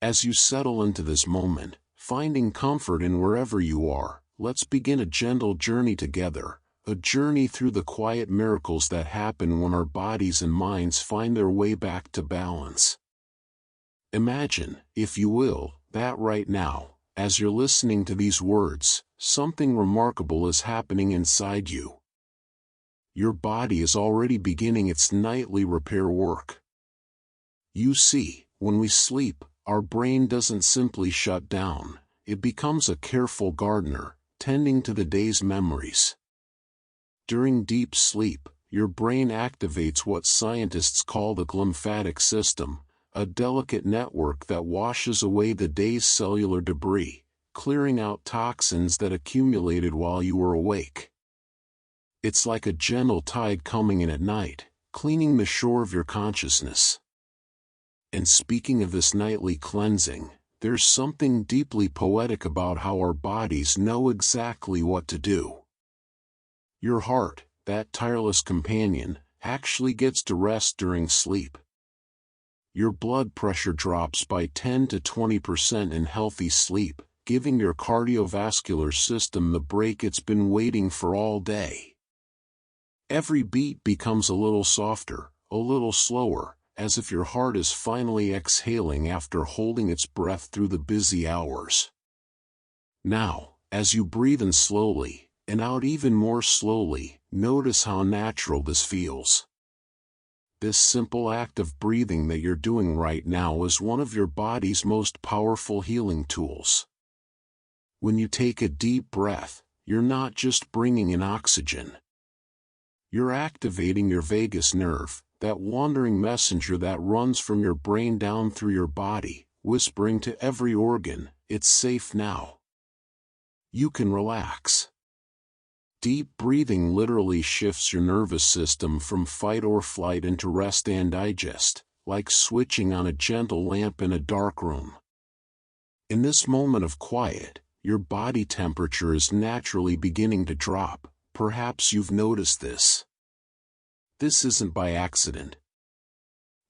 As you settle into this moment, finding comfort in wherever you are, let's begin a gentle journey together, a journey through the quiet miracles that happen when our bodies and minds find their way back to balance. Imagine, if you will, that right now, as you're listening to these words, something remarkable is happening inside you. Your body is already beginning its nightly repair work. You see, when we sleep, our brain doesn't simply shut down, it becomes a careful gardener, tending to the day's memories. During deep sleep, your brain activates what scientists call the lymphatic system, a delicate network that washes away the day's cellular debris, clearing out toxins that accumulated while you were awake. It's like a gentle tide coming in at night, cleaning the shore of your consciousness. And speaking of this nightly cleansing, there's something deeply poetic about how our bodies know exactly what to do. Your heart, that tireless companion, actually gets to rest during sleep. Your blood pressure drops by 10 to 20% in healthy sleep, giving your cardiovascular system the break it's been waiting for all day. Every beat becomes a little softer, a little slower, as if your heart is finally exhaling after holding its breath through the busy hours. Now, as you breathe in slowly, and out even more slowly, notice how natural this feels. This simple act of breathing that you're doing right now is one of your body's most powerful healing tools. When you take a deep breath, you're not just bringing in oxygen. You're activating your vagus nerve, that wandering messenger that runs from your brain down through your body, whispering to every organ, it's safe now. You can relax. Deep breathing literally shifts your nervous system from fight or flight into rest and digest, like switching on a gentle lamp in a dark room. In this moment of quiet, your body temperature is naturally beginning to drop. Perhaps you've noticed this. This isn't by accident.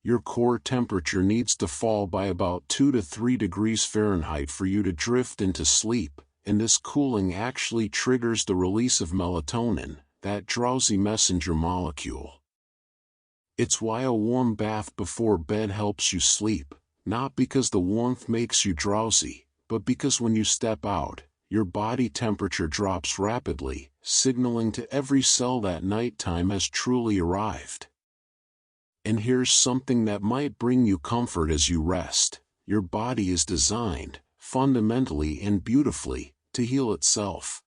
Your core temperature needs to fall by about 2 to 3 degrees Fahrenheit for you to drift into sleep, and this cooling actually triggers the release of melatonin, that drowsy messenger molecule. It's why a warm bath before bed helps you sleep, not because the warmth makes you drowsy, but because when you step out, your body temperature drops rapidly, signaling to every cell that nighttime has truly arrived. And here's something that might bring you comfort as you rest. Your body is designed, fundamentally and beautifully, to heal itself.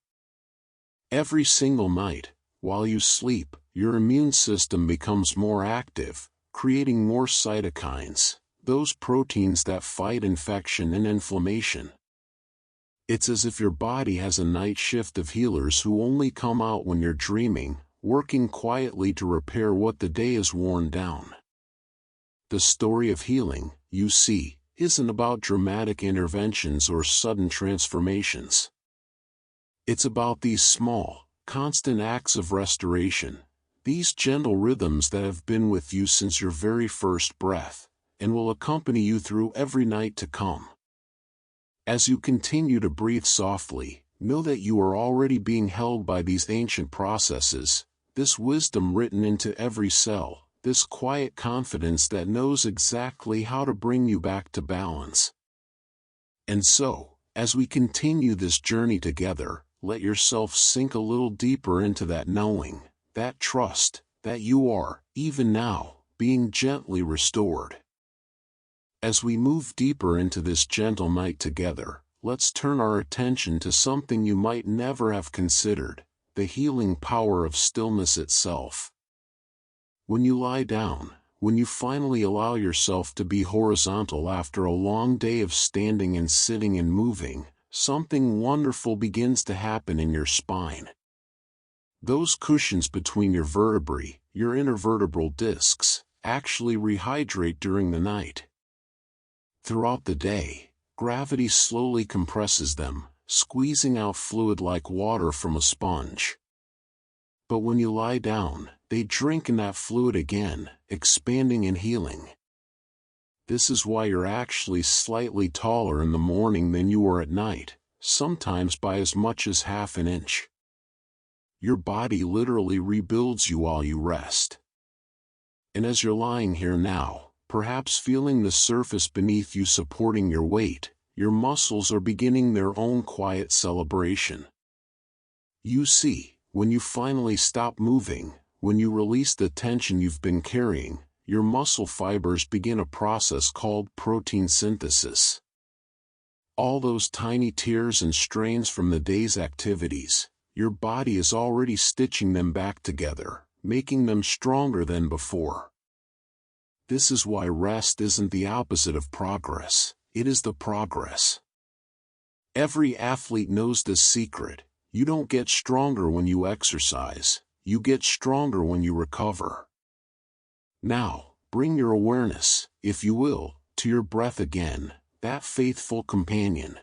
Every single night, while you sleep, your immune system becomes more active, creating more cytokines, those proteins that fight infection and inflammation. It's as if your body has a night shift of healers who only come out when you're dreaming, working quietly to repair what the day has worn down. The story of healing, you see, isn't about dramatic interventions or sudden transformations. It's about these small, constant acts of restoration, these gentle rhythms that have been with you since your very first breath, and will accompany you through every night to come. As you continue to breathe softly, know that you are already being held by these ancient processes, this wisdom written into every cell, this quiet confidence that knows exactly how to bring you back to balance. And so, as we continue this journey together, let yourself sink a little deeper into that knowing, that trust, that you are, even now, being gently restored. As we move deeper into this gentle night together, let's turn our attention to something you might never have considered, the healing power of stillness itself. When you lie down, when you finally allow yourself to be horizontal after a long day of standing and sitting and moving, something wonderful begins to happen in your spine. Those cushions between your vertebrae, your intervertebral discs, actually rehydrate during the night. Throughout the day, gravity slowly compresses them, squeezing out fluid like water from a sponge. But when you lie down, they drink in that fluid again, expanding and healing. This is why you're actually slightly taller in the morning than you are at night, sometimes by as much as half an inch. Your body literally rebuilds you while you rest. And as you're lying here now, perhaps feeling the surface beneath you supporting your weight, your muscles are beginning their own quiet celebration. You see, when you finally stop moving, when you release the tension you've been carrying, your muscle fibers begin a process called protein synthesis. All those tiny tears and strains from the day's activities, your body is already stitching them back together, making them stronger than before. This is why rest isn't the opposite of progress, it is the progress. Every athlete knows this secret: you don't get stronger when you exercise, you get stronger when you recover. Now, bring your awareness, if you will, to your breath again, that faithful companion.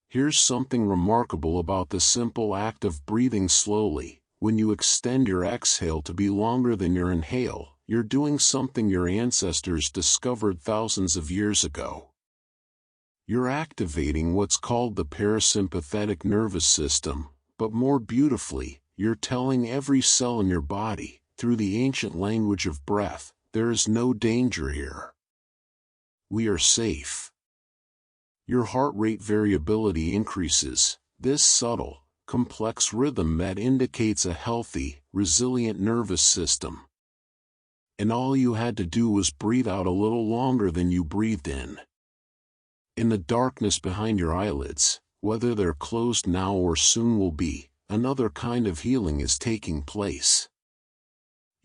Here's something remarkable about the simple act of breathing slowly. When you extend your exhale to be longer than your inhale, you're doing something your ancestors discovered thousands of years ago. You're activating what's called the parasympathetic nervous system, but more beautifully, you're telling every cell in your body, through the ancient language of breath, there is no danger here. We are safe. Your heart rate variability increases, this subtle, complex rhythm that indicates a healthy, resilient nervous system. And all you had to do was breathe out a little longer than you breathed in. In the darkness behind your eyelids, whether they're closed now or soon will be, another kind of healing is taking place.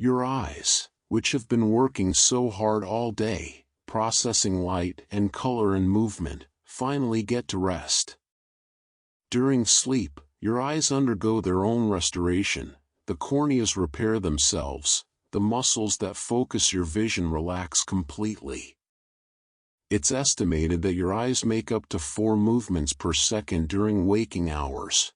Your eyes, which have been working so hard all day, processing light and color and movement, finally get to rest. During sleep, your eyes undergo their own restoration, the corneas repair themselves, the muscles that focus your vision relax completely. It's estimated that your eyes make up to 4 movements per second during waking hours.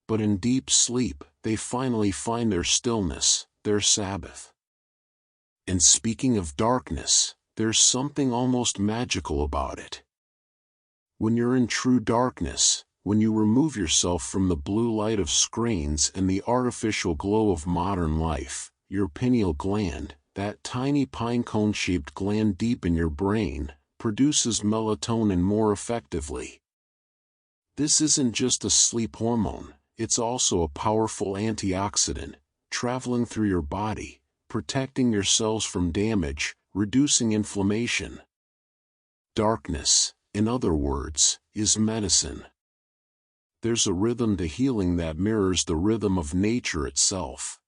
But in deep sleep, they finally find their stillness, their Sabbath. And speaking of darkness, there's something almost magical about it. When you're in true darkness, when you remove yourself from the blue light of screens and the artificial glow of modern life, your pineal gland, that tiny pine-cone-shaped gland deep in your brain, produces melatonin more effectively. This isn't just a sleep hormone, it's also a powerful antioxidant, traveling through your body, protecting your cells from damage, reducing inflammation. Darkness, in other words, is medicine. There's a rhythm to healing that mirrors the rhythm of nature itself.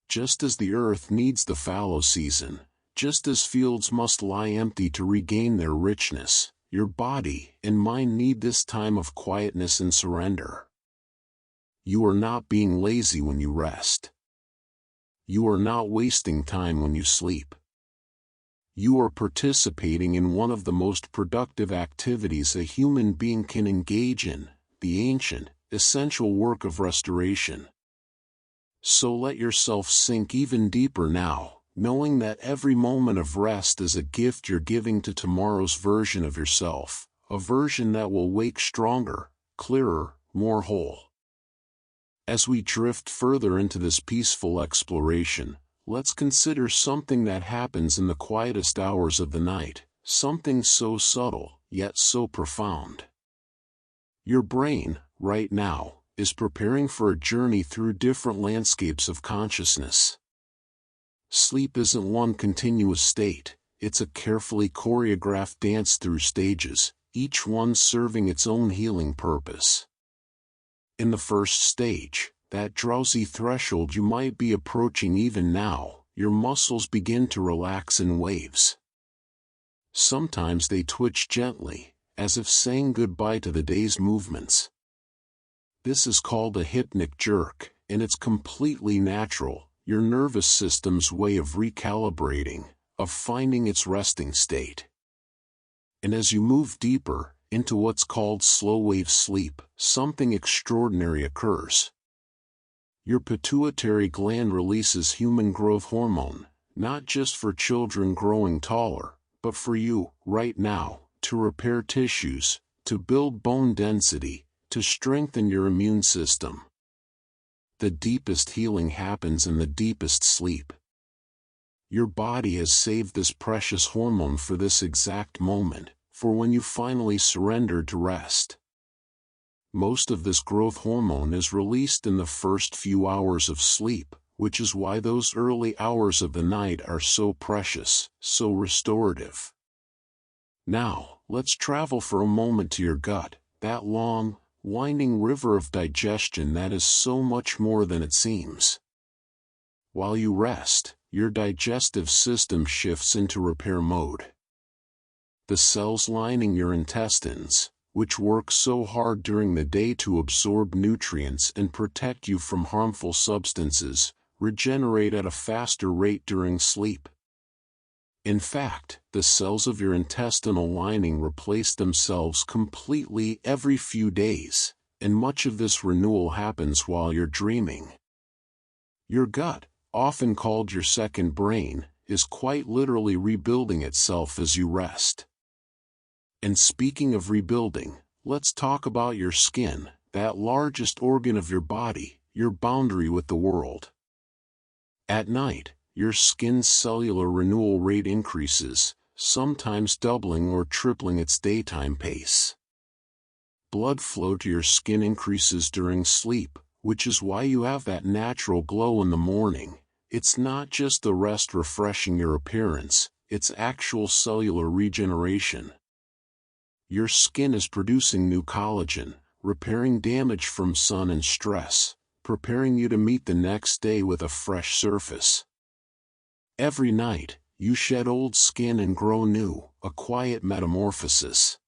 Just as the earth needs the fallow season, just as fields must lie empty to regain their richness, your body and mind need this time of quietness and surrender. You are not being lazy when you rest. You are not wasting time when you sleep. You are participating in one of the most productive activities a human being can engage in, the ancient, essential work of restoration. So let yourself sink even deeper now, knowing that every moment of rest is a gift you're giving to tomorrow's version of yourself, a version that will wake stronger, clearer, more whole. As we drift further into this peaceful exploration, let's consider something that happens in the quietest hours of the night, something so subtle, yet so profound. Your brain, right now, is preparing for a journey through different landscapes of consciousness. Sleep isn't one continuous state, it's a carefully choreographed dance through stages, each one serving its own healing purpose. In the first stage, that drowsy threshold you might be approaching even now, your muscles begin to relax in waves. Sometimes they twitch gently, as if saying goodbye to the day's movements. This is called a hypnic jerk, and it's completely natural, your nervous system's way of recalibrating, of finding its resting state. And as you move deeper, into what's called slow-wave sleep, something extraordinary occurs. Your pituitary gland releases human growth hormone, not just for children growing taller, but for you, right now, to repair tissues, to build bone density, to strengthen your immune system. The deepest healing happens in the deepest sleep. Your body has saved this precious hormone for this exact moment, for when you finally surrender to rest. Most of this growth hormone is released in the first few hours of sleep, which is why those early hours of the night are so precious, so restorative. Now, let's travel for a moment to your gut, that long, winding river of digestion that is so much more than it seems. While you rest, your digestive system shifts into repair mode. The cells lining your intestines, which work so hard during the day to absorb nutrients and protect you from harmful substances, regenerate at a faster rate during sleep. In fact, the cells of your intestinal lining replace themselves completely every few days, and much of this renewal happens while you're dreaming. Your gut, often called your second brain, is quite literally rebuilding itself as you rest. And speaking of rebuilding, let's talk about your skin, that largest organ of your body, your boundary with the world. At night, your skin's cellular renewal rate increases, sometimes doubling or tripling its daytime pace. Blood flow to your skin increases during sleep, which is why you have that natural glow in the morning. It's not just the rest refreshing your appearance, it's actual cellular regeneration. Your skin is producing new collagen, repairing damage from sun and stress, preparing you to meet the next day with a fresh surface. Every night, you shed old skin and grow new, a quiet metamorphosis.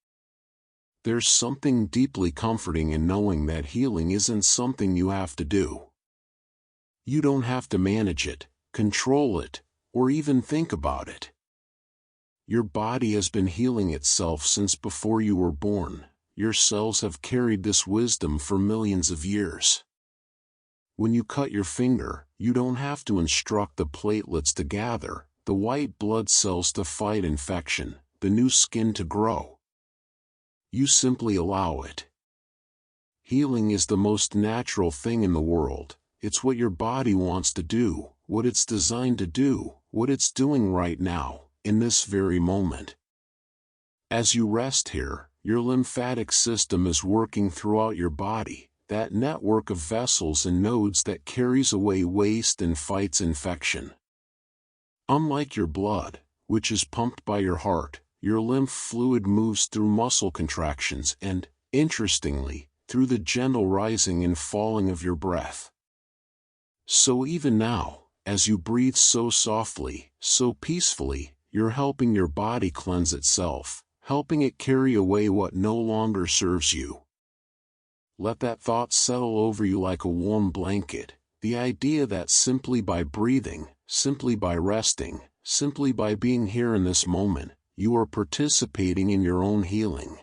There's something deeply comforting in knowing that healing isn't something you have to do. You don't have to manage it, control it, or even think about it. Your body has been healing itself since before you were born. Your cells have carried this wisdom for millions of years. When you cut your finger, you don't have to instruct the platelets to gather, the white blood cells to fight infection, the new skin to grow. You simply allow it. Healing is the most natural thing in the world. It's what your body wants to do, what it's designed to do, what it's doing right now, in this very moment. As you rest here, your lymphatic system is working throughout your body, that network of vessels and nodes that carries away waste and fights infection. Unlike your blood, which is pumped by your heart, your lymph fluid moves through muscle contractions and, interestingly, through the gentle rising and falling of your breath. So even now, as you breathe so softly, so peacefully, you're helping your body cleanse itself, helping it carry away what no longer serves you. Let that thought settle over you like a warm blanket, the idea that simply by breathing, simply by resting, simply by being here in this moment, you are participating in your own healing.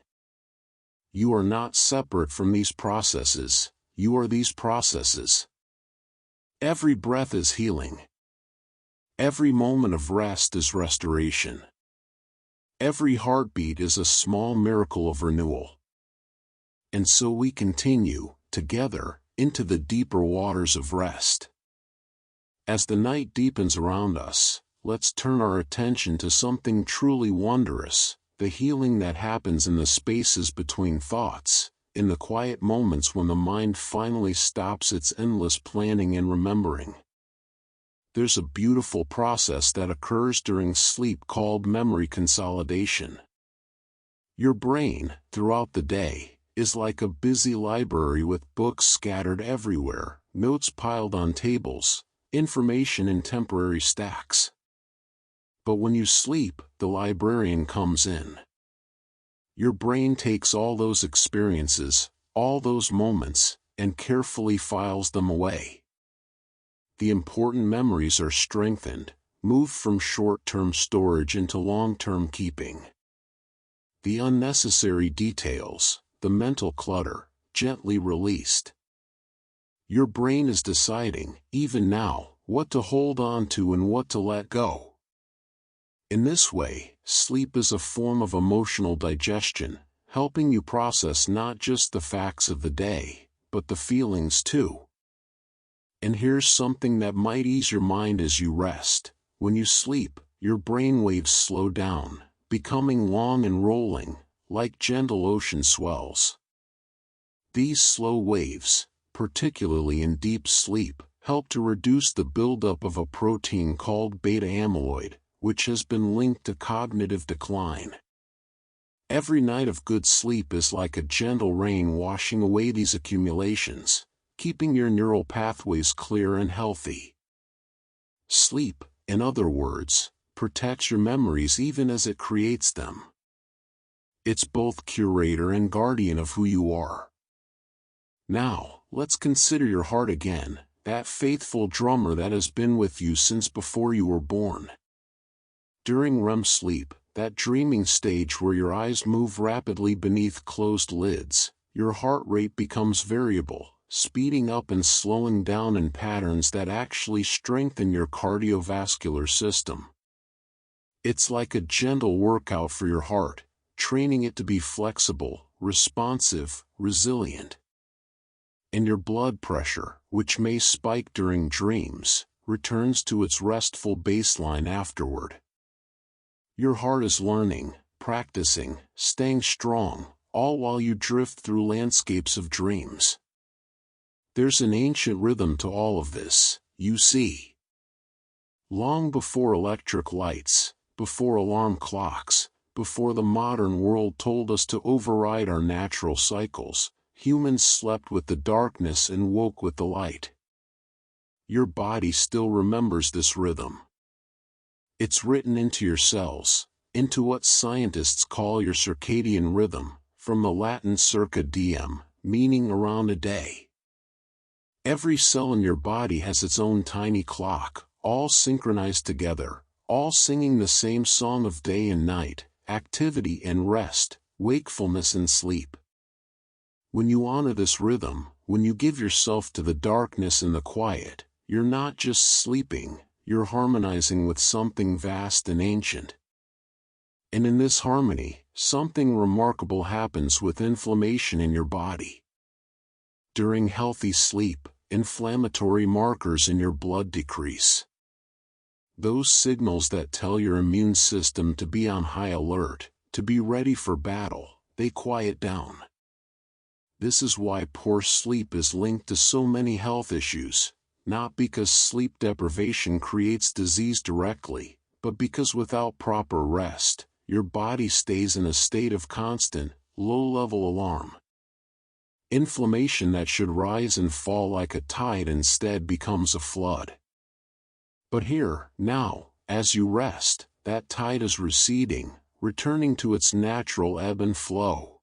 You are not separate from these processes, you are these processes. Every breath is healing. Every moment of rest is restoration. Every heartbeat is a small miracle of renewal. And so we continue, together, into the deeper waters of rest. As the night deepens around us, let's turn our attention to something truly wondrous, the healing that happens in the spaces between thoughts, in the quiet moments when the mind finally stops its endless planning and remembering. There's a beautiful process that occurs during sleep called memory consolidation. Your brain, throughout the day, is like a busy library with books scattered everywhere, notes piled on tables, information in temporary stacks. But when you sleep, the librarian comes in. Your brain takes all those experiences, all those moments, and carefully files them away. The important memories are strengthened, moved from short-term storage into long-term keeping. The unnecessary details, the mental clutter, gently released. Your brain is deciding, even now, what to hold on to and what to let go. In this way, sleep is a form of emotional digestion, helping you process not just the facts of the day, but the feelings too. And here's something that might ease your mind as you rest. When you sleep, your brain waves slow down, becoming long and rolling, like gentle ocean swells. These slow waves, particularly in deep sleep, help to reduce the buildup of a protein called beta amyloid, which has been linked to cognitive decline. Every night of good sleep is like a gentle rain washing away these accumulations, keeping your neural pathways clear and healthy. Sleep, in other words, protects your memories even as it creates them. It's both curator and guardian of who you are. Now, let's consider your heart again, that faithful drummer that has been with you since before you were born. During REM sleep, that dreaming stage where your eyes move rapidly beneath closed lids, your heart rate becomes variable, speeding up and slowing down in patterns that actually strengthen your cardiovascular system. It's like a gentle workout for your heart, training it to be flexible, responsive, resilient. And your blood pressure, which may spike during dreams, returns to its restful baseline afterward. Your heart is learning, practicing, staying strong, all while you drift through landscapes of dreams. There's an ancient rhythm to all of this, you see. Long before electric lights, before alarm clocks, before the modern world told us to override our natural cycles, humans slept with the darkness and woke with the light. Your body still remembers this rhythm. It's written into your cells, into what scientists call your circadian rhythm, from the Latin circa diem, meaning around a day. Every cell in your body has its own tiny clock, all synchronized together, all singing the same song of day and night, activity and rest, wakefulness and sleep. When you honor this rhythm, when you give yourself to the darkness and the quiet, you're not just sleeping, you're harmonizing with something vast and ancient. And in this harmony, something remarkable happens with inflammation in your body. During healthy sleep, inflammatory markers in your blood decrease. Those signals that tell your immune system to be on high alert, to be ready for battle, they quiet down. This is why poor sleep is linked to so many health issues, not because sleep deprivation creates disease directly, but because without proper rest, your body stays in a state of constant, low-level alarm. Inflammation that should rise and fall like a tide instead becomes a flood. But here, now, as you rest, that tide is receding, returning to its natural ebb and flow.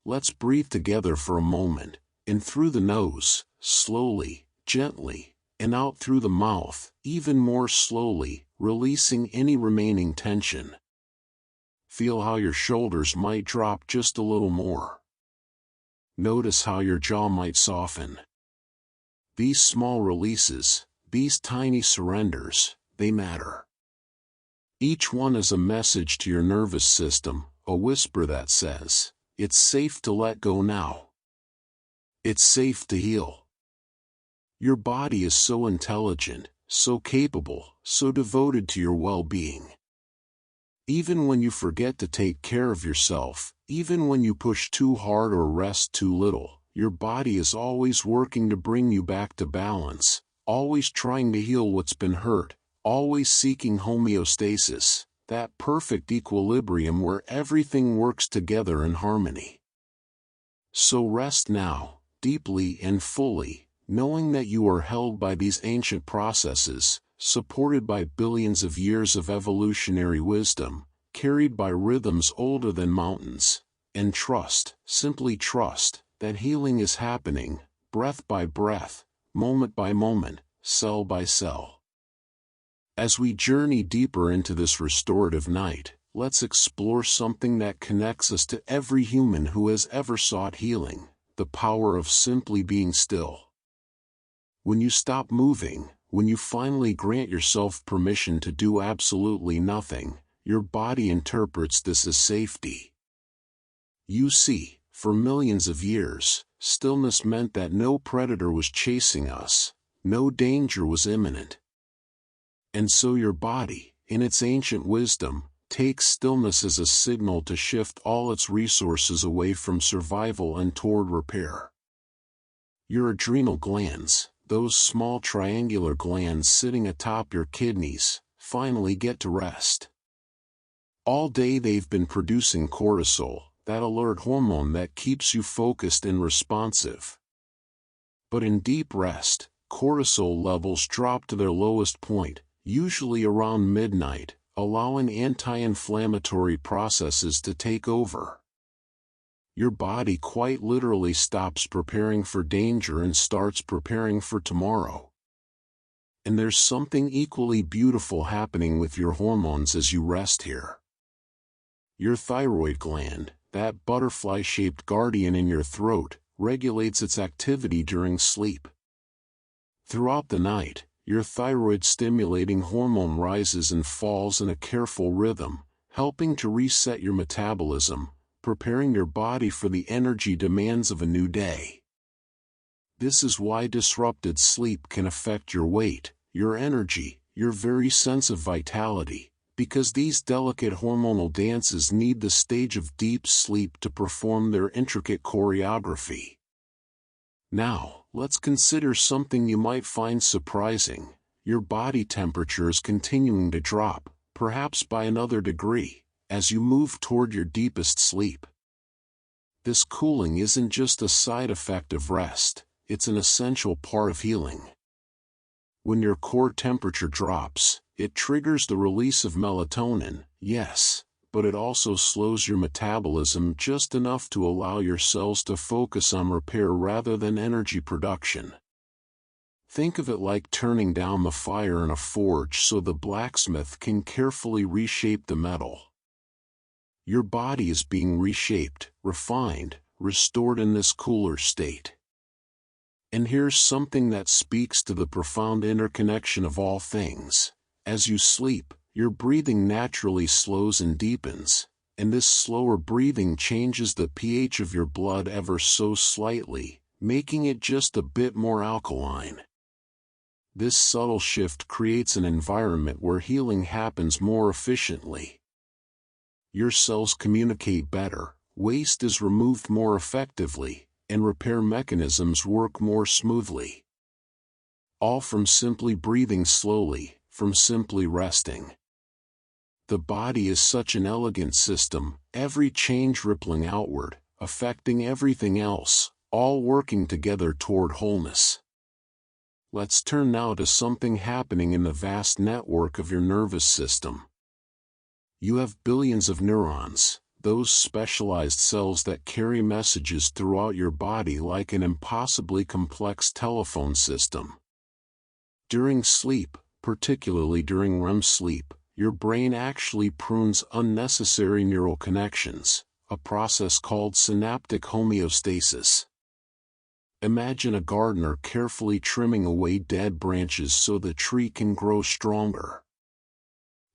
Let's breathe together for a moment, in through the nose, slowly, gently, and out through the mouth, even more slowly, releasing any remaining tension. Feel how your shoulders might drop just a little more. Notice how your jaw might soften. These small releases, these tiny surrenders, they matter. Each one is a message to your nervous system, a whisper that says, it's safe to let go now. It's safe to heal. Your body is so intelligent, so capable, so devoted to your well-being. Even when you forget to take care of yourself, even when you push too hard or rest too little, your body is always working to bring you back to balance, always trying to heal what's been hurt, always seeking homeostasis, that perfect equilibrium where everything works together in harmony. So rest now, deeply and fully, knowing that you are held by these ancient processes, supported by billions of years of evolutionary wisdom, carried by rhythms older than mountains, and trust, simply trust, that healing is happening, breath by breath, moment by moment, cell by cell. As we journey deeper into this restorative night, let's explore something that connects us to every human who has ever sought healing, the power of simply being still. When you stop moving, when you finally grant yourself permission to do absolutely nothing, your body interprets this as safety. You see, for millions of years, stillness meant that no predator was chasing us, no danger was imminent. And so your body, in its ancient wisdom, takes stillness as a signal to shift all its resources away from survival and toward repair. Your adrenal glands, those small triangular glands sitting atop your kidneys, finally get to rest. All day they've been producing cortisol, that alert hormone that keeps you focused and responsive. But in deep rest, cortisol levels drop to their lowest point, usually around midnight, allowing anti-inflammatory processes to take over. Your body quite literally stops preparing for danger and starts preparing for tomorrow. And there's something equally beautiful happening with your hormones as you rest here. Your thyroid gland, that butterfly-shaped guardian in your throat, regulates its activity during sleep. Throughout the night, your thyroid-stimulating hormone rises and falls in a careful rhythm, helping to reset your metabolism, preparing your body for the energy demands of a new day. This is why disrupted sleep can affect your weight, your energy, your very sense of vitality, because these delicate hormonal dances need the stage of deep sleep to perform their intricate choreography. Now, let's consider something you might find surprising. Your body temperature is continuing to drop, perhaps by another degree, as you move toward your deepest sleep. This cooling isn't just a side effect of rest, it's an essential part of healing. When your core temperature drops, it triggers the release of melatonin, yes, but it also slows your metabolism just enough to allow your cells to focus on repair rather than energy production. Think of it like turning down the fire in a forge so the blacksmith can carefully reshape the metal. Your body is being reshaped, refined, restored in this cooler state. And here's something that speaks to the profound interconnection of all things. As you sleep, your breathing naturally slows and deepens, and this slower breathing changes the pH of your blood ever so slightly, making it just a bit more alkaline. This subtle shift creates an environment where healing happens more efficiently. Your cells communicate better, waste is removed more effectively, and repair mechanisms work more smoothly. All from simply breathing slowly, from simply resting. The body is such an elegant system, every change rippling outward, affecting everything else, all working together toward wholeness. Let's turn now to something happening in the vast network of your nervous system. You have billions of neurons, those specialized cells that carry messages throughout your body like an impossibly complex telephone system. During sleep, particularly during REM sleep, your brain actually prunes unnecessary neural connections, a process called synaptic homeostasis. Imagine a gardener carefully trimming away dead branches so the tree can grow stronger.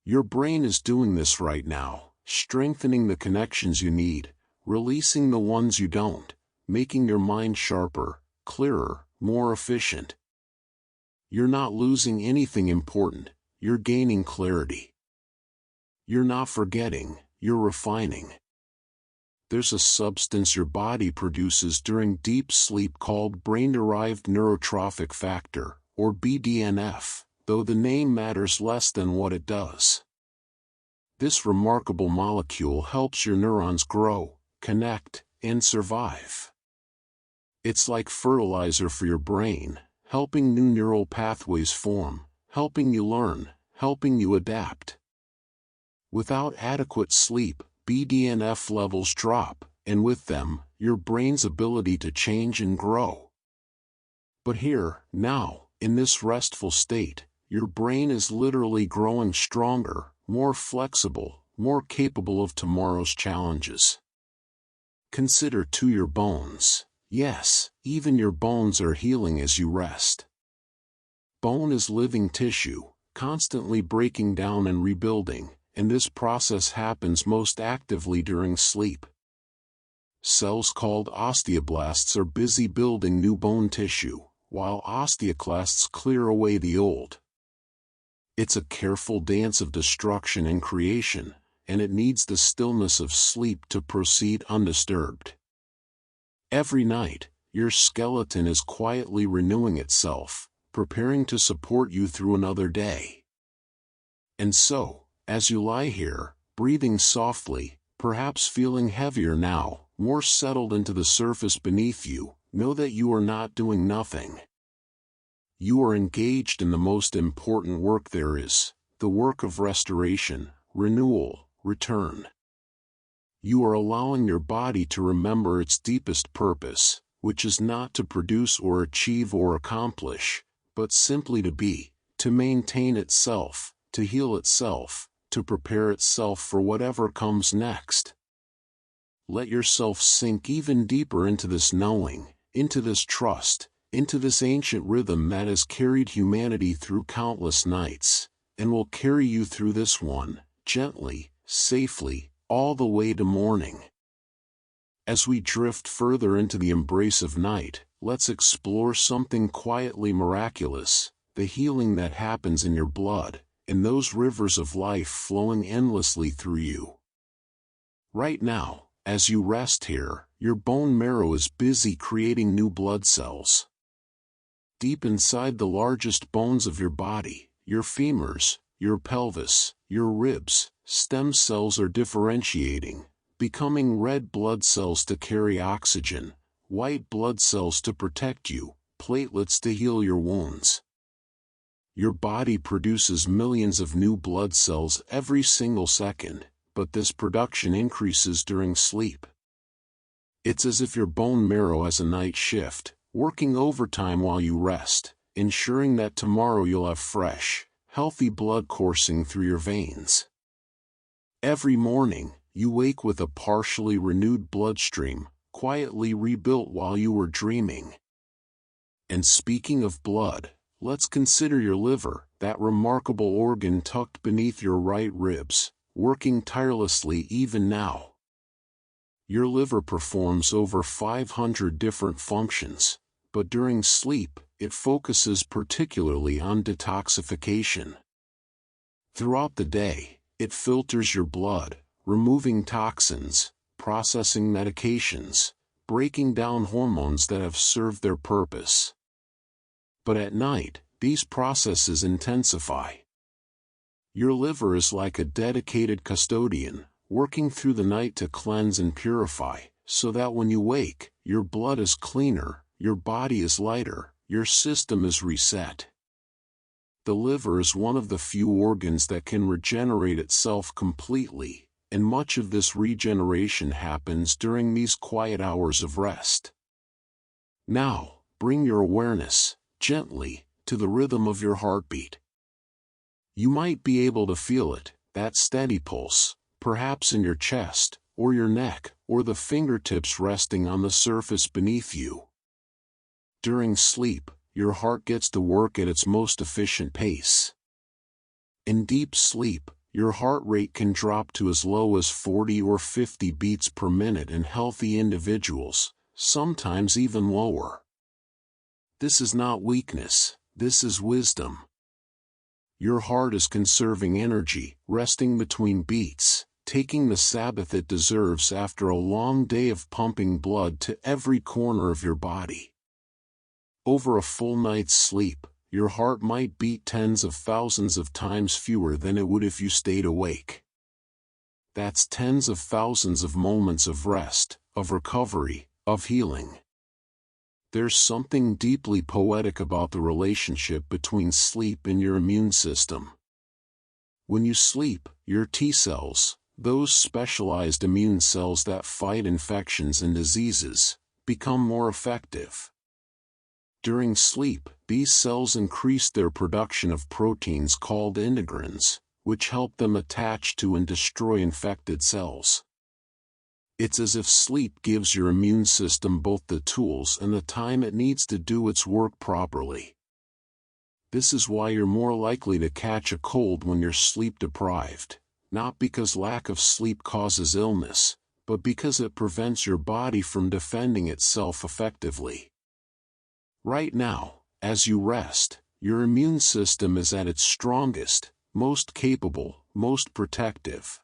Your brain is doing this right now, strengthening the connections you need, releasing the ones you don't, making your mind sharper, clearer, more efficient. You're not losing anything important, you're gaining clarity. You're not forgetting, you're refining. There's a substance your body produces during deep sleep called brain-derived neurotrophic factor, or BDNF, though the name matters less than what it does. This remarkable molecule helps your neurons grow, connect, and survive. It's like fertilizer for your brain, helping new neural pathways form, helping you learn, helping you adapt. Without adequate sleep, BDNF levels drop, and with them, your brain's ability to change and grow. But here, now, in this restful state, your brain is literally growing stronger, more flexible, more capable of tomorrow's challenges. Consider too your bones. Yes, even your bones are healing as you rest. Bone is living tissue, constantly breaking down and rebuilding, and this process happens most actively during sleep. Cells called osteoblasts are busy building new bone tissue, while osteoclasts clear away the old. It's a careful dance of destruction and creation, and it needs the stillness of sleep to proceed undisturbed. Every night, your skeleton is quietly renewing itself, preparing to support you through another day. And so, as you lie here, breathing softly, perhaps feeling heavier now, more settled into the surface beneath you, know that you are not doing nothing. You are engaged in the most important work there is, the work of restoration, renewal, return. You are allowing your body to remember its deepest purpose, which is not to produce or achieve or accomplish, but simply to be, to maintain itself, to heal itself, to prepare itself for whatever comes next. Let yourself sink even deeper into this knowing, into this trust, into this ancient rhythm that has carried humanity through countless nights, and will carry you through this one, gently, safely, all the way to morning. As we drift further into the embrace of night, let's explore something quietly miraculous, the healing that happens in your blood, in those rivers of life flowing endlessly through you. Right now, as you rest here, your bone marrow is busy creating new blood cells. Deep inside the largest bones of your body, your femurs, your pelvis, your ribs, stem cells are differentiating, becoming red blood cells to carry oxygen, white blood cells to protect you, platelets to heal your wounds. Your body produces millions of new blood cells every single second, but this production increases during sleep. It's as if your bone marrow has a night shift, working overtime while you rest, ensuring that tomorrow you'll have fresh, healthy blood coursing through your veins. Every morning, you wake with a partially renewed bloodstream, quietly rebuilt while you were dreaming. And speaking of blood, let's consider your liver, that remarkable organ tucked beneath your right ribs, working tirelessly even now. Your liver performs over 500 different functions, but during sleep, it focuses particularly on detoxification. Throughout the day, it filters your blood, removing toxins, processing medications, breaking down hormones that have served their purpose. But at night, these processes intensify. Your liver is like a dedicated custodian, working through the night to cleanse and purify, so that when you wake, your blood is cleaner, your body is lighter, your system is reset. The liver is one of the few organs that can regenerate itself completely, and much of this regeneration happens during these quiet hours of rest. Now, bring your awareness, gently, to the rhythm of your heartbeat. You might be able to feel it, that steady pulse, perhaps in your chest, or your neck, or the fingertips resting on the surface beneath you. During sleep, your heart gets to work at its most efficient pace. In deep sleep, your heart rate can drop to as low as 40 or 50 beats per minute in healthy individuals, sometimes even lower. This is not weakness, this is wisdom. Your heart is conserving energy, resting between beats, taking the Sabbath it deserves after a long day of pumping blood to every corner of your body. Over a full night's sleep, your heart might beat tens of thousands of times fewer than it would if you stayed awake. That's tens of thousands of moments of rest, of recovery, of healing. There's something deeply poetic about the relationship between sleep and your immune system. When you sleep, your T cells, those specialized immune cells that fight infections and diseases, become more effective. During sleep, these cells increase their production of proteins called integrins, which help them attach to and destroy infected cells. It's as if sleep gives your immune system both the tools and the time it needs to do its work properly. This is why you're more likely to catch a cold when you're sleep deprived, not because lack of sleep causes illness, but because it prevents your body from defending itself effectively. Right now, as you rest, your immune system is at its strongest, most capable, most protective.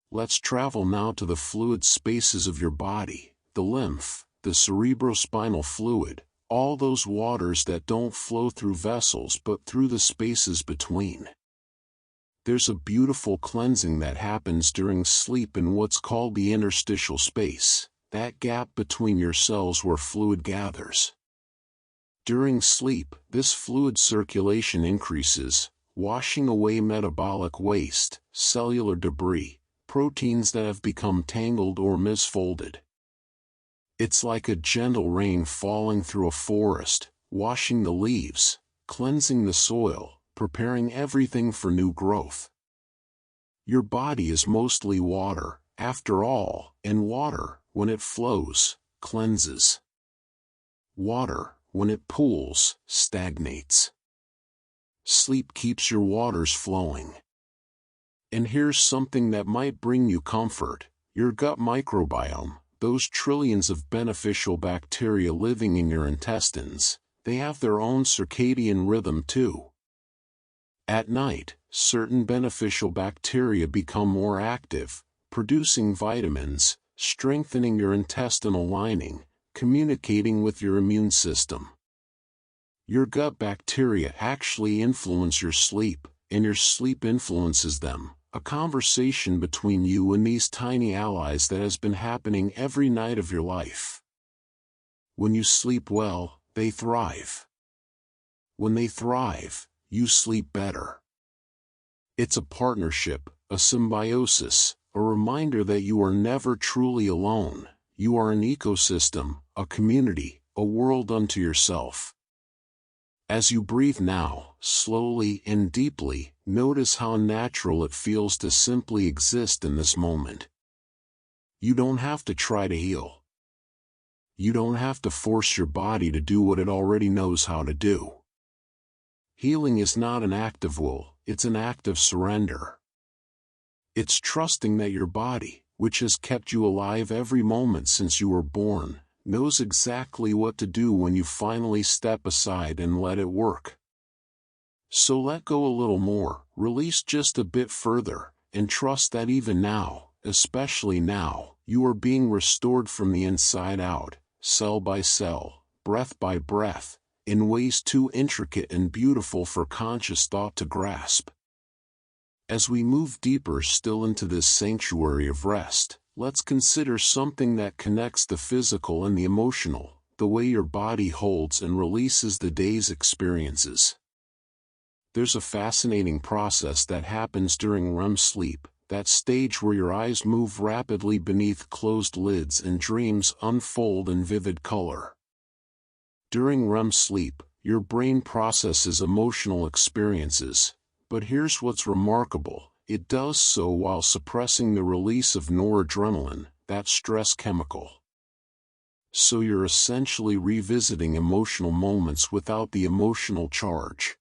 Let's travel now to the fluid spaces of your body, the lymph, the cerebrospinal fluid, all those waters that don't flow through vessels but through the spaces between. There's a beautiful cleansing that happens during sleep in what's called the interstitial space, that gap between your cells where fluid gathers. During sleep, this fluid circulation increases, washing away metabolic waste, cellular debris, proteins that have become tangled or misfolded. It's like a gentle rain falling through a forest, washing the leaves, cleansing the soil, preparing everything for new growth. Your body is mostly water, after all, and water, when it flows, cleanses. Water, when it pools, stagnates. Sleep keeps your waters flowing. And here's something that might bring you comfort: your gut microbiome, those trillions of beneficial bacteria living in your intestines, they have their own circadian rhythm too. At night, certain beneficial bacteria become more active, producing vitamins, strengthening your intestinal lining, communicating with your immune system. Your gut bacteria actually influence your sleep, and your sleep influences them, a conversation between you and these tiny allies that has been happening every night of your life. When you sleep well, they thrive. When they thrive, you sleep better. It's a partnership, a symbiosis, a reminder that you are never truly alone. You are an ecosystem, a community, a world unto yourself. As you breathe now, slowly and deeply, notice how natural it feels to simply exist in this moment. You don't have to try to heal. You don't have to force your body to do what it already knows how to do. Healing is not an act of will, it's an act of surrender. It's trusting that your body, which has kept you alive every moment since you were born, knows exactly what to do when you finally step aside and let it work. So let go a little more, release just a bit further, and trust that even now, especially now, you are being restored from the inside out, cell by cell, breath by breath, in ways too intricate and beautiful for conscious thought to grasp. As we move deeper still into this sanctuary of rest, let's consider something that connects the physical and the emotional, the way your body holds and releases the day's experiences. There's a fascinating process that happens during REM sleep, that stage where your eyes move rapidly beneath closed lids and dreams unfold in vivid color. During REM sleep, your brain processes emotional experiences, but here's what's remarkable: it does so while suppressing the release of noradrenaline, that stress chemical. So you're essentially revisiting emotional moments without the emotional charge.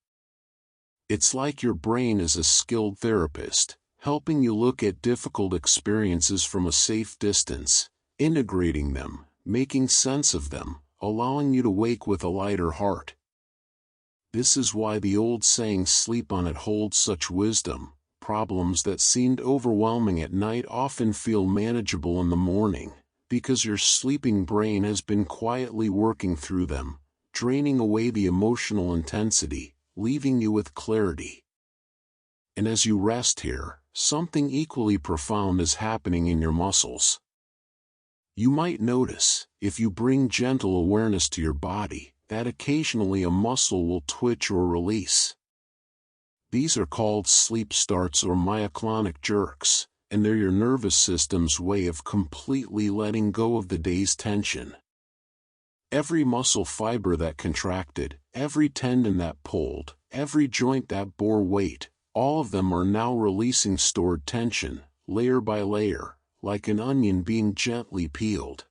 It's like your brain is a skilled therapist, helping you look at difficult experiences from a safe distance, integrating them, making sense of them, allowing you to wake with a lighter heart. This is why the old saying "sleep on it" holds such wisdom. Problems that seemed overwhelming at night often feel manageable in the morning, because your sleeping brain has been quietly working through them, draining away the emotional intensity, leaving you with clarity. And as you rest here, something equally profound is happening in your muscles. You might notice, if you bring gentle awareness to your body, that occasionally a muscle will twitch or release. These are called sleep starts or myoclonic jerks, and they're your nervous system's way of completely letting go of the day's tension. Every muscle fiber that contracted, every tendon that pulled, every joint that bore weight, all of them are now releasing stored tension, layer by layer, like an onion being gently peeled.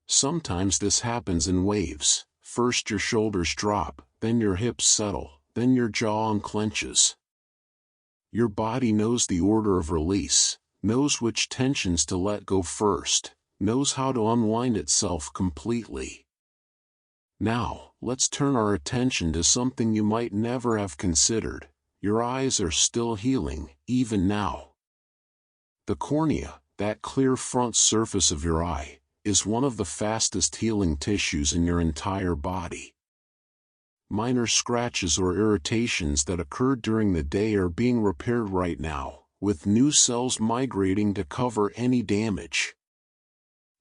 Sometimes this happens in waves, First your shoulders drop, then your hips settle, then your jaw unclenches. Your body knows the order of release, knows which tensions to let go first, knows how to unwind itself completely. Now, let's turn our attention to something you might never have considered. Your eyes are still healing, even now. The cornea, that clear front surface of your eye, is one of the fastest healing tissues in your entire body. Minor scratches or irritations that occurred during the day are being repaired right now, with new cells migrating to cover any damage.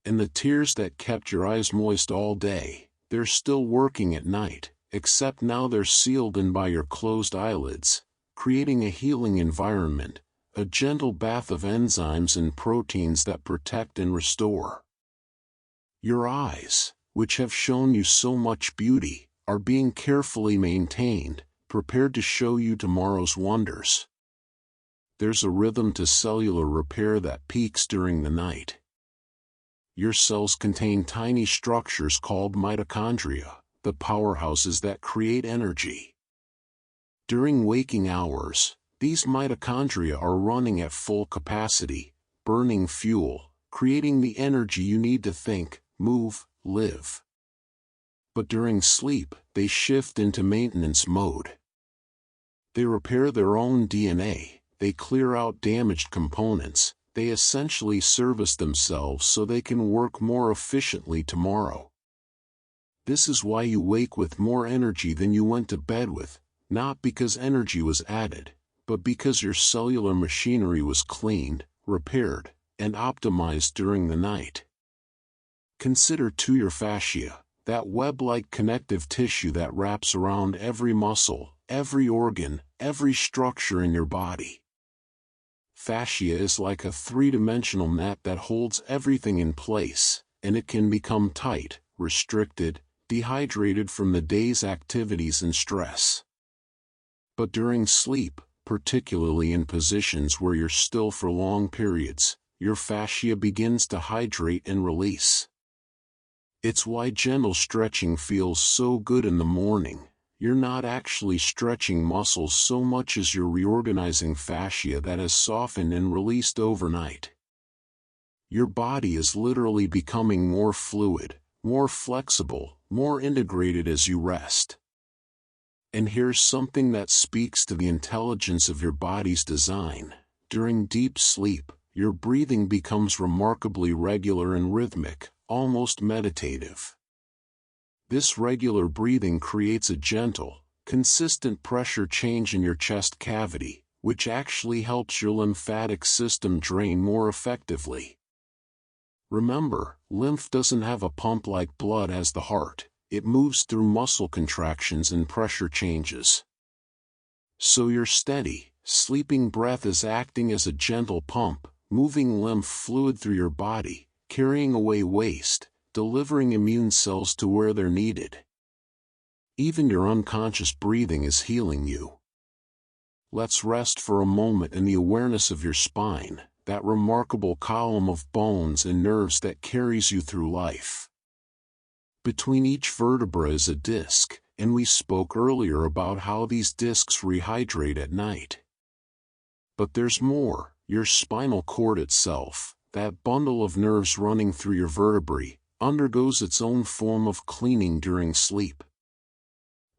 And the tears that kept your eyes moist all day, they're still working at night, except now they're sealed in by your closed eyelids, creating a healing environment, a gentle bath of enzymes and proteins that protect and restore. Your eyes, which have shown you so much beauty, are being carefully maintained, prepared to show you tomorrow's wonders. There's a rhythm to cellular repair that peaks during the night. Your cells contain tiny structures called mitochondria, the powerhouses that create energy. During waking hours, these mitochondria are running at full capacity, burning fuel, creating the energy you need to think, move, live. But during sleep, they shift into maintenance mode. They repair their own DNA, they clear out damaged components, they essentially service themselves so they can work more efficiently tomorrow. This is why you wake with more energy than you went to bed with, not because energy was added, but because your cellular machinery was cleaned, repaired, and optimized during the night. Consider too your fascia, that web-like connective tissue that wraps around every muscle, every organ, every structure in your body. Fascia is like a three-dimensional net that holds everything in place, and it can become tight, restricted, dehydrated from the day's activities and stress. But during sleep, particularly in positions where you're still for long periods, your fascia begins to hydrate and release. It's why gentle stretching feels so good in the morning. You're not actually stretching muscles so much as you're reorganizing fascia that has softened and released overnight. Your body is literally becoming more fluid, more flexible, more integrated as you rest. And here's something that speaks to the intelligence of your body's design. During deep sleep, your breathing becomes remarkably regular and rhythmic, almost meditative. This regular breathing creates a gentle, consistent pressure change in your chest cavity, which actually helps your lymphatic system drain more effectively. Remember, lymph doesn't have a pump like blood as the heart, it moves through muscle contractions and pressure changes. So your steady, sleeping breath is acting as a gentle pump, moving lymph fluid through your body, carrying away waste, delivering immune cells to where they're needed. Even your unconscious breathing is healing you. Let's rest for a moment in the awareness of your spine, that remarkable column of bones and nerves that carries you through life. Between each vertebra is a disc, and we spoke earlier about how these discs rehydrate at night. But there's more. Your spinal cord itself, that bundle of nerves running through your vertebrae, undergoes its own form of cleaning during sleep.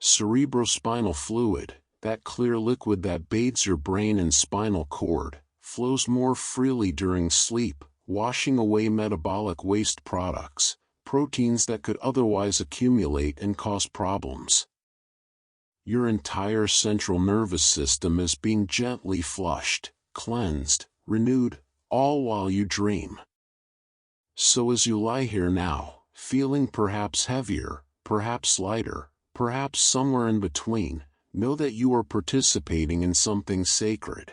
Cerebrospinal fluid, that clear liquid that bathes your brain and spinal cord, flows more freely during sleep, washing away metabolic waste products, proteins that could otherwise accumulate and cause problems. Your entire central nervous system is being gently flushed, cleansed, renewed, all while you dream. So as you lie here now, feeling perhaps heavier, perhaps lighter, perhaps somewhere in between, know that you are participating in something sacred.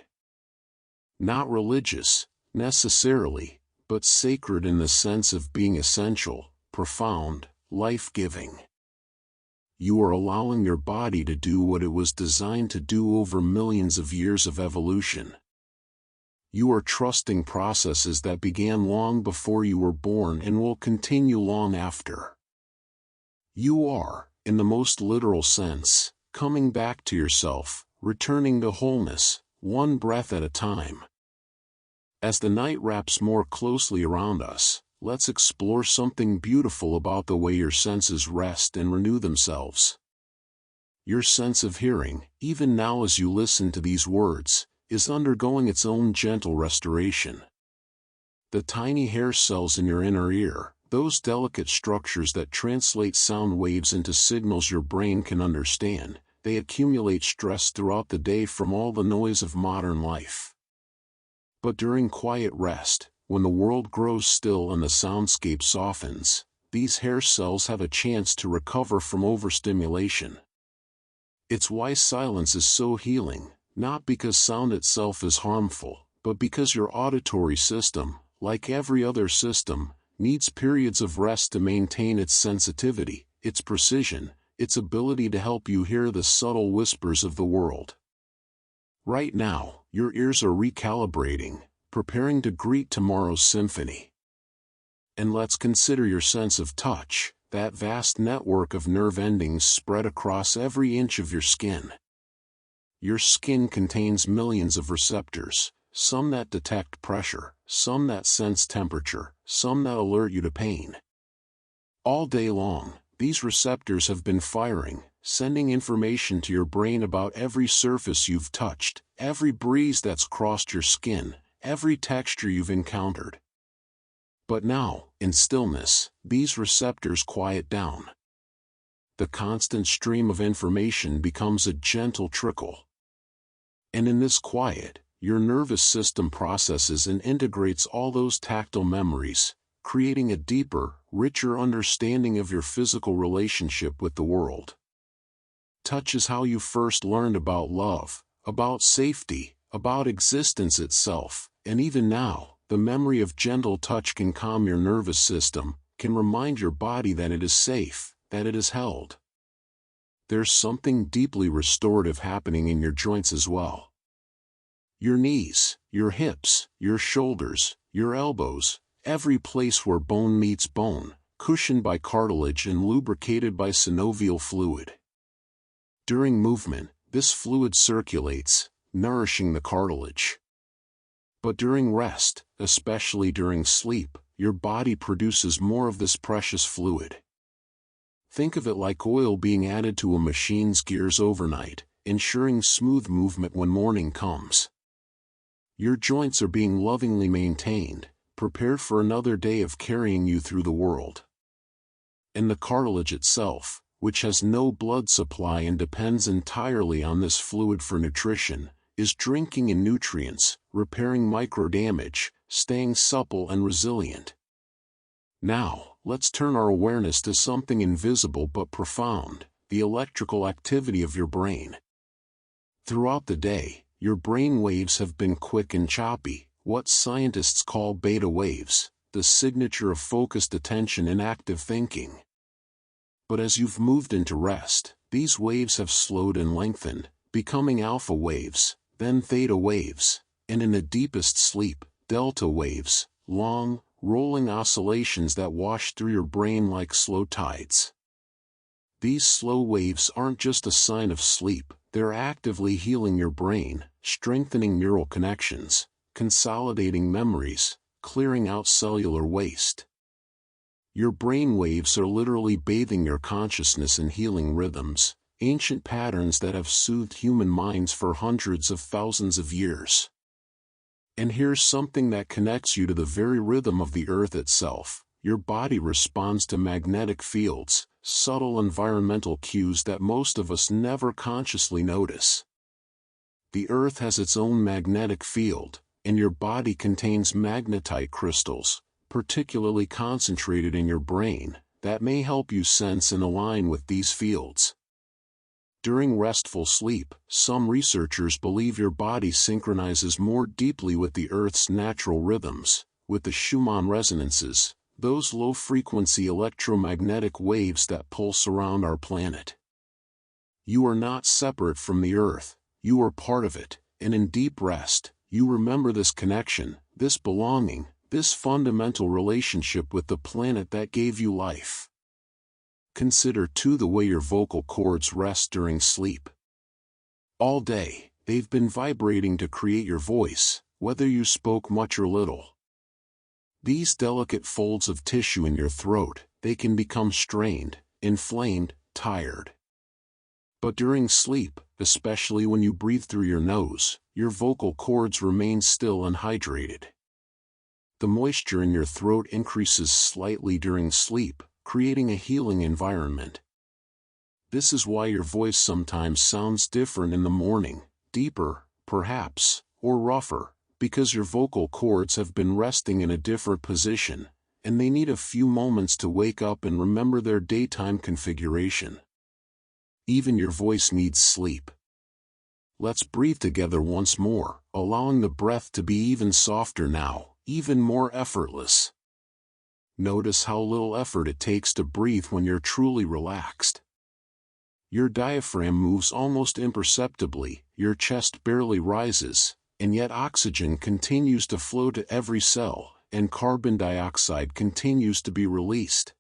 Not religious, necessarily, but sacred in the sense of being essential, profound, life-giving. You are allowing your body to do what it was designed to do over millions of years of evolution. You are trusting processes that began long before you were born and will continue long after. You are, In the most literal sense, coming back to yourself, returning to wholeness, one breath at a time. As the night wraps more closely around us, let's explore something beautiful about the way your senses rest and renew themselves. Your sense of hearing, even now as you listen to these words, is undergoing its own gentle restoration. The tiny hair cells in your inner ear, those delicate structures that translate sound waves into signals your brain can understand, they accumulate stress throughout the day from all the noise of modern life. But during quiet rest, when the world grows still and the soundscape softens, these hair cells have a chance to recover from overstimulation. It's why silence is so healing, not because sound itself is harmful, but because your auditory system, like every other system, needs periods of rest to maintain its sensitivity, its precision, its ability to help you hear the subtle whispers of the world. Right now, your ears are recalibrating, preparing to greet tomorrow's symphony. And let's consider your sense of touch, that vast network of nerve endings spread across every inch of your skin. Your skin contains millions of receptors, some that detect pressure, some that sense temperature, some that alert you to pain. All day long, these receptors have been firing, sending information to your brain about every surface you've touched, every breeze that's crossed your skin, every texture you've encountered. But now, in stillness, these receptors quiet down. The constant stream of information becomes a gentle trickle. And in this quiet, your nervous system processes and integrates all those tactile memories, creating a deeper, richer understanding of your physical relationship with the world. Touch is how you first learned about love, about safety, about existence itself, and even now, the memory of gentle touch can calm your nervous system, can remind your body that it is safe, that it is held. There's something deeply restorative happening in your joints as well. Your knees, your hips, your shoulders, your elbows, every place where bone meets bone, cushioned by cartilage and lubricated by synovial fluid. During movement, this fluid circulates, nourishing the cartilage. But during rest, especially during sleep, your body produces more of this precious fluid. Think of it like oil being added to a machine's gears overnight, ensuring smooth movement when morning comes. Your joints are being lovingly maintained, prepared for another day of carrying you through the world. And the cartilage itself, which has no blood supply and depends entirely on this fluid for nutrition, is drinking in nutrients, repairing microdamage, staying supple and resilient. Now, let's turn our awareness to something invisible but profound, the electrical activity of your brain. Throughout the day, your brain waves have been quick and choppy, what scientists call beta waves, the signature of focused attention and active thinking. But as you've moved into rest, these waves have slowed and lengthened, becoming alpha waves, then theta waves, and in the deepest sleep, delta waves, long, rolling oscillations that wash through your brain like slow tides. These slow waves aren't just a sign of sleep, they're actively healing your brain, strengthening neural connections, consolidating memories, clearing out cellular waste. Your brain waves are literally bathing your consciousness in healing rhythms, ancient patterns that have soothed human minds for hundreds of thousands of years. And here's something that connects you to the very rhythm of the earth itself. Your body responds to magnetic fields, subtle environmental cues that most of us never consciously notice. The earth has its own magnetic field, and your body contains magnetite crystals, particularly concentrated in your brain, that may help you sense and align with these fields. During restful sleep, some researchers believe your body synchronizes more deeply with the Earth's natural rhythms, with the Schumann resonances, those low-frequency electromagnetic waves that pulse around our planet. You are not separate from the Earth, you are part of it, and in deep rest, you remember this connection, this belonging, this fundamental relationship with the planet that gave you life. Consider too the way your vocal cords rest during sleep. All day, they've been vibrating to create your voice, whether you spoke much or little. These delicate folds of tissue in your throat, they can become strained, inflamed, tired. But during sleep, especially when you breathe through your nose, your vocal cords remain still and hydrated. The moisture in your throat increases slightly during sleep, creating a healing environment. This is why your voice sometimes sounds different in the morning, deeper, perhaps, or rougher, because your vocal cords have been resting in a different position, and they need a few moments to wake up and remember their daytime configuration. Even your voice needs sleep. Let's breathe together once more, allowing the breath to be even softer now, even more effortless. Notice how little effort it takes to breathe when you're truly relaxed. Your diaphragm moves almost imperceptibly, your chest barely rises, and yet oxygen continues to flow to every cell, and carbon dioxide continues to be released.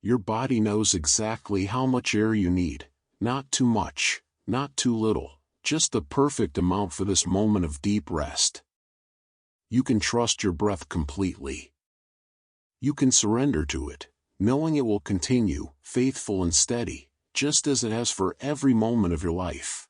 Your body knows exactly how much air you need, not too much, not too little, just the perfect amount for this moment of deep rest. You can trust your breath completely. You can surrender to it, knowing it will continue, faithful and steady, just as it has for every moment of your life.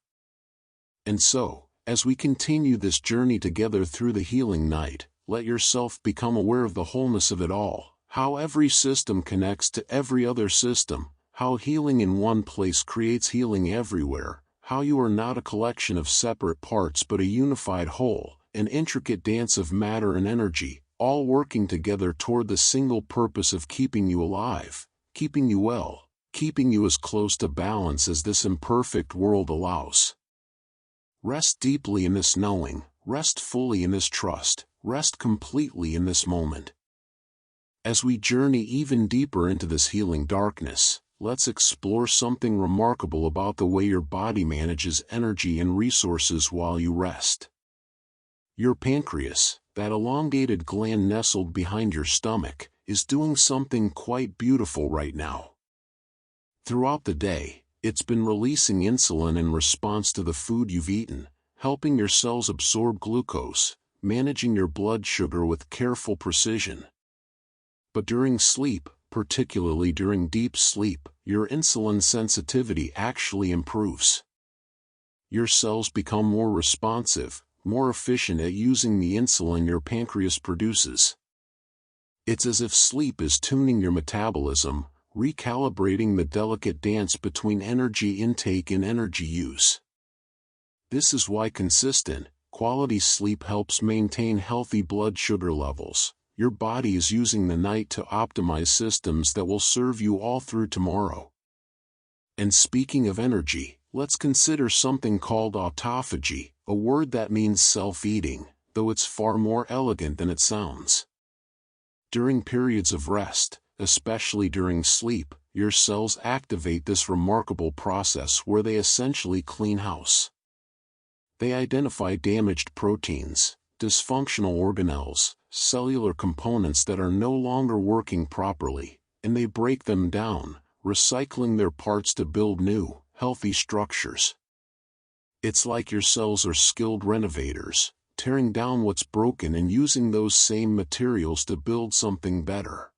And so, as we continue this journey together through the healing night, let yourself become aware of the wholeness of it all, how every system connects to every other system, how healing in one place creates healing everywhere, how you are not a collection of separate parts but a unified whole, an intricate dance of matter and energy, all working together toward the single purpose of keeping you alive, keeping you well, keeping you as close to balance as this imperfect world allows. Rest deeply in this knowing, rest fully in this trust, rest completely in this moment. As we journey even deeper into this healing darkness, let's explore something remarkable about the way your body manages energy and resources while you rest. Your pancreas, that elongated gland nestled behind your stomach, is doing something quite beautiful right now. Throughout the day, it's been releasing insulin in response to the food you've eaten, helping your cells absorb glucose, managing your blood sugar with careful precision. But during sleep, particularly during deep sleep, your insulin sensitivity actually improves. Your cells become more responsive, more efficient at using the insulin your pancreas produces. It's as if sleep is tuning your metabolism, recalibrating the delicate dance between energy intake and energy use. This is why consistent, quality sleep helps maintain healthy blood sugar levels. Your body is using the night to optimize systems that will serve you all through tomorrow. And speaking of energy, let's consider something called autophagy, a word that means self-eating, though it's far more elegant than it sounds. During periods of rest, especially during sleep, your cells activate this remarkable process where they essentially clean house. They identify damaged proteins, dysfunctional organelles, cellular components that are no longer working properly, and they break them down, recycling their parts to build new, healthy structures. It's like your cells are skilled renovators, tearing down what's broken and using those same materials to build something better.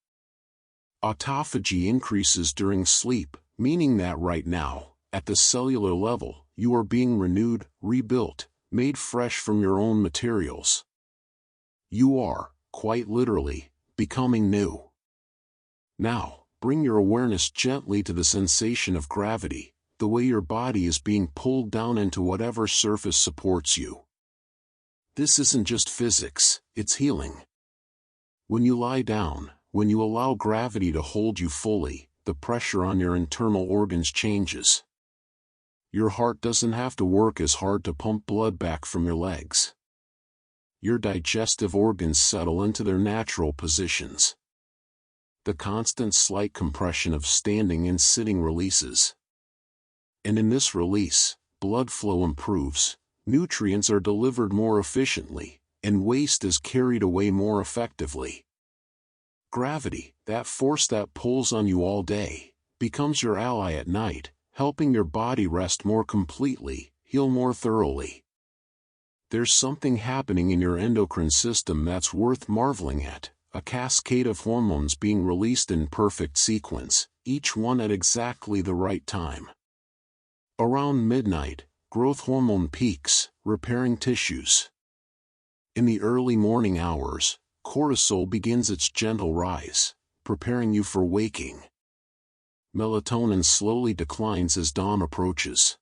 Autophagy increases during sleep, meaning that right now, at the cellular level, you are being renewed, rebuilt, made fresh from your own materials. You are, quite literally, becoming new. Now, bring your awareness gently to the sensation of gravity, the way your body is being pulled down into whatever surface supports you. This isn't just physics, it's healing. When you lie down, when you allow gravity to hold you fully, the pressure on your internal organs changes. Your heart doesn't have to work as hard to pump blood back from your legs. Your digestive organs settle into their natural positions. The constant slight compression of standing and sitting releases. And in this release, blood flow improves, nutrients are delivered more efficiently, and waste is carried away more effectively. Gravity, that force that pulls on you all day, becomes your ally at night, helping your body rest more completely, heal more thoroughly. There's something happening in your endocrine system that's worth marveling at, a cascade of hormones being released in perfect sequence, each one at exactly the right time. Around midnight, growth hormone peaks, repairing tissues. In the early morning hours, cortisol begins its gentle rise, preparing you for waking. Melatonin slowly declines as dawn approaches.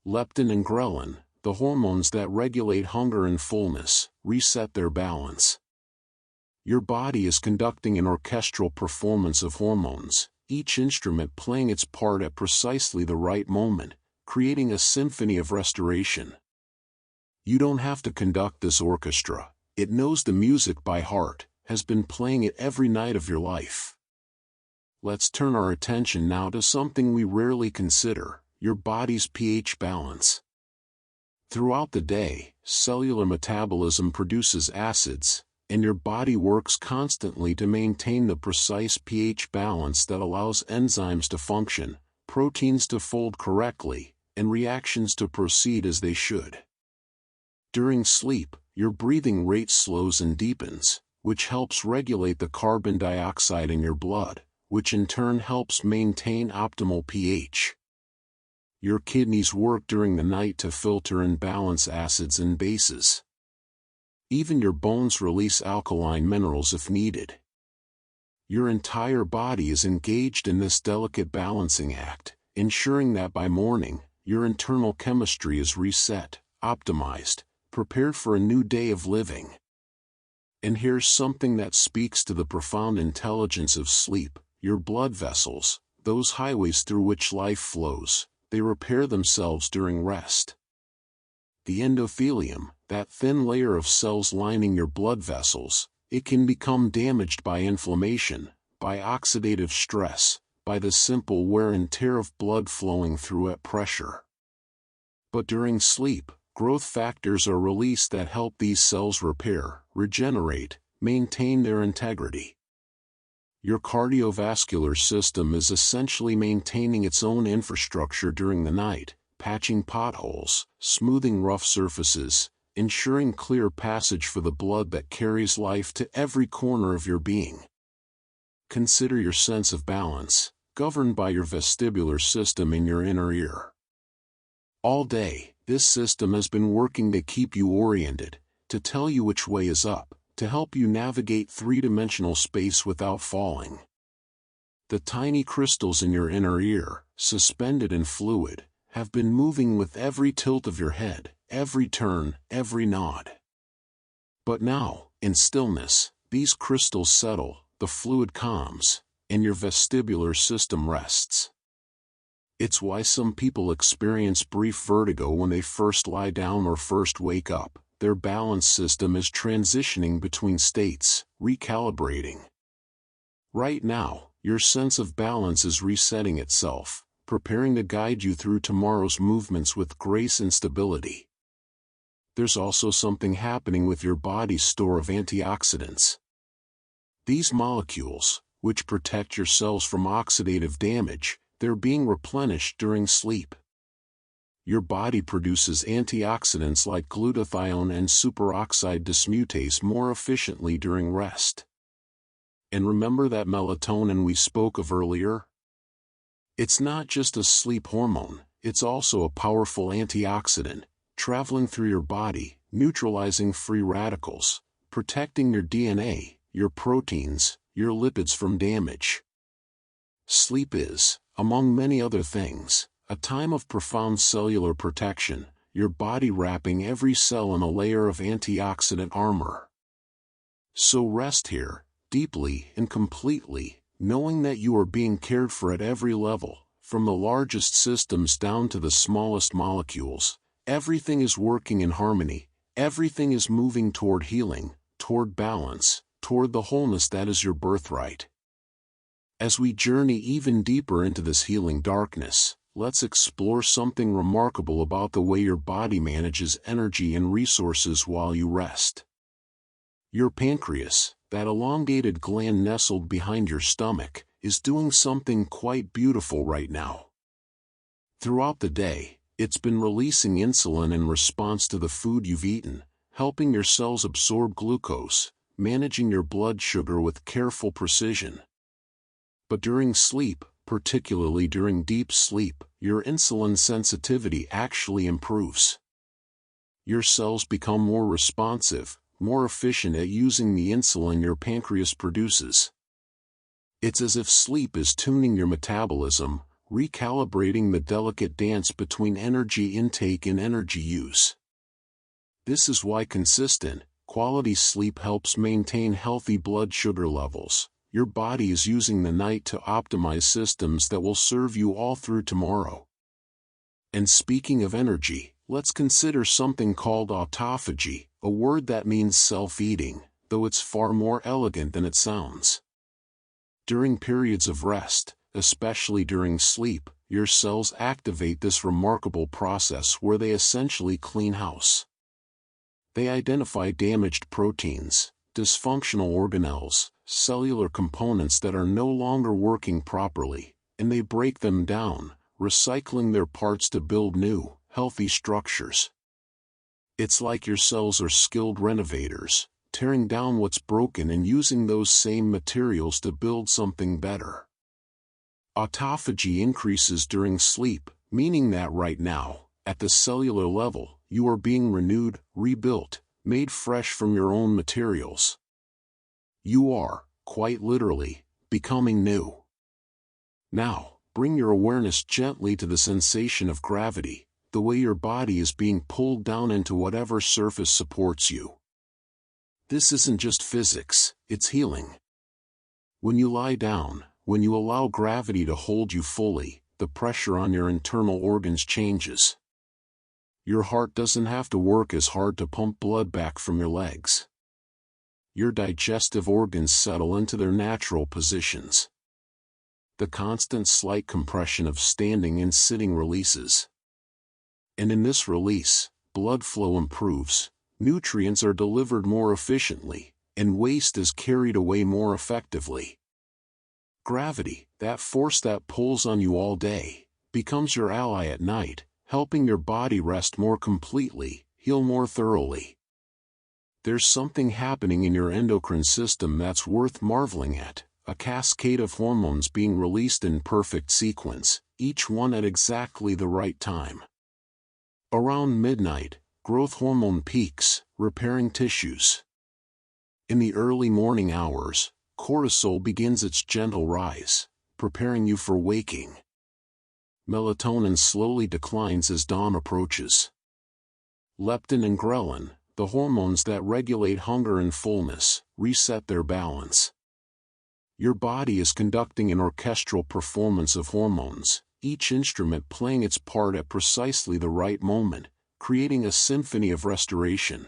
Leptin and ghrelin, the hormones that regulate hunger and fullness, reset their balance. Your body is conducting an orchestral performance of hormones, each instrument playing its part at precisely the right moment, creating a symphony of restoration. You don't have to conduct this orchestra. It knows the music by heart, has been playing it every night of your life. Let's turn our attention now to something we rarely consider, your body's pH balance. Throughout the day, cellular metabolism produces acids, and your body works constantly to maintain the precise pH balance that allows enzymes to function, proteins to fold correctly, and reactions to proceed as they should. During sleep, your breathing rate slows and deepens, which helps regulate the carbon dioxide in your blood, which in turn helps maintain optimal pH. Your kidneys work during the night to filter and balance acids and bases. Even your bones release alkaline minerals if needed. Your entire body is engaged in this delicate balancing act, ensuring that by morning, your internal chemistry is reset, optimized, prepared for a new day of living. And here's something that speaks to the profound intelligence of sleep: your blood vessels, those highways through which life flows, they repair themselves during rest. The endothelium, that thin layer of cells lining your blood vessels, it can become damaged by inflammation, by oxidative stress, by the simple wear and tear of blood flowing through at pressure. But during sleep, growth factors are released that help these cells repair, regenerate, maintain their integrity. Your cardiovascular system is essentially maintaining its own infrastructure during the night, patching potholes, smoothing rough surfaces, ensuring clear passage for the blood that carries life to every corner of your being. Consider your sense of balance, governed by your vestibular system in your inner ear. All day, this system has been working to keep you oriented, to tell you which way is up, to help you navigate three-dimensional space without falling. The tiny crystals in your inner ear, suspended in fluid, have been moving with every tilt of your head, every turn, every nod. But now, in stillness, these crystals settle, the fluid calms, and your vestibular system rests. It's why some people experience brief vertigo when they first lie down or first wake up. Their balance system is transitioning between states, recalibrating. Right now, your sense of balance is resetting itself, preparing to guide you through tomorrow's movements with grace and stability. There's also something happening with your body's store of antioxidants. These molecules, which protect your cells from oxidative damage, they're being replenished during sleep. Your body produces antioxidants like glutathione and superoxide dismutase more efficiently during rest. And remember that melatonin we spoke of earlier? It's not just a sleep hormone, it's also a powerful antioxidant, traveling through your body, neutralizing free radicals, protecting your DNA, your proteins, your lipids from damage. Sleep is, among many other things, a time of profound cellular protection, your body wrapping every cell in a layer of antioxidant armor. So rest here, deeply and completely, knowing that you are being cared for at every level, from the largest systems down to the smallest molecules. Everything is working in harmony, everything is moving toward healing, toward balance, toward the wholeness that is your birthright. As we journey even deeper into this healing darkness, let's explore something remarkable about the way your body manages energy and resources while you rest. Your pancreas, that elongated gland nestled behind your stomach, is doing something quite beautiful right now. Throughout the day, it's been releasing insulin in response to the food you've eaten, helping your cells absorb glucose, managing your blood sugar with careful precision. But during sleep, particularly during deep sleep, your insulin sensitivity actually improves. Your cells become more responsive, more efficient at using the insulin your pancreas produces. It's as if sleep is tuning your metabolism, recalibrating the delicate dance between energy intake and energy use. This is why consistent, quality sleep helps maintain healthy blood sugar levels. Your body is using the night to optimize systems that will serve you all through tomorrow. And speaking of energy, let's consider something called autophagy, a word that means self-eating, though it's far more elegant than it sounds. During periods of rest, especially during sleep, your cells activate this remarkable process where they essentially clean house. They identify damaged proteins, dysfunctional organelles, cellular components that are no longer working properly, and they break them down, recycling their parts to build new, healthy structures. It's like your cells are skilled renovators, tearing down what's broken and using those same materials to build something better. Autophagy increases during sleep, meaning that right now, at the cellular level, you are being renewed, rebuilt, made fresh from your own materials. You are, quite literally, becoming new. Now, bring your awareness gently to the sensation of gravity, the way your body is being pulled down into whatever surface supports you. This isn't just physics, it's healing. When you lie down, when you allow gravity to hold you fully, the pressure on your internal organs changes. Your heart doesn't have to work as hard to pump blood back from your legs. Your digestive organs settle into their natural positions. The constant slight compression of standing and sitting releases. And in this release, blood flow improves, nutrients are delivered more efficiently, and waste is carried away more effectively. Gravity, that force that pulls on you all day, becomes your ally at night, helping your body rest more completely, heal more thoroughly. There's something happening in your endocrine system that's worth marveling at, a cascade of hormones being released in perfect sequence, each one at exactly the right time. Around midnight, growth hormone peaks, repairing tissues. In the early morning hours, cortisol begins its gentle rise, preparing you for waking. Melatonin slowly declines as dawn approaches. Leptin and ghrelin, the hormones that regulate hunger and fullness, reset their balance. Your body is conducting an orchestral performance of hormones, each instrument playing its part at precisely the right moment, creating a symphony of restoration.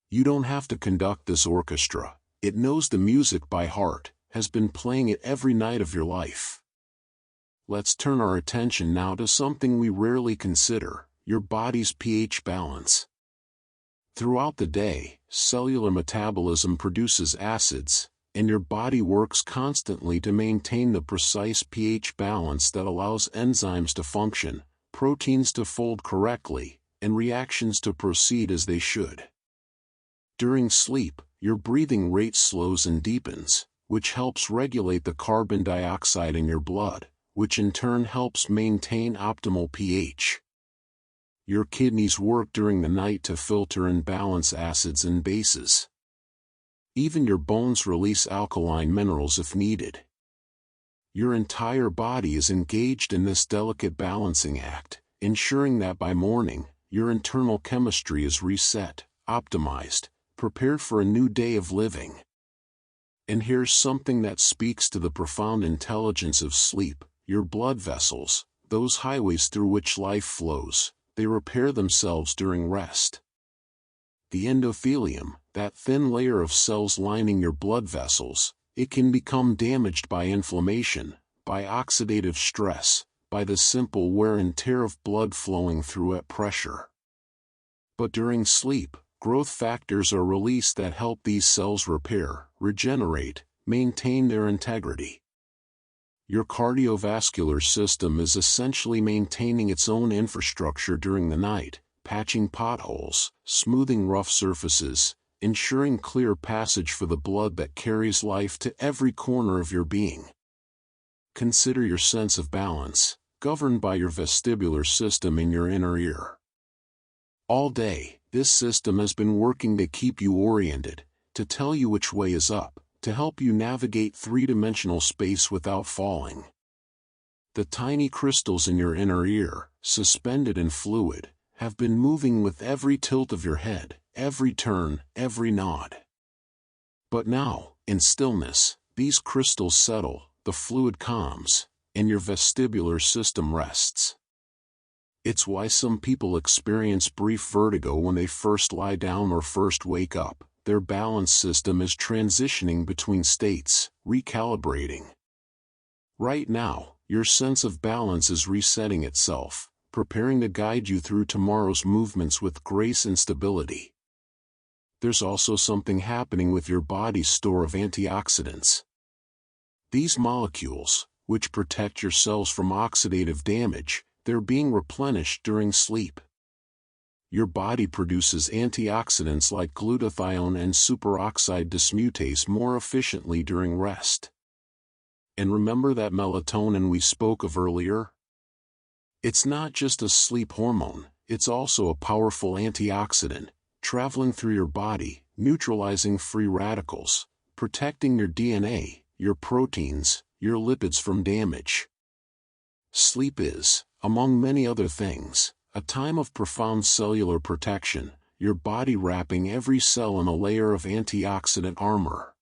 You don't have to conduct this orchestra. It knows the music by heart, has been playing it every night of your life. Let's turn our attention now to something we rarely consider, your body's pH balance. Throughout the day, cellular metabolism produces acids, and your body works constantly to maintain the precise pH balance that allows enzymes to function, proteins to fold correctly, and reactions to proceed as they should. During sleep, your breathing rate slows and deepens, which helps regulate the carbon dioxide in your blood, which in turn helps maintain optimal pH. Your kidneys work during the night to filter and balance acids and bases. Even your bones release alkaline minerals if needed. Your entire body is engaged in this delicate balancing act, ensuring that by morning, your internal chemistry is reset, optimized, prepared for a new day of living. And here's something that speaks to the profound intelligence of sleep: your blood vessels, those highways through which life flows, they repair themselves during rest. The endothelium, that thin layer of cells lining your blood vessels, it can become damaged by inflammation, by oxidative stress, by the simple wear and tear of blood flowing through at pressure. But during sleep, growth factors are released that help these cells repair, regenerate, maintain their integrity. Your cardiovascular system is essentially maintaining its own infrastructure during the night, patching potholes, smoothing rough surfaces, ensuring clear passage for the blood that carries life to every corner of your being. Consider your sense of balance, governed by your vestibular system in your inner ear. All day, this system has been working to keep you oriented, to tell you which way is up, to help you navigate three-dimensional space without falling. The tiny crystals in your inner ear, suspended in fluid, have been moving with every tilt of your head, every turn, every nod. But now, in stillness, these crystals settle, the fluid calms, and your vestibular system rests. It's why some people experience brief vertigo when they first lie down or first wake up. Their balance system is transitioning between states, recalibrating. Right now, your sense of balance is resetting itself, preparing to guide you through tomorrow's movements with grace and stability. There's also something happening with your body's store of antioxidants. These molecules, which protect your cells from oxidative damage, they're being replenished during sleep. Your body produces antioxidants like glutathione and superoxide dismutase more efficiently during rest. And remember that melatonin we spoke of earlier? It's not just a sleep hormone, it's also a powerful antioxidant, traveling through your body, neutralizing free radicals, protecting your DNA, your proteins, your lipids from damage. Sleep is, among many other things, a time of profound cellular protection, your body wrapping every cell in a layer of antioxidant armor.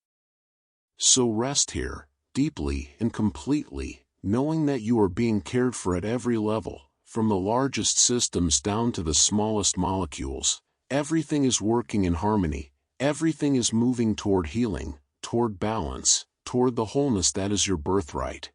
So rest here, deeply and completely, knowing that you are being cared for at every level, from the largest systems down to the smallest molecules. Everything is working in harmony, everything is moving toward healing, toward balance, toward the wholeness that is your birthright.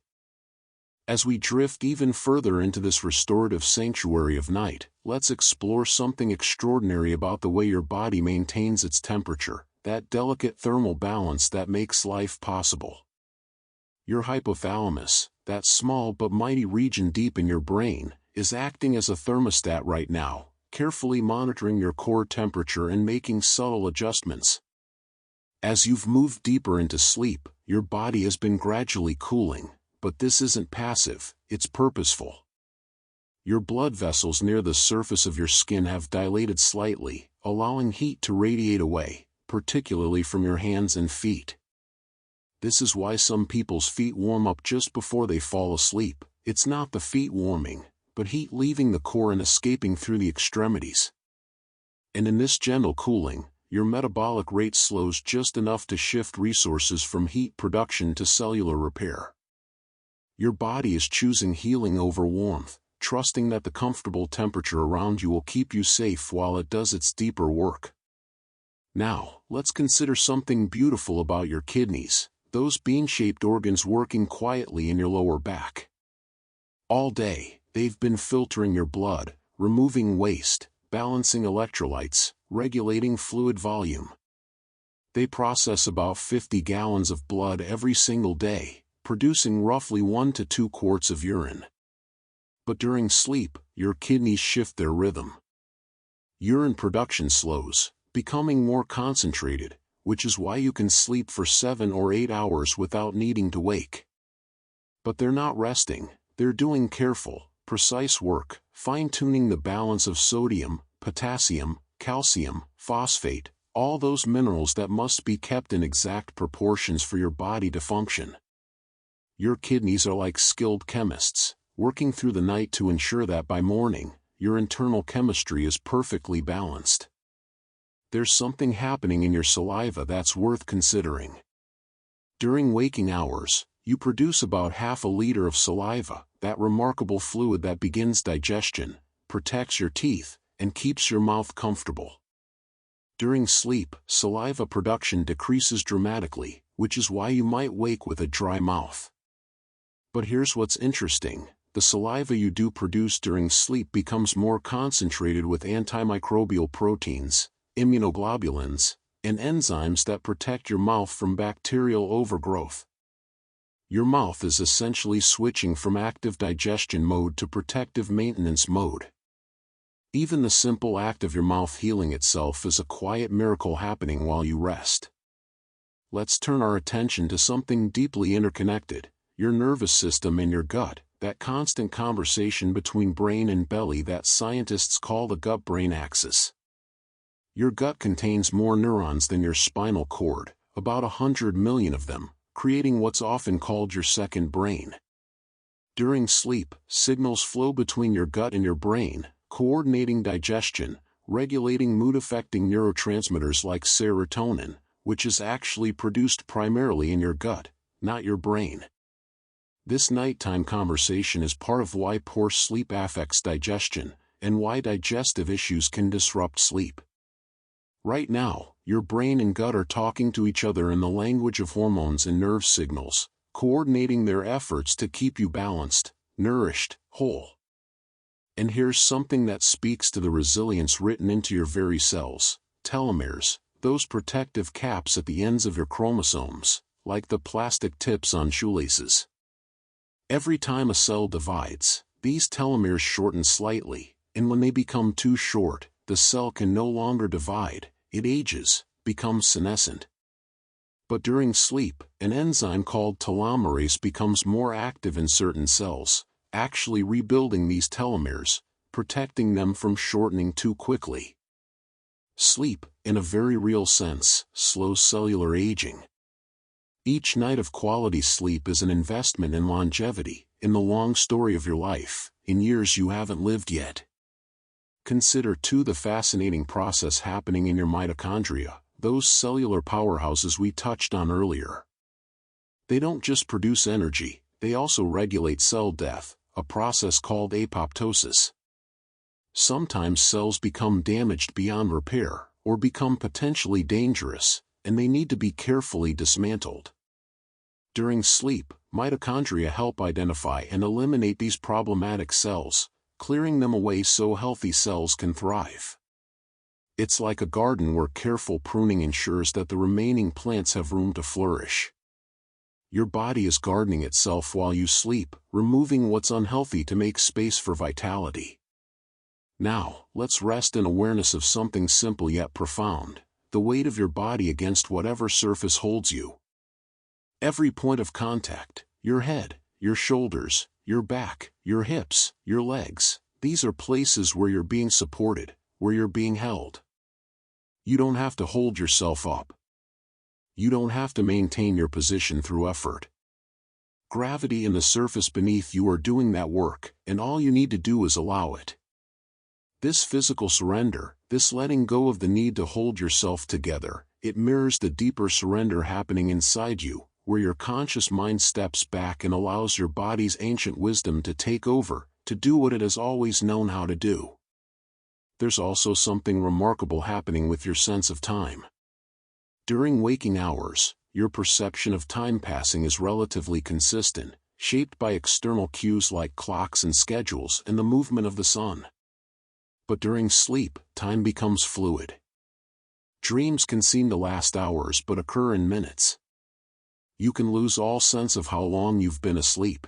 As we drift even further into this restorative sanctuary of night, let's explore something extraordinary about the way your body maintains its temperature, that delicate thermal balance that makes life possible. Your hypothalamus, that small but mighty region deep in your brain, is acting as a thermostat right now, carefully monitoring your core temperature and making subtle adjustments. As you've moved deeper into sleep, your body has been gradually cooling. But this isn't passive, it's purposeful. Your blood vessels near the surface of your skin have dilated slightly, allowing heat to radiate away, particularly from your hands and feet. This is why some people's feet warm up just before they fall asleep. It's not the feet warming, but heat leaving the core and escaping through the extremities. And in this gentle cooling, your metabolic rate slows just enough to shift resources from heat production to cellular repair. Your body is choosing healing over warmth, trusting that the comfortable temperature around you will keep you safe while it does its deeper work. Now, let's consider something beautiful about your kidneys, those bean-shaped organs working quietly in your lower back. All day, they've been filtering your blood, removing waste, balancing electrolytes, regulating fluid volume. They process about 50 gallons of blood every single day, producing roughly 1 to 2 quarts of urine. But during sleep, your kidneys shift their rhythm. Urine production slows, becoming more concentrated, which is why you can sleep for 7 or 8 hours without needing to wake. But they're not resting, they're doing careful, precise work, fine-tuning the balance of sodium, potassium, calcium, phosphate, all those minerals that must be kept in exact proportions for your body to function. Your kidneys are like skilled chemists, working through the night to ensure that by morning, your internal chemistry is perfectly balanced. There's something happening in your saliva that's worth considering. During waking hours, you produce about half a liter of saliva, that remarkable fluid that begins digestion, protects your teeth, and keeps your mouth comfortable. During sleep, saliva production decreases dramatically, which is why you might wake with a dry mouth. But here's what's interesting, the saliva you do produce during sleep becomes more concentrated with antimicrobial proteins, immunoglobulins, and enzymes that protect your mouth from bacterial overgrowth. Your mouth is essentially switching from active digestion mode to protective maintenance mode. Even the simple act of your mouth healing itself is a quiet miracle happening while you rest. Let's turn our attention to something deeply interconnected, your nervous system and your gut, that constant conversation between brain and belly that scientists call the gut-brain axis. Your gut contains more neurons than your spinal cord, about 100 million of them, creating what's often called your second brain. During sleep, signals flow between your gut and your brain, coordinating digestion, regulating mood-affecting neurotransmitters like serotonin, which is actually produced primarily in your gut, not your brain. This nighttime conversation is part of why poor sleep affects digestion, and why digestive issues can disrupt sleep. Right now, your brain and gut are talking to each other in the language of hormones and nerve signals, coordinating their efforts to keep you balanced, nourished, whole. And here's something that speaks to the resilience written into your very cells: telomeres, those protective caps at the ends of your chromosomes, like the plastic tips on shoelaces. Every time a cell divides, these telomeres shorten slightly, and when they become too short, the cell can no longer divide, it ages, becomes senescent. But during sleep, an enzyme called telomerase becomes more active in certain cells, actually rebuilding these telomeres, protecting them from shortening too quickly. Sleep, in a very real sense, slows cellular aging. Each night of quality sleep is an investment in longevity, in the long story of your life, in years you haven't lived yet. Consider too the fascinating process happening in your mitochondria, those cellular powerhouses we touched on earlier. They don't just produce energy, they also regulate cell death, a process called apoptosis. Sometimes cells become damaged beyond repair, or become potentially dangerous, and they need to be carefully dismantled. During sleep, mitochondria help identify and eliminate these problematic cells, clearing them away so healthy cells can thrive. It's like a garden where careful pruning ensures that the remaining plants have room to flourish. Your body is gardening itself while you sleep, removing what's unhealthy to make space for vitality. Now, let's rest in awareness of something simple yet profound: the weight of your body against whatever surface holds you. Every point of contact, your head, your shoulders, your back, your hips, your legs, these are places where you're being supported, where you're being held. You don't have to hold yourself up. You don't have to maintain your position through effort. Gravity and the surface beneath you are doing that work, and all you need to do is allow it. This physical surrender, this letting go of the need to hold yourself together, it mirrors the deeper surrender happening inside you, where your conscious mind steps back and allows your body's ancient wisdom to take over, to do what it has always known how to do. There's also something remarkable happening with your sense of time. During waking hours, your perception of time passing is relatively consistent, shaped by external cues like clocks and schedules and the movement of the sun. But during sleep, time becomes fluid. Dreams can seem to last hours but occur in minutes. You can lose all sense of how long you've been asleep.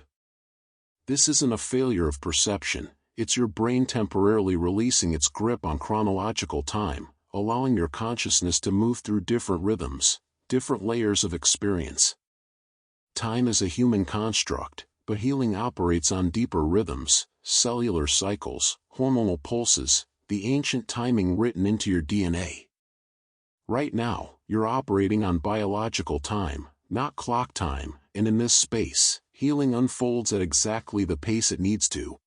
This isn't a failure of perception, it's your brain temporarily releasing its grip on chronological time, allowing your consciousness to move through different rhythms, different layers of experience. Time is a human construct, but healing operates on deeper rhythms, cellular cycles, hormonal pulses, the ancient timing written into your DNA. Right now, you're operating on biological time, not clock time, and in this space, healing unfolds at exactly the pace it needs to.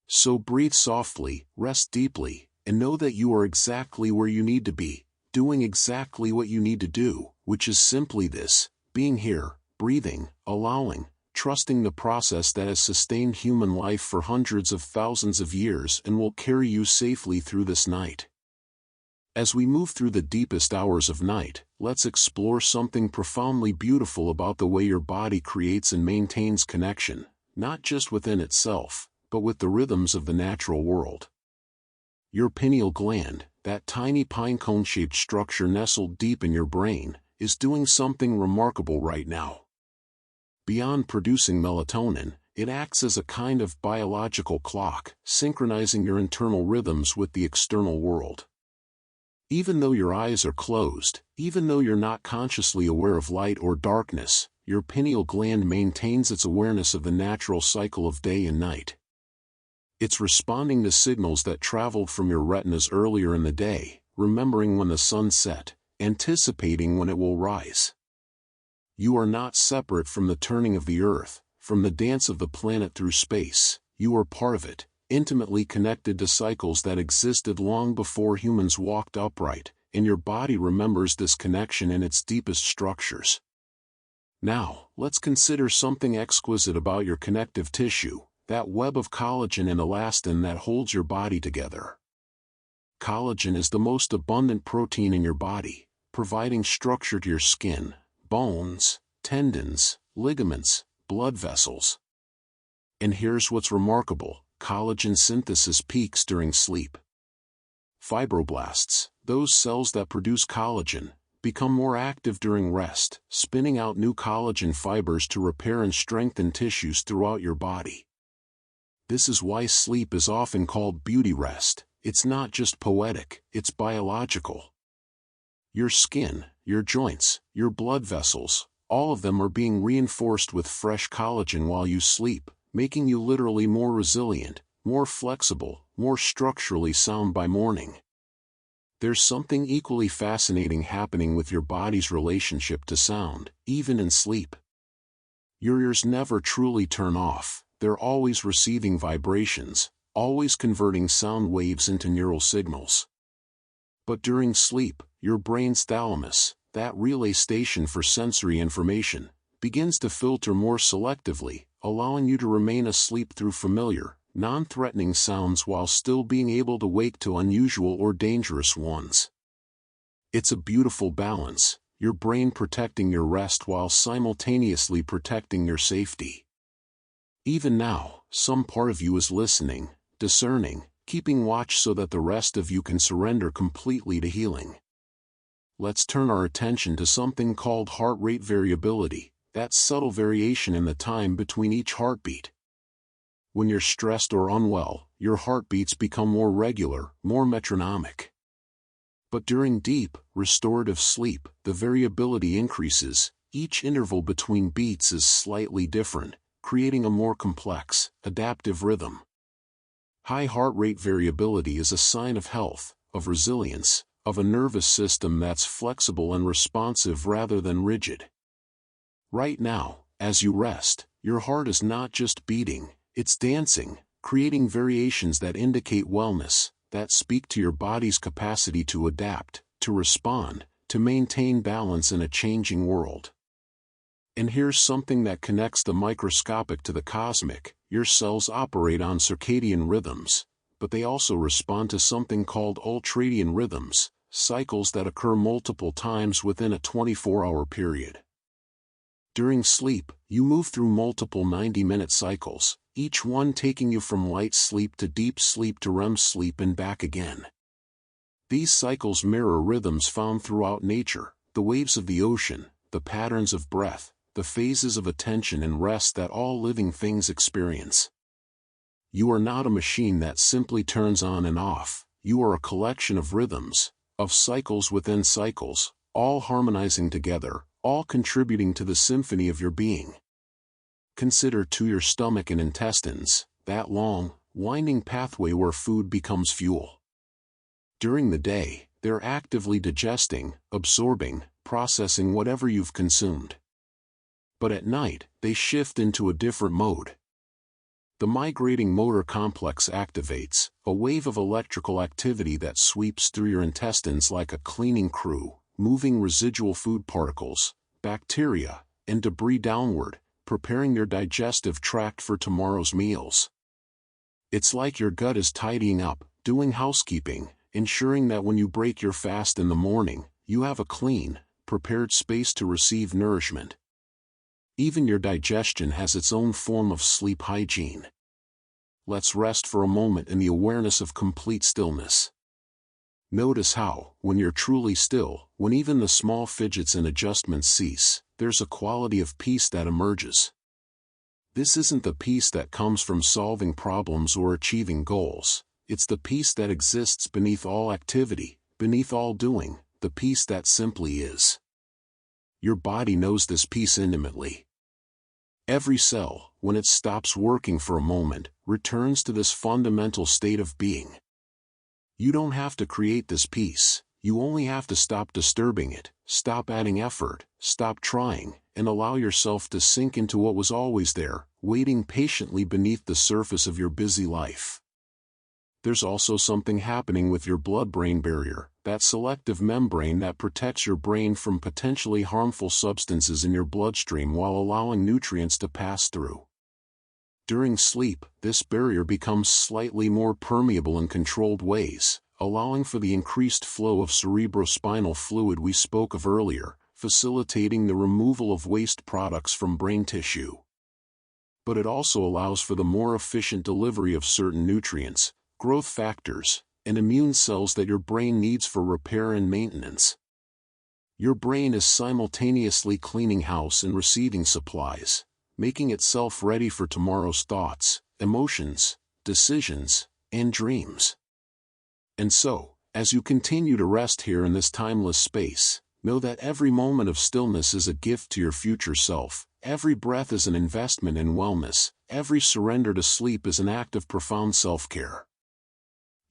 So breathe softly, rest deeply, and know that you are exactly where you need to be, doing exactly what you need to do, which is simply this: being here, breathing, allowing, trusting the process that has sustained human life for hundreds of thousands of years and will carry you safely through this night. As we move through the deepest hours of night, let's explore something profoundly beautiful about the way your body creates and maintains connection, not just within itself, but with the rhythms of the natural world. Your pineal gland, that tiny pinecone-shaped structure nestled deep in your brain, is doing something remarkable right now. Beyond producing melatonin, it acts as a kind of biological clock, synchronizing your internal rhythms with the external world. Even though your eyes are closed, even though you're not consciously aware of light or darkness, your pineal gland maintains its awareness of the natural cycle of day and night. It's responding to signals that traveled from your retinas earlier in the day, remembering when the sun set, anticipating when it will rise. You are not separate from the turning of the earth, from the dance of the planet through space. You are part of it, intimately connected to cycles that existed long before humans walked upright, and your body remembers this connection in its deepest structures. Now, let's consider something exquisite about your connective tissue, that web of collagen and elastin that holds your body together. Collagen is the most abundant protein in your body, providing structure to your skin, bones, tendons, ligaments, blood vessels. And here's what's remarkable: collagen synthesis peaks during sleep. Fibroblasts, those cells that produce collagen, become more active during rest, spinning out new collagen fibers to repair and strengthen tissues throughout your body. This is why sleep is often called beauty rest. It's not just poetic, it's biological. Your skin, your joints, your blood vessels, all of them are being reinforced with fresh collagen while you sleep, making you literally more resilient, more flexible, more structurally sound by morning. There's something equally fascinating happening with your body's relationship to sound, even in sleep. Your ears never truly turn off, they're always receiving vibrations, always converting sound waves into neural signals. But during sleep, your brain's thalamus, that relay station for sensory information, begins to filter more selectively, allowing you to remain asleep through familiar, non-threatening sounds while still being able to wake to unusual or dangerous ones. It's a beautiful balance, your brain protecting your rest while simultaneously protecting your safety. Even now, some part of you is listening, discerning, keeping watch so that the rest of you can surrender completely to healing. Let's turn our attention to something called heart rate variability, that subtle variation in the time between each heartbeat. When you're stressed or unwell, your heartbeats become more regular, more metronomic. But during deep, restorative sleep, the variability increases. Each interval between beats is slightly different, creating a more complex, adaptive rhythm. High heart rate variability is a sign of health, of resilience, of a nervous system that's flexible and responsive rather than rigid. Right now, as you rest, your heart is not just beating, it's dancing, creating variations that indicate wellness, that speak to your body's capacity to adapt, to respond, to maintain balance in a changing world. And here's something that connects the microscopic to the cosmic: your cells operate on circadian rhythms, but they also respond to something called ultradian rhythms, cycles that occur multiple times within a 24-hour period. During sleep, you move through multiple 90-minute cycles, each one taking you from light sleep to deep sleep to REM sleep and back again. These cycles mirror rhythms found throughout nature, the waves of the ocean, the patterns of breath, the phases of attention and rest that all living things experience. You are not a machine that simply turns on and off, you are a collection of rhythms, of cycles within cycles, all harmonizing together, all contributing to the symphony of your being. Consider your stomach and intestines, that long, winding pathway where food becomes fuel. During the day, they're actively digesting, absorbing, processing whatever you've consumed. But at night, they shift into a different mode. The migrating motor complex activates, a wave of electrical activity that sweeps through your intestines like a cleaning crew, moving residual food particles, bacteria, and debris downward, preparing your digestive tract for tomorrow's meals. It's like your gut is tidying up, doing housekeeping, ensuring that when you break your fast in the morning, you have a clean, prepared space to receive nourishment. Even your digestion has its own form of sleep hygiene. Let's rest for a moment in the awareness of complete stillness. Notice how, when you're truly still, when even the small fidgets and adjustments cease, there's a quality of peace that emerges. This isn't the peace that comes from solving problems or achieving goals. It's the peace that exists beneath all activity, beneath all doing, the peace that simply is. Your body knows this peace intimately. Every cell, when it stops working for a moment, returns to this fundamental state of being. You don't have to create this peace. You only have to stop disturbing it, stop adding effort, stop trying, and allow yourself to sink into what was always there, waiting patiently beneath the surface of your busy life. There's also something happening with your blood-brain barrier, that selective membrane that protects your brain from potentially harmful substances in your bloodstream while allowing nutrients to pass through. During sleep, this barrier becomes slightly more permeable in controlled ways, allowing for the increased flow of cerebrospinal fluid we spoke of earlier, facilitating the removal of waste products from brain tissue. But it also allows for the more efficient delivery of certain nutrients, growth factors, and immune cells that your brain needs for repair and maintenance. Your brain is simultaneously cleaning house and receiving supplies, making itself ready for tomorrow's thoughts, emotions, decisions, and dreams. And so, as you continue to rest here in this timeless space, know that every moment of stillness is a gift to your future self, every breath is an investment in wellness, every surrender to sleep is an act of profound self-care.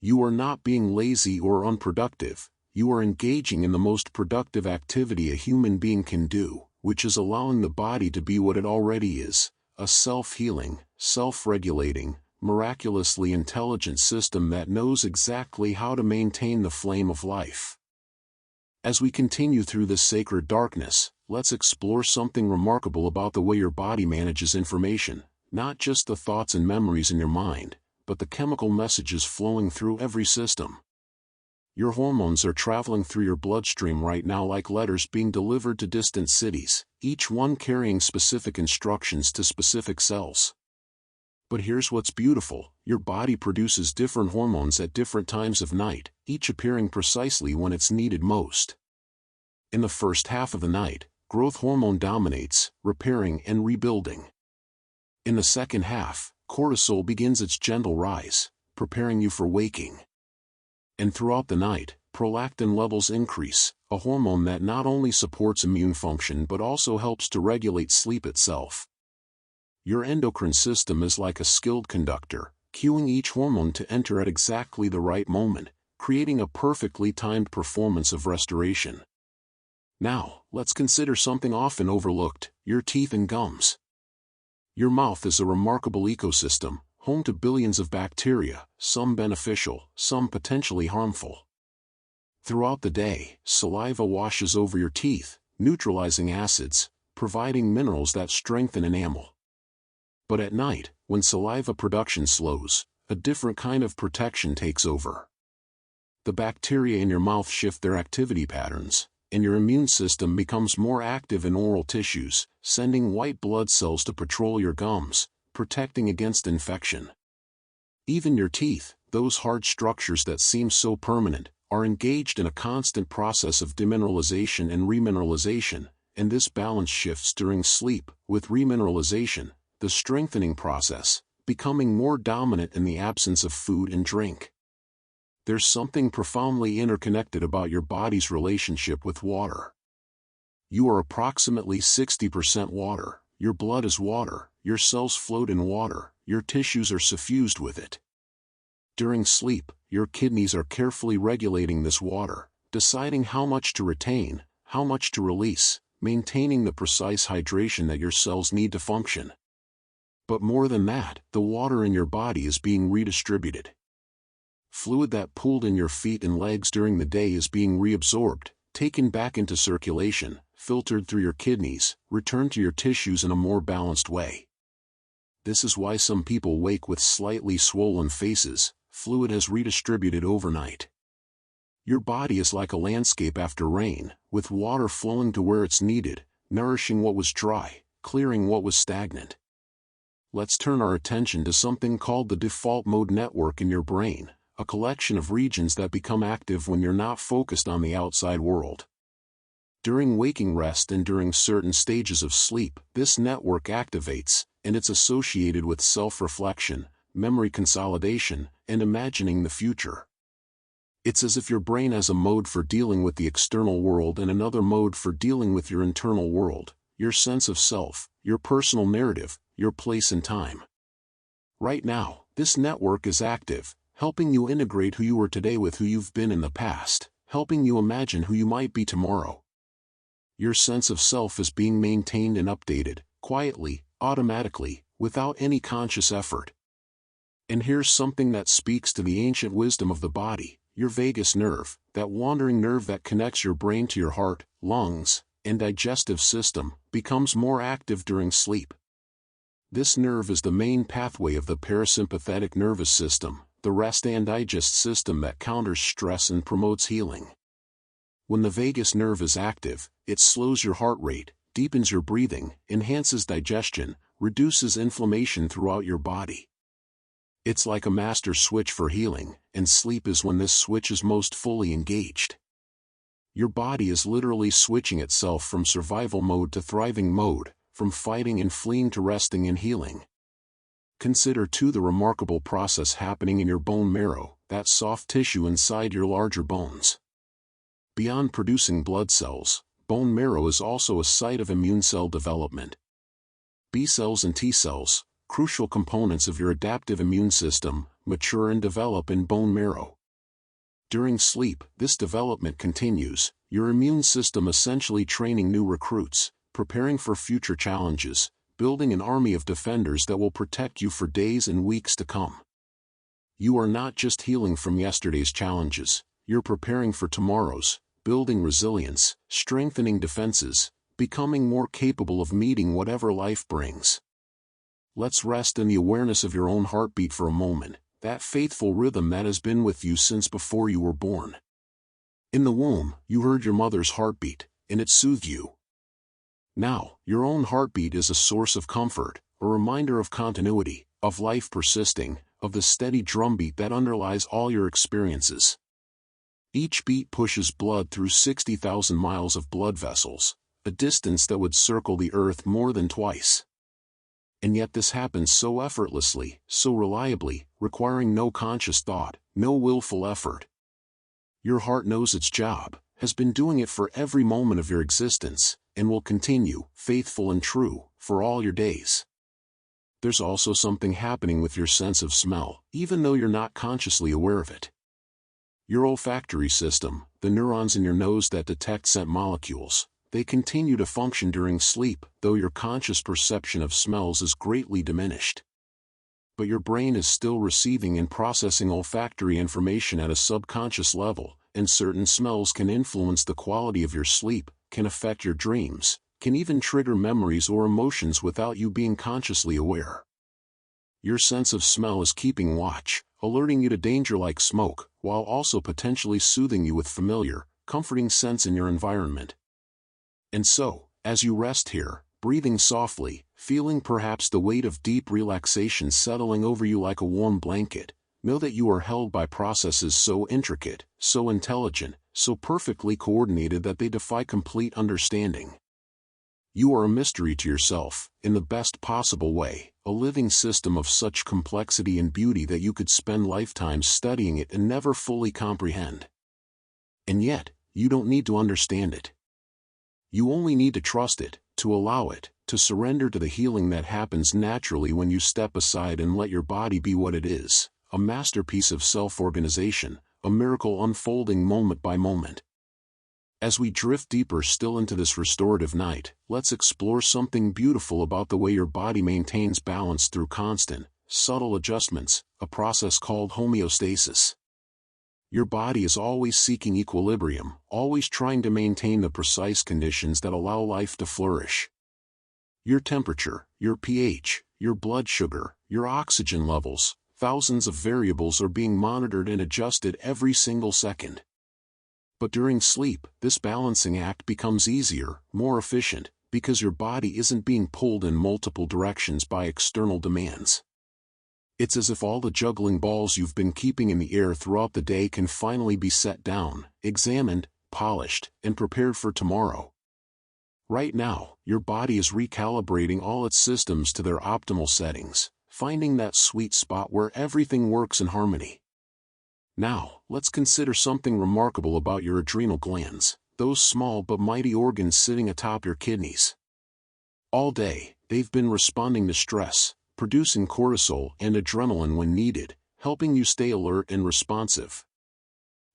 You are not being lazy or unproductive, you are engaging in the most productive activity a human being can do, which is allowing the body to be what it already is, a self-healing, self-regulating, miraculously intelligent system that knows exactly how to maintain the flame of life. As we continue through this sacred darkness, let's explore something remarkable about the way your body manages information, not just the thoughts and memories in your mind, but the chemical messages flowing through every system. Your hormones are traveling through your bloodstream right now like letters being delivered to distant cities, each one carrying specific instructions to specific cells. But here's what's beautiful, your body produces different hormones at different times of night, each appearing precisely when it's needed most. In the first half of the night, growth hormone dominates, repairing and rebuilding. In the second half, cortisol begins its gentle rise, preparing you for waking. And throughout the night, prolactin levels increase, a hormone that not only supports immune function but also helps to regulate sleep itself. Your endocrine system is like a skilled conductor, cueing each hormone to enter at exactly the right moment, creating a perfectly timed performance of restoration. Now, let's consider something often overlooked, your teeth and gums. Your mouth is a remarkable ecosystem, home to billions of bacteria, some beneficial, some potentially harmful. Throughout the day, saliva washes over your teeth, neutralizing acids, providing minerals that strengthen enamel. But at night, when saliva production slows, a different kind of protection takes over. The bacteria in your mouth shift their activity patterns, and your immune system becomes more active in oral tissues, sending white blood cells to patrol your gums, protecting against infection. Even your teeth, those hard structures that seem so permanent, are engaged in a constant process of demineralization and remineralization, and this balance shifts during sleep, with remineralization, the strengthening process, becoming more dominant in the absence of food and drink. There's something profoundly interconnected about your body's relationship with water. You are approximately 60% water, your blood is water, your cells float in water, your tissues are suffused with it. During sleep, your kidneys are carefully regulating this water, deciding how much to retain, how much to release, maintaining the precise hydration that your cells need to function. But more than that, the water in your body is being redistributed. Fluid that pooled in your feet and legs during the day is being reabsorbed, taken back into circulation, filtered through your kidneys, returned to your tissues in a more balanced way. This is why some people wake with slightly swollen faces. Fluid has redistributed overnight. Your body is like a landscape after rain, with water flowing to where it's needed, nourishing what was dry, clearing what was stagnant. Let's turn our attention to something called the default mode network in your brain, a collection of regions that become active when you're not focused on the outside world. During waking rest and during certain stages of sleep, this network activates, and it's associated with self-reflection, memory consolidation, and imagining the future. It's as if your brain has a mode for dealing with the external world and another mode for dealing with your internal world, your sense of self, your personal narrative, your place in time. Right now, this network is active, helping you integrate who you were today with who you've been in the past, helping you imagine who you might be tomorrow. Your sense of self is being maintained and updated, quietly, automatically, without any conscious effort. And here's something that speaks to the ancient wisdom of the body. Your vagus nerve, that wandering nerve that connects your brain to your heart, lungs, and digestive system, becomes more active during sleep. This nerve is the main pathway of the parasympathetic nervous system, the rest and digest system that counters stress and promotes healing. When the vagus nerve is active, it slows your heart rate, deepens your breathing, enhances digestion, reduces inflammation throughout your body. It's like a master switch for healing, and sleep is when this switch is most fully engaged. Your body is literally switching itself from survival mode to thriving mode, from fighting and fleeing to resting and healing. Consider too the remarkable process happening in your bone marrow, that soft tissue inside your larger bones. Beyond producing blood cells, bone marrow is also a site of immune cell development. B cells and T cells, crucial components of your adaptive immune system, mature and develop in bone marrow. During sleep, this development continues, your immune system essentially training new recruits, preparing for future challenges, building an army of defenders that will protect you for days and weeks to come. You are not just healing from yesterday's challenges, you're preparing for tomorrow's, building resilience, strengthening defenses, becoming more capable of meeting whatever life brings. Let's rest in the awareness of your own heartbeat for a moment, that faithful rhythm that has been with you since before you were born. In the womb, you heard your mother's heartbeat, and it soothed you. Now, your own heartbeat is a source of comfort, a reminder of continuity, of life persisting, of the steady drumbeat that underlies all your experiences. Each beat pushes blood through 60,000 miles of blood vessels, a distance that would circle the earth more than twice. And yet this happens so effortlessly, so reliably, requiring no conscious thought, no willful effort. Your heart knows its job, has been doing it for every moment of your existence, and will continue, faithful and true, for all your days. There's also something happening with your sense of smell, even though you're not consciously aware of it. Your olfactory system, the neurons in your nose that detect scent molecules, they continue to function during sleep, though your conscious perception of smells is greatly diminished. But your brain is still receiving and processing olfactory information at a subconscious level, and certain smells can influence the quality of your sleep, can affect your dreams, can even trigger memories or emotions without you being consciously aware. Your sense of smell is keeping watch, alerting you to danger like smoke, while also potentially soothing you with familiar, comforting scents in your environment. And so, as you rest here, breathing softly, feeling perhaps the weight of deep relaxation settling over you like a warm blanket, know that you are held by processes so intricate, so intelligent, so perfectly coordinated that they defy complete understanding. You are a mystery to yourself, in the best possible way, a living system of such complexity and beauty that you could spend lifetimes studying it and never fully comprehend. And yet, you don't need to understand it. You only need to trust it, to allow it, to surrender to the healing that happens naturally when you step aside and let your body be what it is, a masterpiece of self-organization, a miracle unfolding moment by moment. As we drift deeper still into this restorative night, let's explore something beautiful about the way your body maintains balance through constant, subtle adjustments, a process called homeostasis. Your body is always seeking equilibrium, always trying to maintain the precise conditions that allow life to flourish. Your temperature, your pH, your blood sugar, your oxygen levels, thousands of variables are being monitored and adjusted every single second. But during sleep, this balancing act becomes easier, more efficient, because your body isn't being pulled in multiple directions by external demands. It's as if all the juggling balls you've been keeping in the air throughout the day can finally be set down, examined, polished, and prepared for tomorrow. Right now, your body is recalibrating all its systems to their optimal settings, finding that sweet spot where everything works in harmony. Now, let's consider something remarkable about your adrenal glands, those small but mighty organs sitting atop your kidneys. All day, they've been responding to stress, producing cortisol and adrenaline when needed, helping you stay alert and responsive.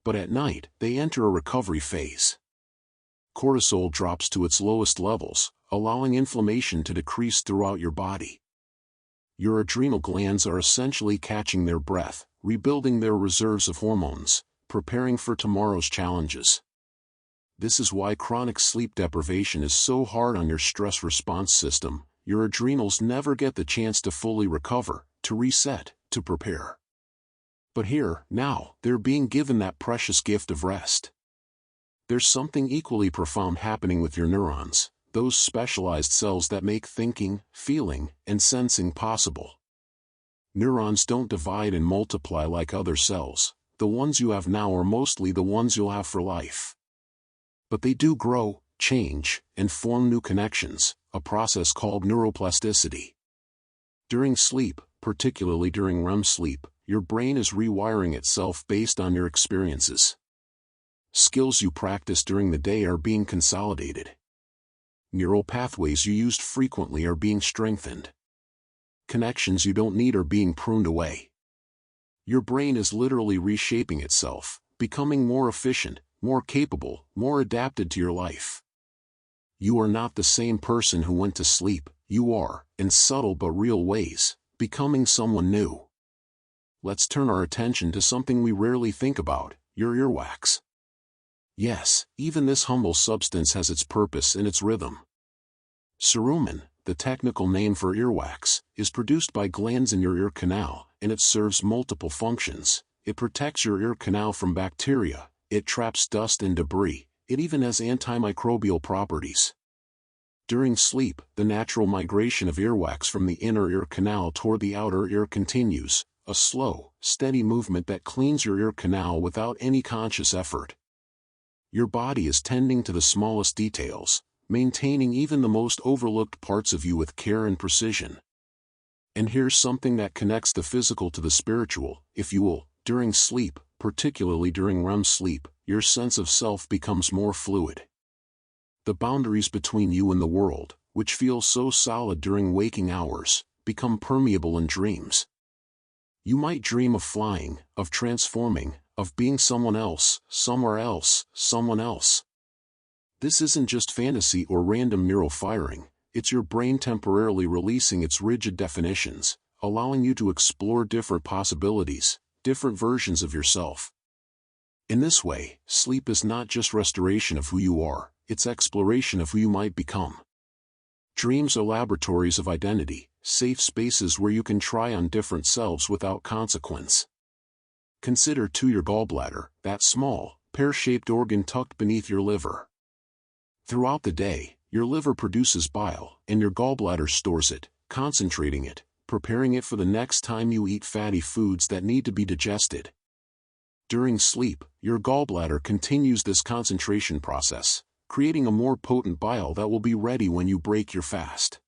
But at night, they enter a recovery phase. Cortisol drops to its lowest levels, allowing inflammation to decrease throughout your body. Your adrenal glands are essentially catching their breath, rebuilding their reserves of hormones, preparing for tomorrow's challenges. This is why chronic sleep deprivation is so hard on your stress response system. Your adrenals never get the chance to fully recover, to reset, to prepare. But here, now, they're being given that precious gift of rest. There's something equally profound happening with your neurons, those specialized cells that make thinking, feeling, and sensing possible. Neurons don't divide and multiply like other cells. The ones you have now are mostly the ones you'll have for life. But they do grow, change, and form new connections, a process called neuroplasticity. During sleep, particularly during REM sleep, your brain is rewiring itself based on your experiences. Skills you practice during the day are being consolidated. Neural pathways you used frequently are being strengthened. Connections you don't need are being pruned away. Your brain is literally reshaping itself, becoming more efficient, more capable, more adapted to your life. You are not the same person who went to sleep. You are, in subtle but real ways, becoming someone new. Let's turn our attention to something we rarely think about, your earwax. Yes, even this humble substance has its purpose and its rhythm. Cerumen, the technical name for earwax, is produced by glands in your ear canal, and it serves multiple functions. It protects your ear canal from bacteria, it traps dust and debris, it even has antimicrobial properties. During sleep, the natural migration of earwax from the inner ear canal toward the outer ear continues, a slow, steady movement that cleans your ear canal without any conscious effort. Your body is tending to the smallest details, maintaining even the most overlooked parts of you with care and precision. And here's something that connects the physical to the spiritual, if you will. During sleep, particularly during REM sleep, your sense of self becomes more fluid. The boundaries between you and the world, which feel so solid during waking hours, become permeable in dreams. You might dream of flying, of transforming, of being someone else, somewhere else, someone else. This isn't just fantasy or random neural firing, it's your brain temporarily releasing its rigid definitions, allowing you to explore different possibilities, different versions of yourself. In this way, sleep is not just restoration of who you are, it's exploration of who you might become. Dreams are laboratories of identity, safe spaces where you can try on different selves without consequence. Consider your gallbladder, that small, pear-shaped organ tucked beneath your liver. Throughout the day, your liver produces bile, and your gallbladder stores it, concentrating it, preparing it for the next time you eat fatty foods that need to be digested. During sleep, your gallbladder continues this concentration process, creating a more potent bile that will be ready when you break your fast.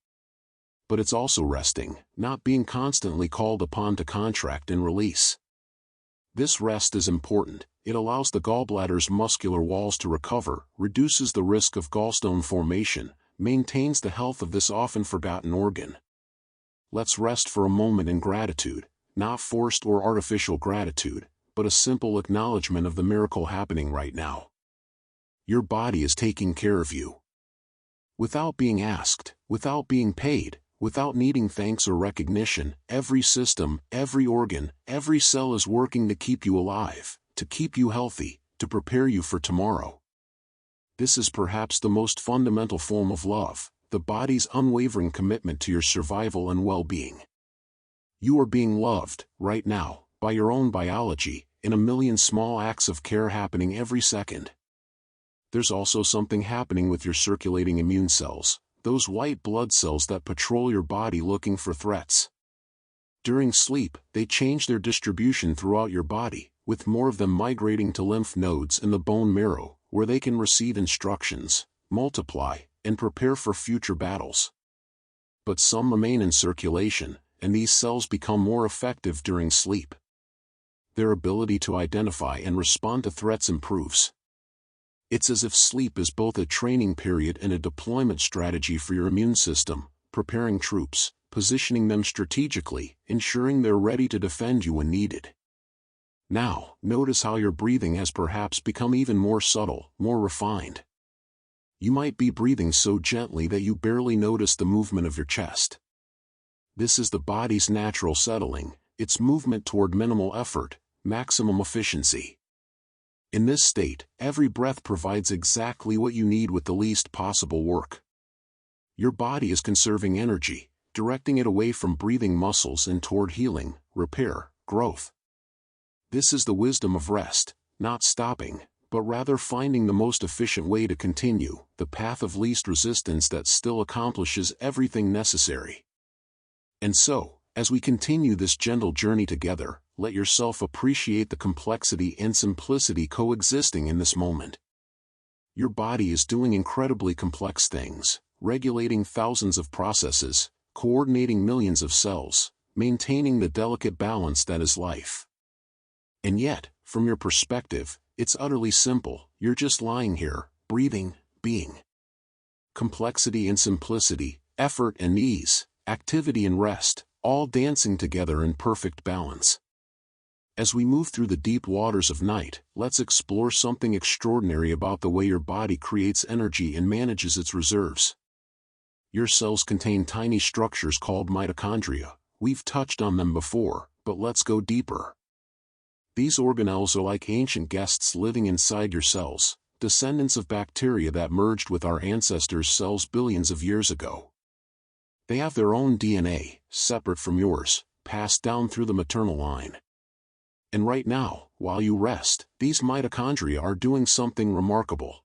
But it's also resting, not being constantly called upon to contract and release. This rest is important. It allows the gallbladder's muscular walls to recover, reduces the risk of gallstone formation, maintains the health of this often forgotten organ. Let's rest for a moment in gratitude, not forced or artificial gratitude, but a simple acknowledgement of the miracle happening right now. Your body is taking care of you. Without being asked, without being paid, without needing thanks or recognition, every system, every organ, every cell is working to keep you alive, to keep you healthy, to prepare you for tomorrow. This is perhaps the most fundamental form of love, the body's unwavering commitment to your survival and well-being. You are being loved, right now, by your own biology, in a million small acts of care happening every second. There's also something happening with your circulating immune cells, those white blood cells that patrol your body looking for threats. During sleep, they change their distribution throughout your body, with more of them migrating to lymph nodes in the bone marrow, where they can receive instructions, multiply, and prepare for future battles. But some remain in circulation, and these cells become more effective during sleep. Their ability to identify and respond to threats improves. It's as if sleep is both a training period and a deployment strategy for your immune system, preparing troops, positioning them strategically, ensuring they're ready to defend you when needed. Now, notice how your breathing has perhaps become even more subtle, more refined. You might be breathing so gently that you barely notice the movement of your chest. This is the body's natural settling, its movement toward minimal effort, maximum efficiency. In this state, every breath provides exactly what you need with the least possible work. Your body is conserving energy, directing it away from breathing muscles and toward healing, repair, growth. This is the wisdom of rest, not stopping, but rather finding the most efficient way to continue, the path of least resistance that still accomplishes everything necessary. And so, as we continue this gentle journey together, let yourself appreciate the complexity and simplicity coexisting in this moment. Your body is doing incredibly complex things, regulating thousands of processes, coordinating millions of cells, maintaining the delicate balance that is life. And yet, from your perspective, it's utterly simple. You're just lying here, breathing, being. Complexity and simplicity, effort and ease, activity and rest, all dancing together in perfect balance. As we move through the deep waters of night, let's explore something extraordinary about the way your body creates energy and manages its reserves. Your cells contain tiny structures called mitochondria. We've touched on them before, but let's go deeper. These organelles are like ancient guests living inside your cells, descendants of bacteria that merged with our ancestors' cells billions of years ago. They have their own DNA, separate from yours, passed down through the maternal line. And right now, while you rest, these mitochondria are doing something remarkable.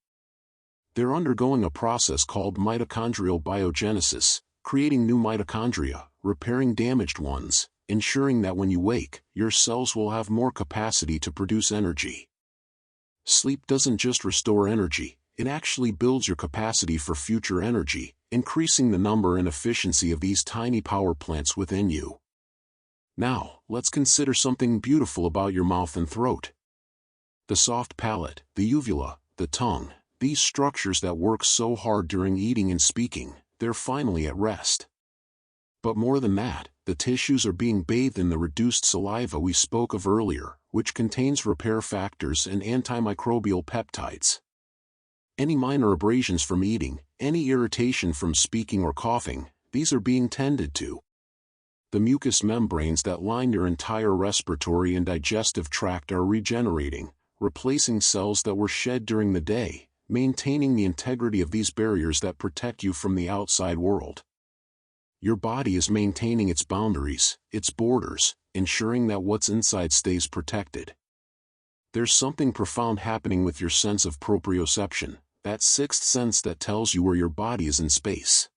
They're undergoing a process called mitochondrial biogenesis, creating new mitochondria, repairing damaged ones, ensuring that when you wake, your cells will have more capacity to produce energy. Sleep doesn't just restore energy, it actually builds your capacity for future energy, increasing the number and efficiency of these tiny power plants within you. Now, let's consider something beautiful about your mouth and throat. The soft palate, the uvula, the tongue, these structures that work so hard during eating and speaking, they're finally at rest. But more than that, the tissues are being bathed in the reduced saliva we spoke of earlier, which contains repair factors and antimicrobial peptides. Any minor abrasions from eating, any irritation from speaking or coughing, these are being tended to. The mucous membranes that line your entire respiratory and digestive tract are regenerating, replacing cells that were shed during the day, maintaining the integrity of these barriers that protect you from the outside world. Your body is maintaining its boundaries, its borders, ensuring that what's inside stays protected. There's something profound happening with your sense of proprioception, that sixth sense that tells you where your body is in space.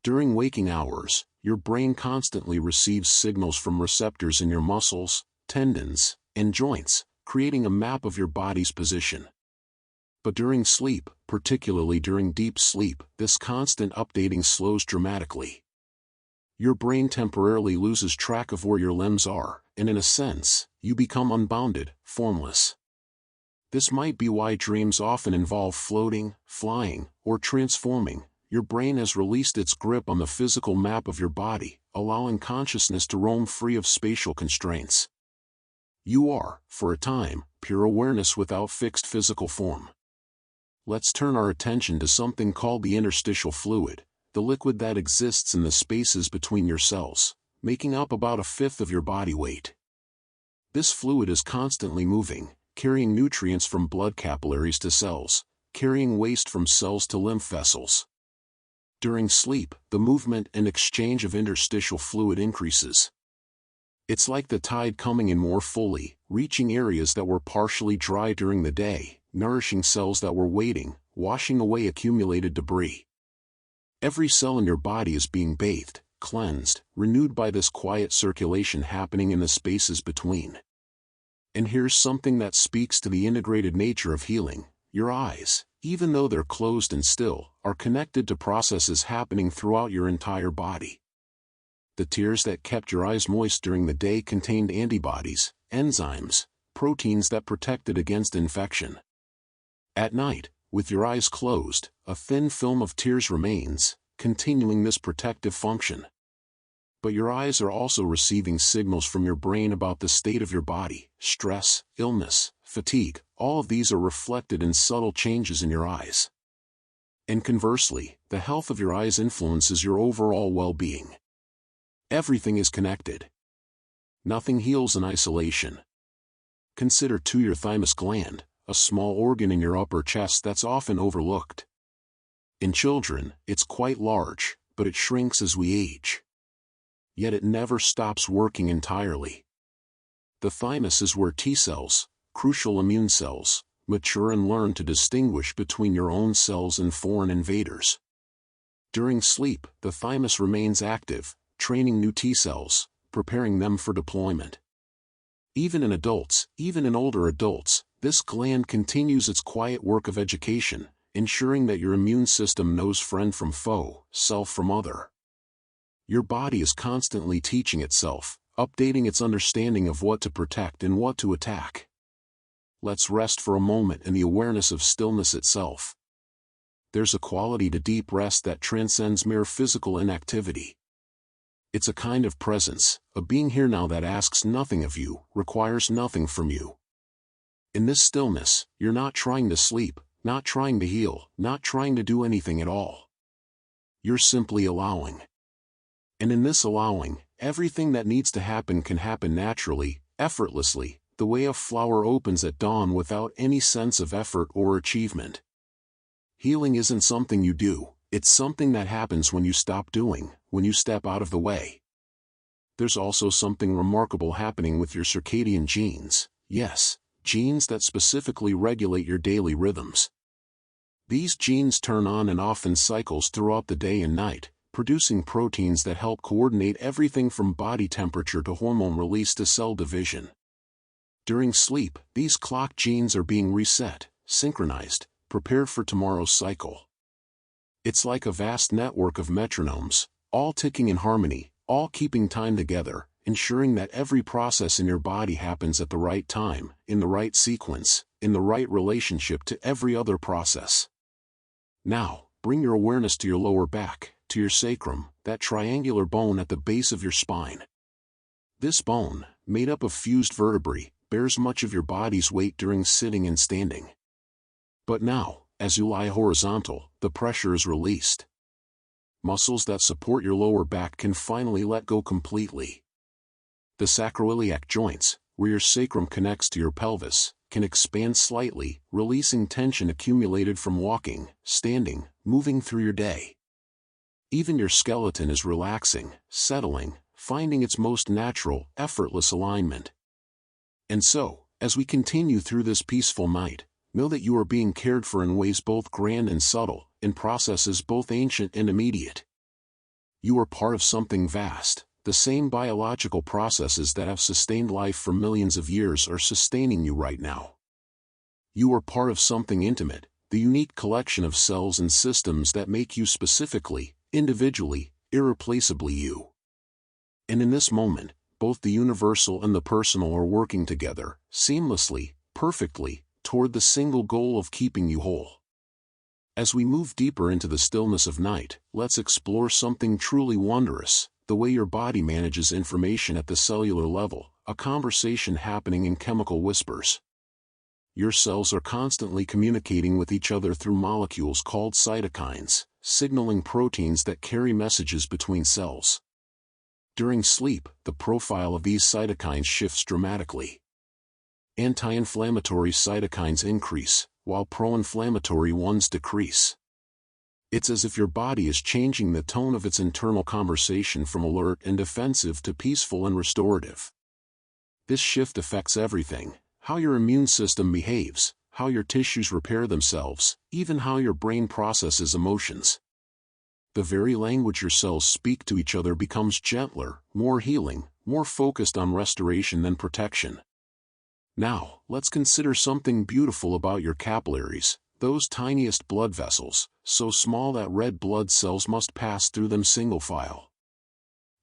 During waking hours, your brain constantly receives signals from receptors in your muscles, tendons, and joints, creating a map of your body's position. But during sleep, particularly during deep sleep, this constant updating slows dramatically. Your brain temporarily loses track of where your limbs are, and in a sense, you become unbounded, formless. This might be why dreams often involve floating, flying, or transforming. Your brain has released its grip on the physical map of your body, allowing consciousness to roam free of spatial constraints. You are, for a time, pure awareness without fixed physical form. Let's turn our attention to something called the interstitial fluid, the liquid that exists in the spaces between your cells, making up about a fifth of your body weight. This fluid is constantly moving, carrying nutrients from blood capillaries to cells, carrying waste from cells to lymph vessels. During sleep, the movement and exchange of interstitial fluid increases. It's like the tide coming in more fully, reaching areas that were partially dry during the day, nourishing cells that were waiting, washing away accumulated debris. Every cell in your body is being bathed, cleansed, renewed by this quiet circulation happening in the spaces between. And here's something that speaks to the integrated nature of healing. Your eyes, even though they're closed and still, are connected to processes happening throughout your entire body. The tears that kept your eyes moist during the day contained antibodies, enzymes, proteins that protected against infection. At night, with your eyes closed, a thin film of tears remains, continuing this protective function. But your eyes are also receiving signals from your brain about the state of your body. Stress, illness, fatigue, all of these are reflected in subtle changes in your eyes. And conversely, the health of your eyes influences your overall well-being. Everything is connected. Nothing heals in isolation. Consider your thymus gland, a small organ in your upper chest that's often overlooked. In children, it's quite large, but it shrinks as we age. Yet it never stops working entirely. The thymus is where T cells, crucial immune cells, mature and learn to distinguish between your own cells and foreign invaders. During sleep, the thymus remains active, training new T cells, preparing them for deployment. Even in older adults, this gland continues its quiet work of education, ensuring that your immune system knows friend from foe, self from other. Your body is constantly teaching itself, updating its understanding of what to protect and what to attack. Let's rest for a moment in the awareness of stillness itself. There's a quality to deep rest that transcends mere physical inactivity. It's a kind of presence, a being here now that asks nothing of you, requires nothing from you. In this stillness, you're not trying to sleep, not trying to heal, not trying to do anything at all. You're simply allowing. And in this allowing, everything that needs to happen can happen naturally, effortlessly, the way a flower opens at dawn without any sense of effort or achievement. Healing isn't something you do, it's something that happens when you stop doing, when you step out of the way. There's also something remarkable happening with your circadian genes, yes, genes that specifically regulate your daily rhythms. These genes turn on and off in cycles throughout the day and night, producing proteins that help coordinate everything from body temperature to hormone release to cell division. During sleep, these clock genes are being reset, synchronized, prepared for tomorrow's cycle. It's like a vast network of metronomes, all ticking in harmony, all keeping time together, ensuring that every process in your body happens at the right time, in the right sequence, in the right relationship to every other process. Now, bring your awareness to your lower back, to your sacrum, that triangular bone at the base of your spine. This bone, made up of fused vertebrae, bears much of your body's weight during sitting and standing. But now, as you lie horizontal, the pressure is released. Muscles that support your lower back can finally let go completely. The sacroiliac joints, where your sacrum connects to your pelvis, can expand slightly, releasing tension accumulated from walking, standing, moving through your day. Even your skeleton is relaxing, settling, finding its most natural, effortless alignment. And so, as we continue through this peaceful night, know that you are being cared for in ways both grand and subtle, in processes both ancient and immediate. You are part of something vast. The same biological processes that have sustained life for millions of years are sustaining you right now. You are part of something intimate, the unique collection of cells and systems that make you specifically, individually, irreplaceably you. And in this moment, both the universal and the personal are working together, seamlessly, perfectly, toward the single goal of keeping you whole. As we move deeper into the stillness of night, let's explore something truly wondrous, the way your body manages information at the cellular level, a conversation happening in chemical whispers. Your cells are constantly communicating with each other through molecules called cytokines, signaling proteins that carry messages between cells. During sleep, the profile of these cytokines shifts dramatically. Anti-inflammatory cytokines increase, while pro-inflammatory ones decrease. It's as if your body is changing the tone of its internal conversation from alert and defensive to peaceful and restorative. This shift affects everything: how your immune system behaves, how your tissues repair themselves, even how your brain processes emotions. The very language your cells speak to each other becomes gentler, more healing, more focused on restoration than protection. Now, let's consider something beautiful about your capillaries, those tiniest blood vessels, so small that red blood cells must pass through them single file.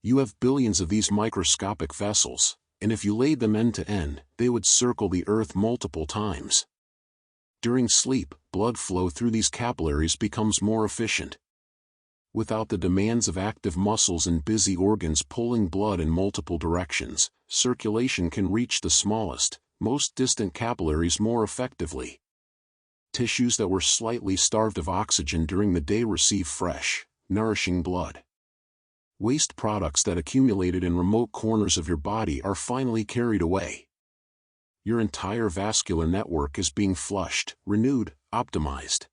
You have billions of these microscopic vessels, and if you laid them end to end, they would circle the earth multiple times. During sleep, blood flow through these capillaries becomes more efficient. Without the demands of active muscles and busy organs pulling blood in multiple directions, circulation can reach the smallest, most distant capillaries more effectively. Tissues that were slightly starved of oxygen during the day receive fresh, nourishing blood. Waste products that accumulated in remote corners of your body are finally carried away. Your entire vascular network is being flushed, renewed, optimized.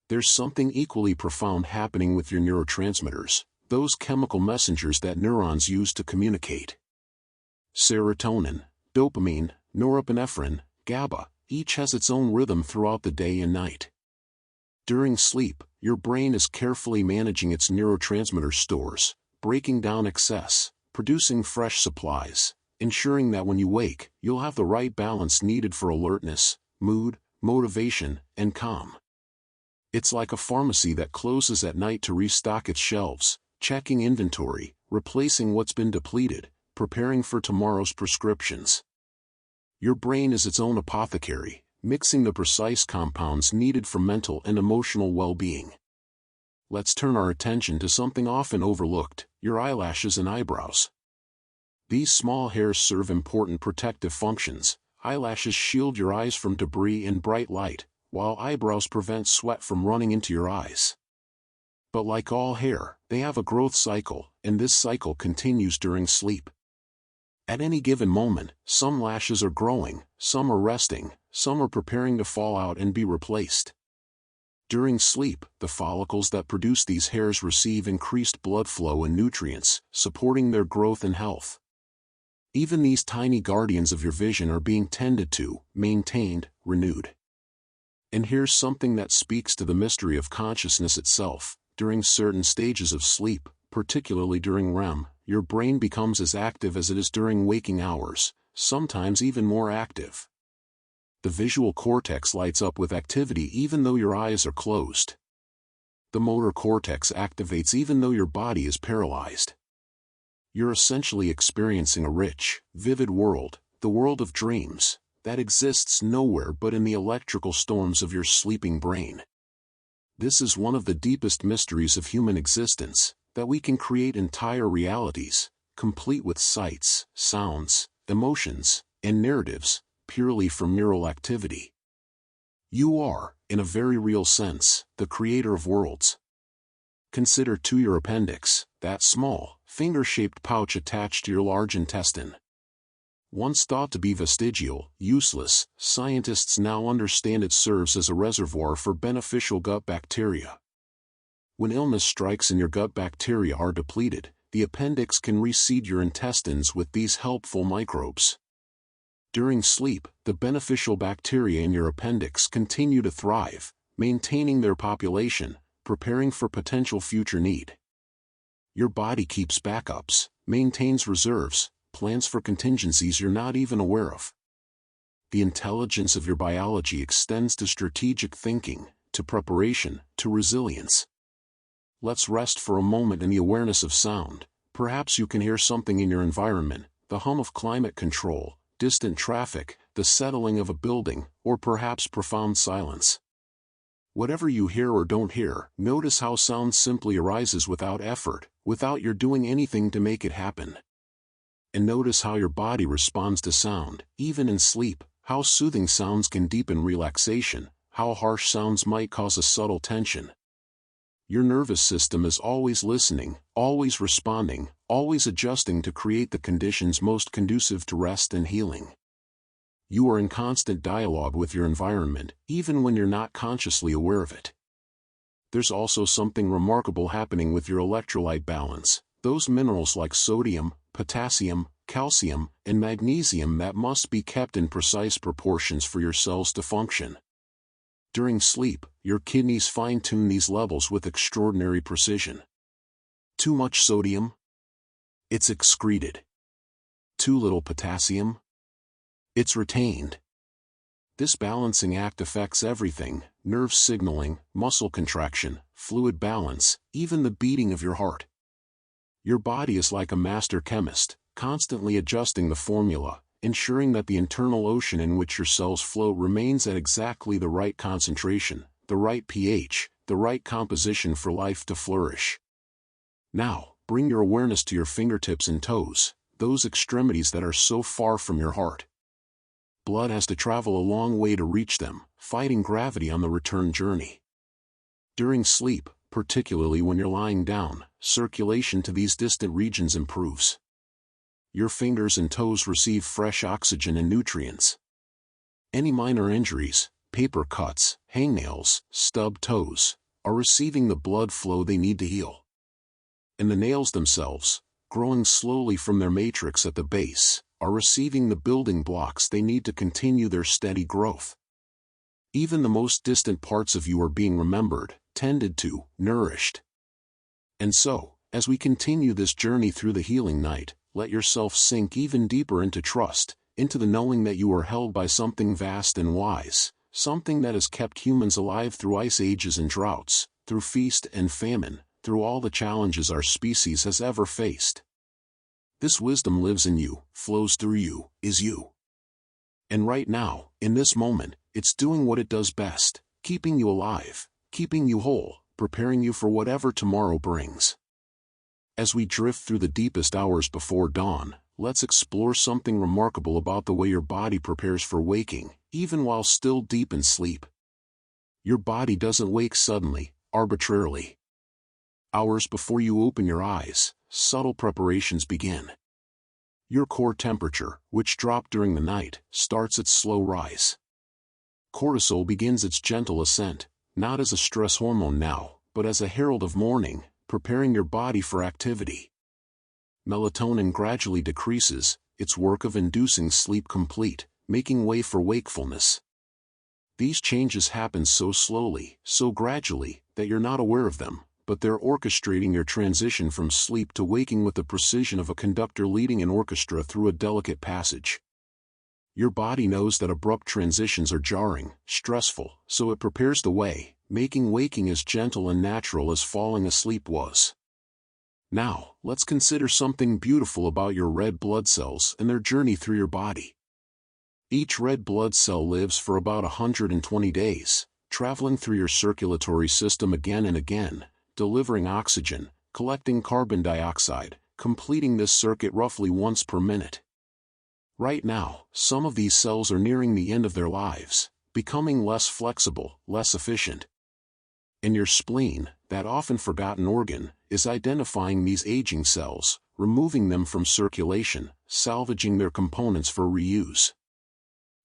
There's something equally profound happening with your neurotransmitters, those chemical messengers that neurons use to communicate. Serotonin, dopamine, norepinephrine, GABA, each has its own rhythm throughout the day and night. During sleep, your brain is carefully managing its neurotransmitter stores, breaking down excess, producing fresh supplies, ensuring that when you wake, you'll have the right balance needed for alertness, mood, motivation, and calm. It's like a pharmacy that closes at night to restock its shelves, checking inventory, replacing what's been depleted, preparing for tomorrow's prescriptions. Your brain is its own apothecary, mixing the precise compounds needed for mental and emotional well-being. Let's turn our attention to something often overlooked, your eyelashes and eyebrows. These small hairs serve important protective functions. Eyelashes shield your eyes from debris and bright light, while eyebrows prevent sweat from running into your eyes. But like all hair, they have a growth cycle, and this cycle continues during sleep. At any given moment, some lashes are growing, some are resting, some are preparing to fall out and be replaced. During sleep, the follicles that produce these hairs receive increased blood flow and nutrients, supporting their growth and health. Even these tiny guardians of your vision are being tended to, maintained, renewed. And here's something that speaks to the mystery of consciousness itself. During certain stages of sleep, particularly during REM, your brain becomes as active as it is during waking hours, sometimes even more active. The visual cortex lights up with activity even though your eyes are closed. The motor cortex activates even though your body is paralyzed. You're essentially experiencing a rich, vivid world, the world of dreams, that exists nowhere but in the electrical storms of your sleeping brain. This is one of the deepest mysteries of human existence, that we can create entire realities, complete with sights, sounds, emotions, and narratives, purely from neural activity. You are, in a very real sense, the creator of worlds. Consider your appendix, that small, finger-shaped pouch attached to your large intestine. Once thought to be vestigial, useless, scientists now understand it serves as a reservoir for beneficial gut bacteria. When illness strikes and your gut bacteria are depleted, the appendix can reseed your intestines with these helpful microbes. During sleep, the beneficial bacteria in your appendix continue to thrive, maintaining their population, preparing for potential future need. Your body keeps backups, maintains reserves, plans for contingencies you're not even aware of. The intelligence of your biology extends to strategic thinking, to preparation, to resilience. Let's rest for a moment in the awareness of sound. Perhaps you can hear something in your environment, the hum of climate control, distant traffic, the settling of a building, or perhaps profound silence. Whatever you hear or don't hear, notice how sound simply arises without effort, without your doing anything to make it happen. And notice how your body responds to sound, even in sleep, how soothing sounds can deepen relaxation, how harsh sounds might cause a subtle tension. Your nervous system is always listening, always responding, always adjusting to create the conditions most conducive to rest and healing. You are in constant dialogue with your environment, even when you're not consciously aware of it. There's also something remarkable happening with your electrolyte balance, those minerals like sodium, potassium, calcium, and magnesium that must be kept in precise proportions for your cells to function. During sleep, your kidneys fine-tune these levels with extraordinary precision. Too much sodium? It's excreted. Too little potassium? It's retained. This balancing act affects everything: nerve signaling, muscle contraction, fluid balance, even the beating of your heart. Your body is like a master chemist, constantly adjusting the formula, ensuring that the internal ocean in which your cells flow remains at exactly the right concentration, the right pH, the right composition for life to flourish. Now, bring your awareness to your fingertips and toes, those extremities that are so far from your heart. Blood has to travel a long way to reach them, fighting gravity on the return journey. During sleep, particularly when you're lying down, circulation to these distant regions improves. Your fingers and toes receive fresh oxygen and nutrients. Any minor injuries, paper cuts, hangnails, stubbed toes, are receiving the blood flow they need to heal. And the nails themselves, growing slowly from their matrix at the base, are receiving the building blocks they need to continue their steady growth. Even the most distant parts of you are being remembered, tended to, nourished. And so, as we continue this journey through the healing night, let yourself sink even deeper into trust, into the knowing that you are held by something vast and wise, something that has kept humans alive through ice ages and droughts, through feast and famine, through all the challenges our species has ever faced. This wisdom lives in you, flows through you, is you. And right now, in this moment, it's doing what it does best, keeping you alive, keeping you whole, preparing you for whatever tomorrow brings. As we drift through the deepest hours before dawn, let's explore something remarkable about the way your body prepares for waking, even while still deep in sleep. Your body doesn't wake suddenly, arbitrarily. Hours before you open your eyes, subtle preparations begin. Your core temperature, which dropped during the night, starts its slow rise. Cortisol begins its gentle ascent, not as a stress hormone now, but as a herald of morning, preparing your body for activity. Melatonin gradually decreases, its work of inducing sleep complete, making way for wakefulness. These changes happen so slowly, so gradually, that you're not aware of them, but they're orchestrating your transition from sleep to waking with the precision of a conductor leading an orchestra through a delicate passage. Your body knows that abrupt transitions are jarring, stressful, so it prepares the way, making waking as gentle and natural as falling asleep was. Now, let's consider something beautiful about your red blood cells and their journey through your body. Each red blood cell lives for about 120 days, traveling through your circulatory system again and again, delivering oxygen, collecting carbon dioxide, completing this circuit roughly once per minute. Right now, some of these cells are nearing the end of their lives, becoming less flexible, less efficient. And your spleen, that often forgotten organ, is identifying these aging cells, removing them from circulation, salvaging their components for reuse.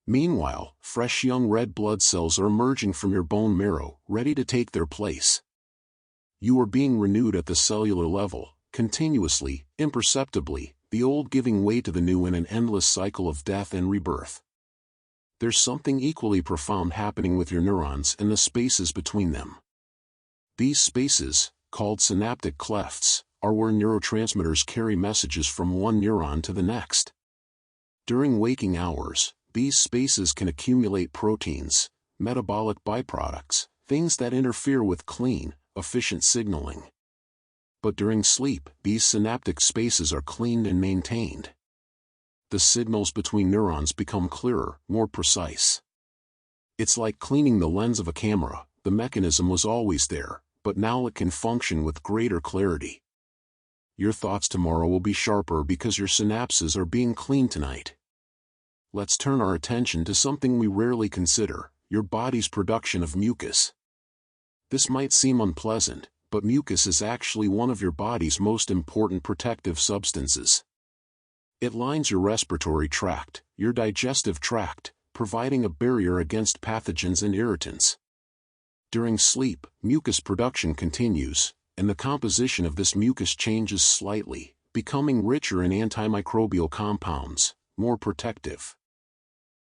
Meanwhile, fresh young red blood cells are emerging from your bone marrow, ready to take their place. You are being renewed at the cellular level, continuously, imperceptibly, the old giving way to the new in an endless cycle of death and rebirth. There's something equally profound happening with your neurons and the spaces between them. These spaces, called synaptic clefts, are where neurotransmitters carry messages from one neuron to the next. During waking hours, these spaces can accumulate proteins, metabolic byproducts, things that interfere with clean, efficient signaling. But during sleep, these synaptic spaces are cleaned and maintained. The signals between neurons become clearer, more precise. It's like cleaning the lens of a camera. The mechanism was always there, but now it can function with greater clarity. Your thoughts tomorrow will be sharper because your synapses are being cleaned tonight. Let's turn our attention to something we rarely consider: your body's production of mucus. This might seem unpleasant, but mucus is actually one of your body's most important protective substances. It lines your respiratory tract, your digestive tract, providing a barrier against pathogens and irritants. During sleep, mucus production continues, and the composition of this mucus changes slightly, becoming richer in antimicrobial compounds, more protective.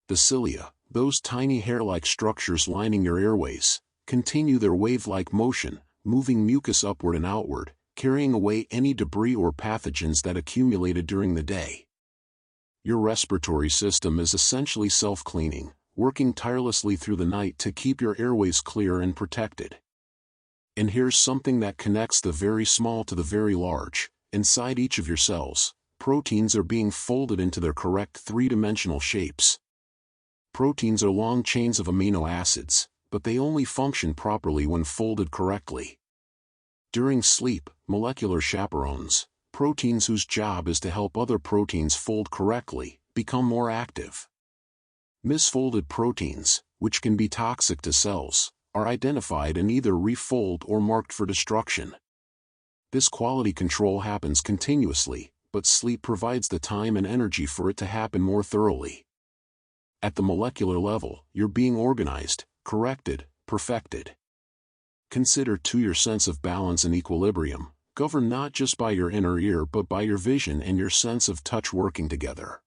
The cilia, those tiny hair-like structures lining your airways, continue their wave-like motion, moving mucus upward and outward, carrying away any debris or pathogens that accumulated during the day. Your respiratory system is essentially self-cleaning, working tirelessly through the night to keep your airways clear and protected. And here's something that connects the very small to the very large. Inside each of your cells, proteins are being folded into their correct three-dimensional shapes. Proteins are long chains of amino acids, but they only function properly when folded correctly. During sleep, molecular chaperones, proteins whose job is to help other proteins fold correctly, become more active. Misfolded proteins, which can be toxic to cells, are identified and either refold or marked for destruction. This quality control happens continuously, but sleep provides the time and energy for it to happen more thoroughly. At the molecular level, you're being organized, corrected, perfected. Consider too your sense of balance and equilibrium, governed not just by your inner ear but by your vision and your sense of touch working together.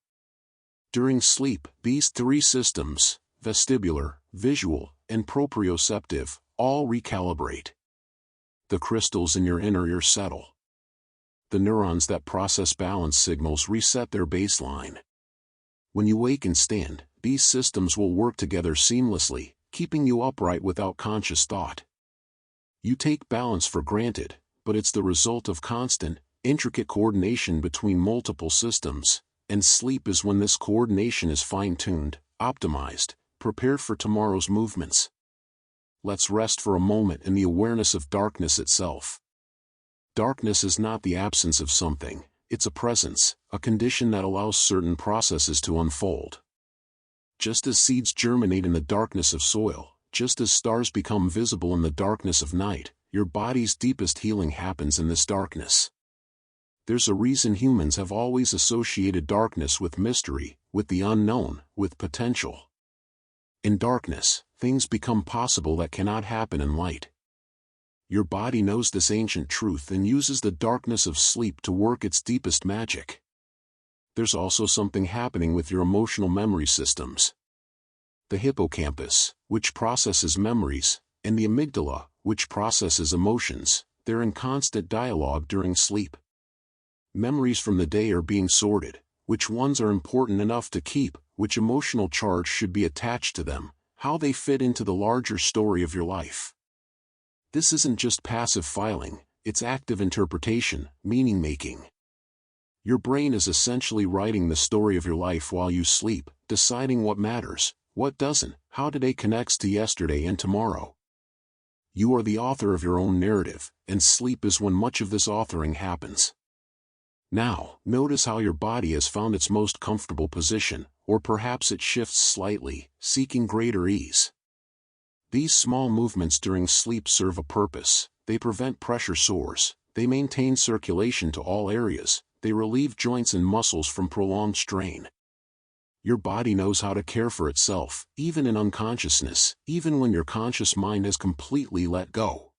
During sleep, these three systems, vestibular, visual, and proprioceptive, all recalibrate. The crystals in your inner ear settle. The neurons that process balance signals reset their baseline. When you wake and stand, these systems will work together seamlessly, keeping you upright without conscious thought. You take balance for granted, but it's the result of constant, intricate coordination between multiple systems, and sleep is when this coordination is fine-tuned, optimized, prepared for tomorrow's movements. Let's rest for a moment in the awareness of darkness itself. Darkness is not the absence of something, it's a presence, a condition that allows certain processes to unfold. Just as seeds germinate in the darkness of soil, just as stars become visible in the darkness of night, your body's deepest healing happens in this darkness. There's a reason humans have always associated darkness with mystery, with the unknown, with potential. In darkness, things become possible that cannot happen in light. Your body knows this ancient truth and uses the darkness of sleep to work its deepest magic. There's also something happening with your emotional memory systems. The hippocampus, which processes memories, and the amygdala, which processes emotions, they're in constant dialogue during sleep. Memories from the day are being sorted, which ones are important enough to keep, which emotional charge should be attached to them, how they fit into the larger story of your life. This isn't just passive filing, it's active interpretation, meaning-making. Your brain is essentially writing the story of your life while you sleep, deciding what matters, what doesn't, how today connects to yesterday and tomorrow. You are the author of your own narrative, and sleep is when much of this authoring happens. Now, notice how your body has found its most comfortable position, or perhaps it shifts slightly, seeking greater ease. These small movements during sleep serve a purpose. They prevent pressure sores, they maintain circulation to all areas, they relieve joints and muscles from prolonged strain. Your body knows how to care for itself, even in unconsciousness, even when your conscious mind has completely let go.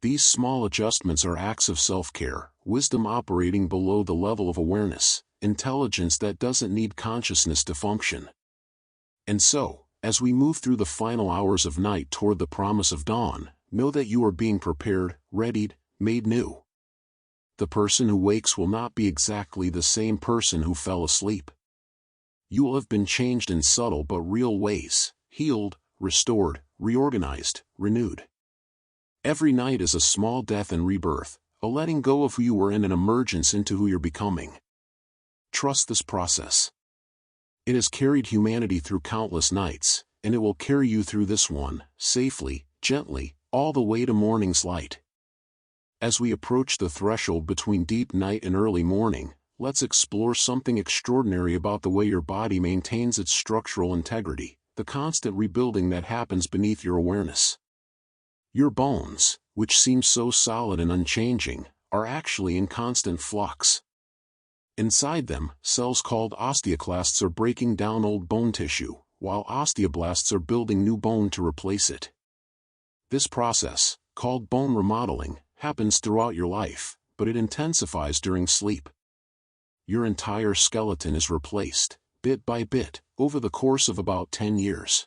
These small adjustments are acts of self-care, wisdom operating below the level of awareness, intelligence that doesn't need consciousness to function. And so, as we move through the final hours of night toward the promise of dawn, know that you are being prepared, readied, made new. The person who wakes will not be exactly the same person who fell asleep. You will have been changed in subtle but real ways, healed, restored, reorganized, renewed. Every night is a small death and rebirth, a letting go of who you were and an emergence into who you're becoming. Trust this process. It has carried humanity through countless nights, and it will carry you through this one, safely, gently, all the way to morning's light. As we approach the threshold between deep night and early morning, let's explore something extraordinary about the way your body maintains its structural integrity, the constant rebuilding that happens beneath your awareness. Your bones, which seem so solid and unchanging, are actually in constant flux. Inside them, cells called osteoclasts are breaking down old bone tissue, while osteoblasts are building new bone to replace it. This process, called bone remodeling, happens throughout your life, but it intensifies during sleep. Your entire skeleton is replaced, bit by bit, over the course of about 10 years.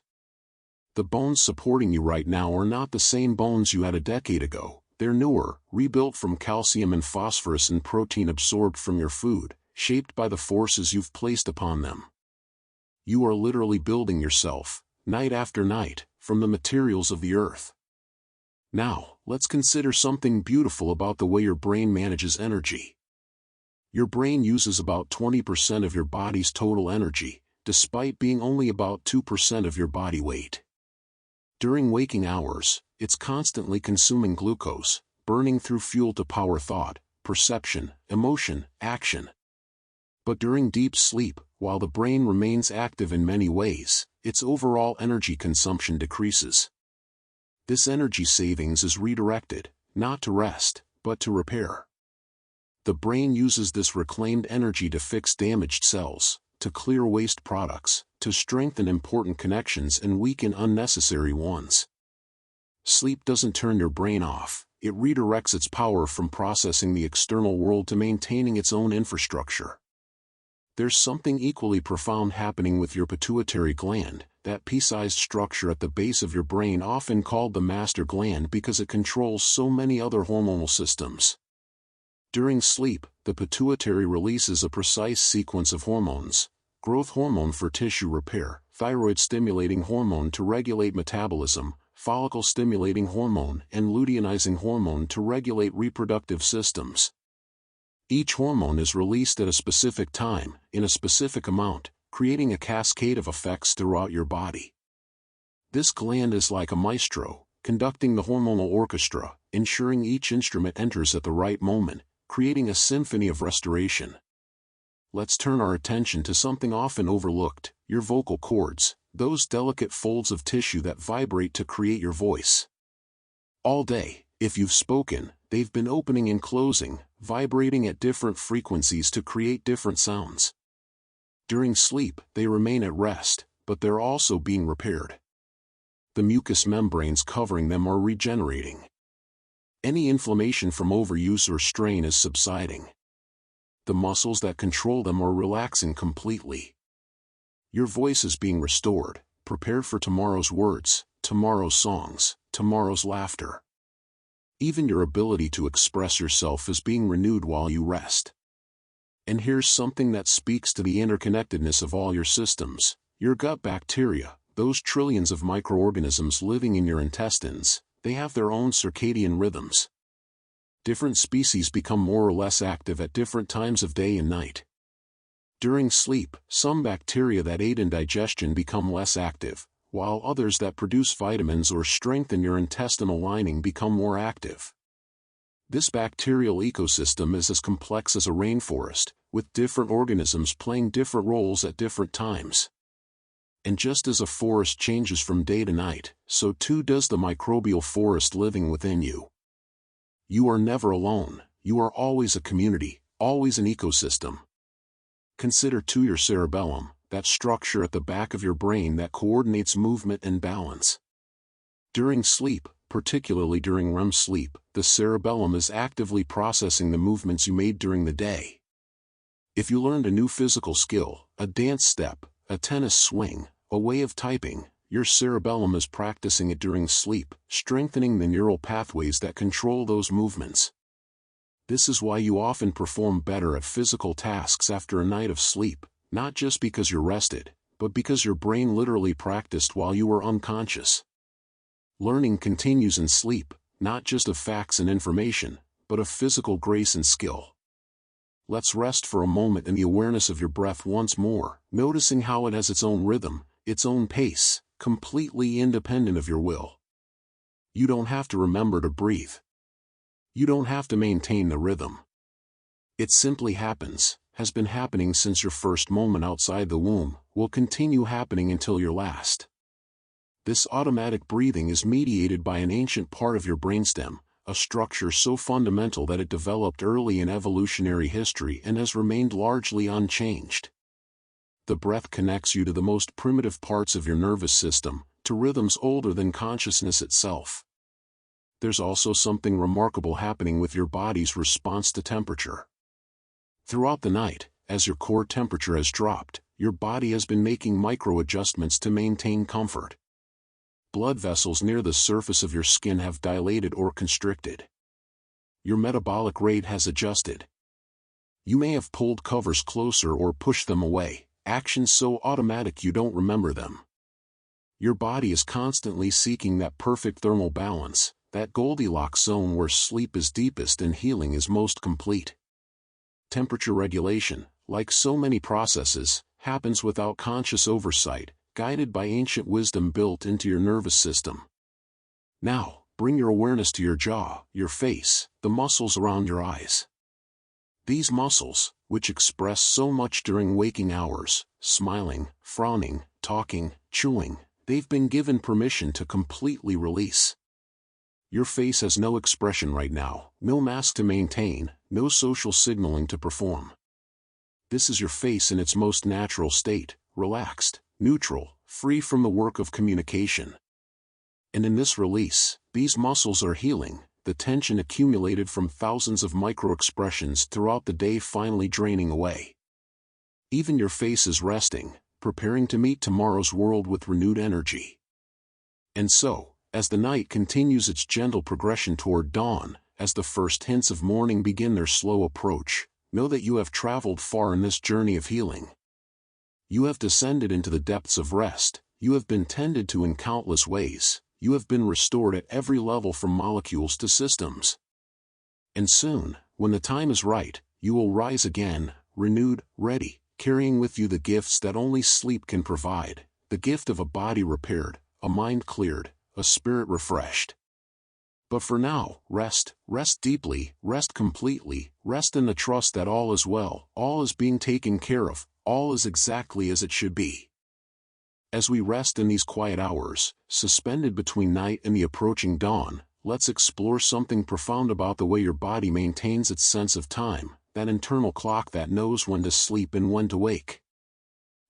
The bones supporting you right now are not the same bones you had a decade ago. They're newer, rebuilt from calcium and phosphorus and protein absorbed from your food, shaped by the forces you've placed upon them. You are literally building yourself, night after night, from the materials of the earth. Now, let's consider something beautiful about the way your brain manages energy. Your brain uses about 20% of your body's total energy, despite being only about 2% of your body weight. During waking hours, it's constantly consuming glucose, burning through fuel to power thought, perception, emotion, action. But during deep sleep, while the brain remains active in many ways, its overall energy consumption decreases. This energy savings is redirected, not to rest, but to repair. The brain uses this reclaimed energy to fix damaged cells, to clear waste products, to strengthen important connections and weaken unnecessary ones. Sleep doesn't turn your brain off, it redirects its power from processing the external world to maintaining its own infrastructure. There's something equally profound happening with your pituitary gland, that pea-sized structure at the base of your brain, often called the master gland because it controls so many other hormonal systems. During sleep, the pituitary releases a precise sequence of hormones: growth hormone for tissue repair, thyroid-stimulating hormone to regulate metabolism, follicle-stimulating hormone, and luteinizing hormone to regulate reproductive systems. Each hormone is released at a specific time, in a specific amount, creating a cascade of effects throughout your body. This gland is like a maestro, conducting the hormonal orchestra, ensuring each instrument enters at the right moment, creating a symphony of restoration. Let's turn our attention to something often overlooked: your vocal cords, those delicate folds of tissue that vibrate to create your voice. All day, if you've spoken, they've been opening and closing, vibrating at different frequencies to create different sounds. During sleep, they remain at rest, but they're also being repaired. The mucous membranes covering them are regenerating. Any inflammation from overuse or strain is subsiding. The muscles that control them are relaxing completely. Your voice is being restored, prepared for tomorrow's words, tomorrow's songs, tomorrow's laughter. Even your ability to express yourself is being renewed while you rest. And here's something that speaks to the interconnectedness of all your systems: your gut bacteria, those trillions of microorganisms living in your intestines. They have their own circadian rhythms. Different species become more or less active at different times of day and night. During sleep, some bacteria that aid in digestion become less active, while others that produce vitamins or strengthen your intestinal lining become more active. This bacterial ecosystem is as complex as a rainforest, with different organisms playing different roles at different times. And just as a forest changes from day to night, so too does the microbial forest living within you. You are never alone, you are always a community, always an ecosystem. Consider too your cerebellum, that structure at the back of your brain that coordinates movement and balance. During sleep, particularly during REM sleep, the cerebellum is actively processing the movements you made during the day. If you learned a new physical skill, a dance step, a tennis swing, a way of typing, your cerebellum is practicing it during sleep, strengthening the neural pathways that control those movements. This is why you often perform better at physical tasks after a night of sleep, not just because you're rested, but because your brain literally practiced while you were unconscious. Learning continues in sleep, not just of facts and information, but of physical grace and skill. Let's rest for a moment in the awareness of your breath once more, noticing how it has its own rhythm, its own pace, completely independent of your will. You don't have to remember to breathe. You don't have to maintain the rhythm. It simply happens, has been happening since your first moment outside the womb, will continue happening until your last. This automatic breathing is mediated by an ancient part of your brainstem, a structure so fundamental that it developed early in evolutionary history and has remained largely unchanged. The breath connects you to the most primitive parts of your nervous system, to rhythms older than consciousness itself. There's also something remarkable happening with your body's response to temperature. Throughout the night, as your core temperature has dropped, your body has been making micro-adjustments to maintain comfort. Blood vessels near the surface of your skin have dilated or constricted. Your metabolic rate has adjusted. You may have pulled covers closer or pushed them away, actions so automatic you don't remember them. Your body is constantly seeking that perfect thermal balance, that Goldilocks zone where sleep is deepest and healing is most complete. Temperature regulation, like so many processes, happens without conscious oversight, guided by ancient wisdom built into your nervous system. Now, bring your awareness to your jaw, your face, the muscles around your eyes. These muscles, which express so much during waking hours, smiling, frowning, talking, chewing, they've been given permission to completely release. Your face has no expression right now, no mask to maintain, no social signaling to perform. This is your face in its most natural state, relaxed, neutral, free from the work of communication. And in this release, these muscles are healing, the tension accumulated from thousands of micro-expressions throughout the day finally draining away. Even your face is resting, preparing to meet tomorrow's world with renewed energy. And so, as the night continues its gentle progression toward dawn, as the first hints of morning begin their slow approach, know that you have traveled far in this journey of healing. You have descended into the depths of rest, you have been tended to in countless ways, you have been restored at every level from molecules to systems. And soon, when the time is right, you will rise again, renewed, ready, carrying with you the gifts that only sleep can provide, the gift of a body repaired, a mind cleared, a spirit refreshed. But for now, rest deeply, rest completely, rest in the trust that all is well, all is being taken care of, all is exactly as it should be. As we rest in these quiet hours, suspended between night and the approaching dawn, let's explore something profound about the way your body maintains its sense of time, that internal clock that knows when to sleep and when to wake.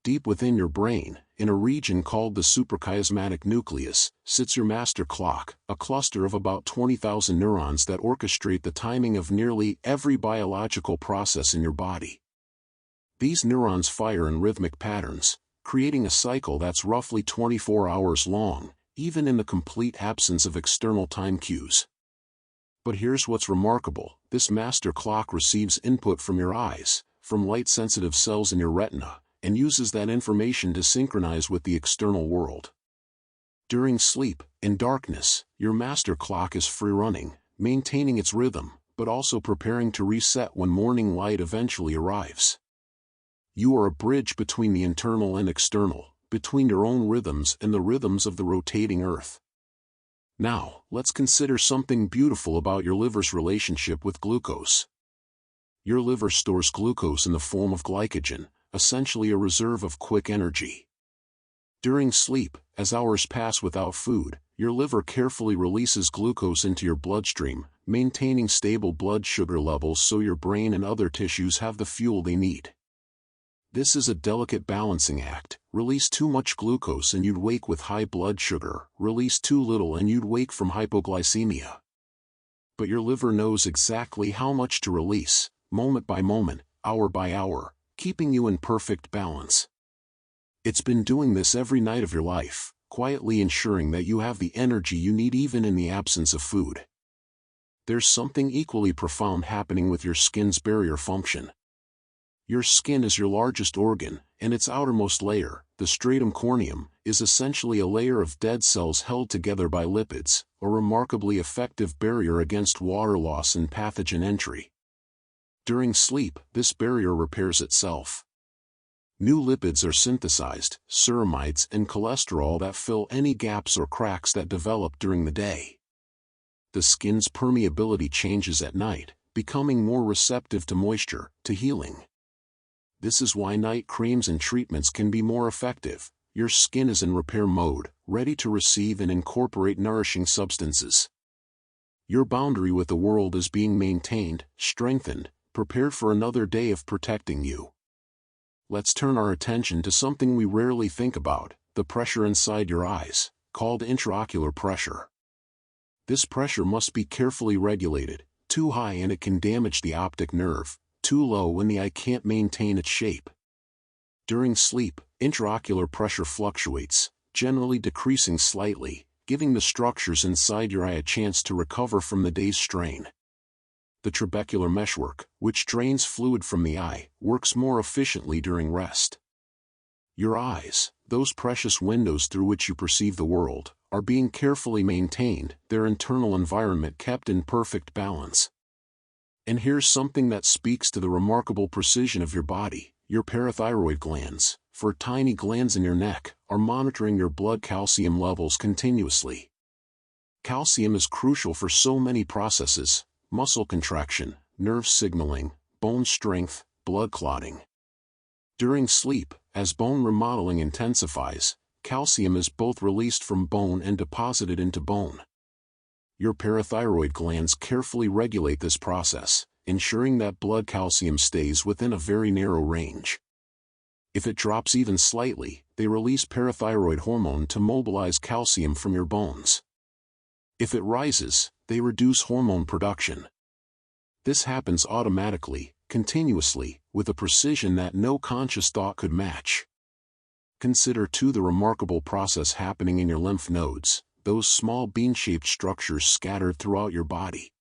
Deep within your brain, in a region called the suprachiasmatic nucleus, sits your master clock, a cluster of about 20,000 neurons that orchestrate the timing of nearly every biological process in your body. These neurons fire in rhythmic patterns, creating a cycle that's roughly 24 hours long, even in the complete absence of external time cues. But here's what's remarkable: this master clock receives input from your eyes, from light-sensitive cells in your retina, and uses that information to synchronize with the external world. During sleep, in darkness, your master clock is free-running, maintaining its rhythm, but also preparing to reset when morning light eventually arrives. You are a bridge between the internal and external, between your own rhythms and the rhythms of the rotating earth. Now, let's consider something beautiful about your liver's relationship with glucose. Your liver stores glucose in the form of glycogen, essentially a reserve of quick energy. During sleep, as hours pass without food, your liver carefully releases glucose into your bloodstream, maintaining stable blood sugar levels so your brain and other tissues have the fuel they need. This is a delicate balancing act. Release too much glucose and you'd wake with high blood sugar, release too little and you'd wake from hypoglycemia. But your liver knows exactly how much to release, moment by moment, hour by hour, keeping you in perfect balance. It's been doing this every night of your life, quietly ensuring that you have the energy you need even in the absence of food. There's something equally profound happening with your skin's barrier function. Your skin is your largest organ, and its outermost layer, the stratum corneum, is essentially a layer of dead cells held together by lipids, a remarkably effective barrier against water loss and pathogen entry. During sleep, this barrier repairs itself. New lipids are synthesized, ceramides and cholesterol that fill any gaps or cracks that develop during the day. The skin's permeability changes at night, becoming more receptive to moisture, to healing. This is why night creams and treatments can be more effective. Your skin is in repair mode, ready to receive and incorporate nourishing substances. Your boundary with the world is being maintained, strengthened, prepared for another day of protecting you. Let's turn our attention to something we rarely think about: the pressure inside your eyes, called intraocular pressure. This pressure must be carefully regulated. Too high and it can damage the optic nerve, too low and the eye can't maintain its shape. During sleep, intraocular pressure fluctuates, generally decreasing slightly, giving the structures inside your eye a chance to recover from the day's strain. The trabecular meshwork, which drains fluid from the eye, works more efficiently during rest. Your eyes, those precious windows through which you perceive the world, are being carefully maintained, their internal environment kept in perfect balance. And here's something that speaks to the remarkable precision of your body. Your parathyroid glands, four tiny glands in your neck, are monitoring your blood calcium levels continuously. Calcium is crucial for so many processes: muscle contraction, nerve signaling, bone strength, blood clotting. During sleep, as bone remodeling intensifies, calcium is both released from bone and deposited into bone. Your parathyroid glands carefully regulate this process, ensuring that blood calcium stays within a very narrow range. If it drops even slightly, they release parathyroid hormone to mobilize calcium from your bones. If it rises, they reduce hormone production. This happens automatically, continuously, with a precision that no conscious thought could match. Consider too the remarkable process happening in your lymph nodes, those small bean-shaped structures scattered throughout your body.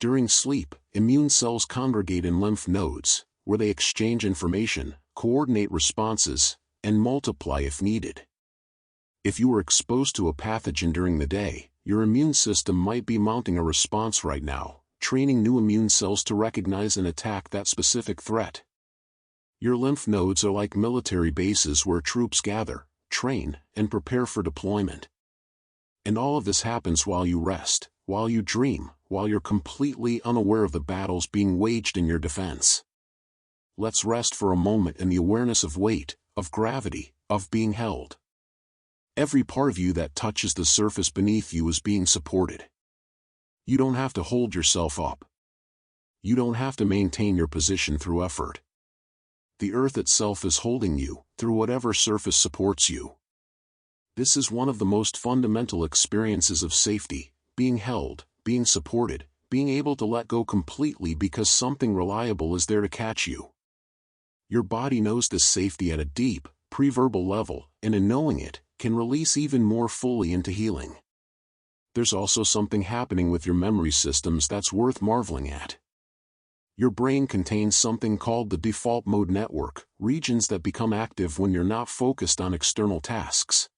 During sleep, immune cells congregate in lymph nodes, where they exchange information, coordinate responses, and multiply if needed. If you were exposed to a pathogen during the day, your immune system might be mounting a response right now, training new immune cells to recognize and attack that specific threat. Your lymph nodes are like military bases where troops gather, train, and prepare for deployment. And all of this happens while you rest, while you dream, while you're completely unaware of the battles being waged in your defense. Let's rest for a moment in the awareness of weight, of gravity, of being held. Every part of you that touches the surface beneath you is being supported. You don't have to hold yourself up. You don't have to maintain your position through effort. The earth itself is holding you, through whatever surface supports you. This is one of the most fundamental experiences of safety: being held, being supported, being able to let go completely because something reliable is there to catch you. Your body knows this safety at a deep, pre-verbal level, and in knowing it, can release even more fully into healing. There's also something happening with your memory systems that's worth marveling at. Your brain contains something called the default mode network, regions that become active when you're not focused on external tasks.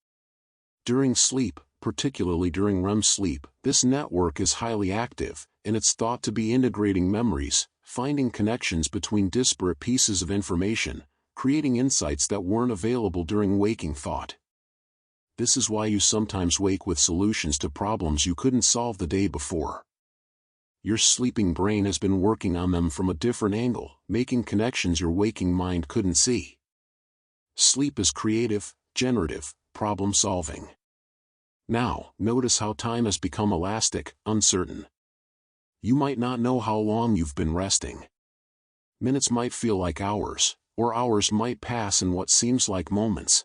During sleep, particularly during REM sleep, this network is highly active, and it's thought to be integrating memories, finding connections between disparate pieces of information, creating insights that weren't available during waking thought. This is why you sometimes wake with solutions to problems you couldn't solve the day before. Your sleeping brain has been working on them from a different angle, making connections your waking mind couldn't see. Sleep is creative, generative, problem-solving. Now, notice how time has become elastic, uncertain. You might not know how long you've been resting. Minutes might feel like hours, or hours might pass in what seems like moments.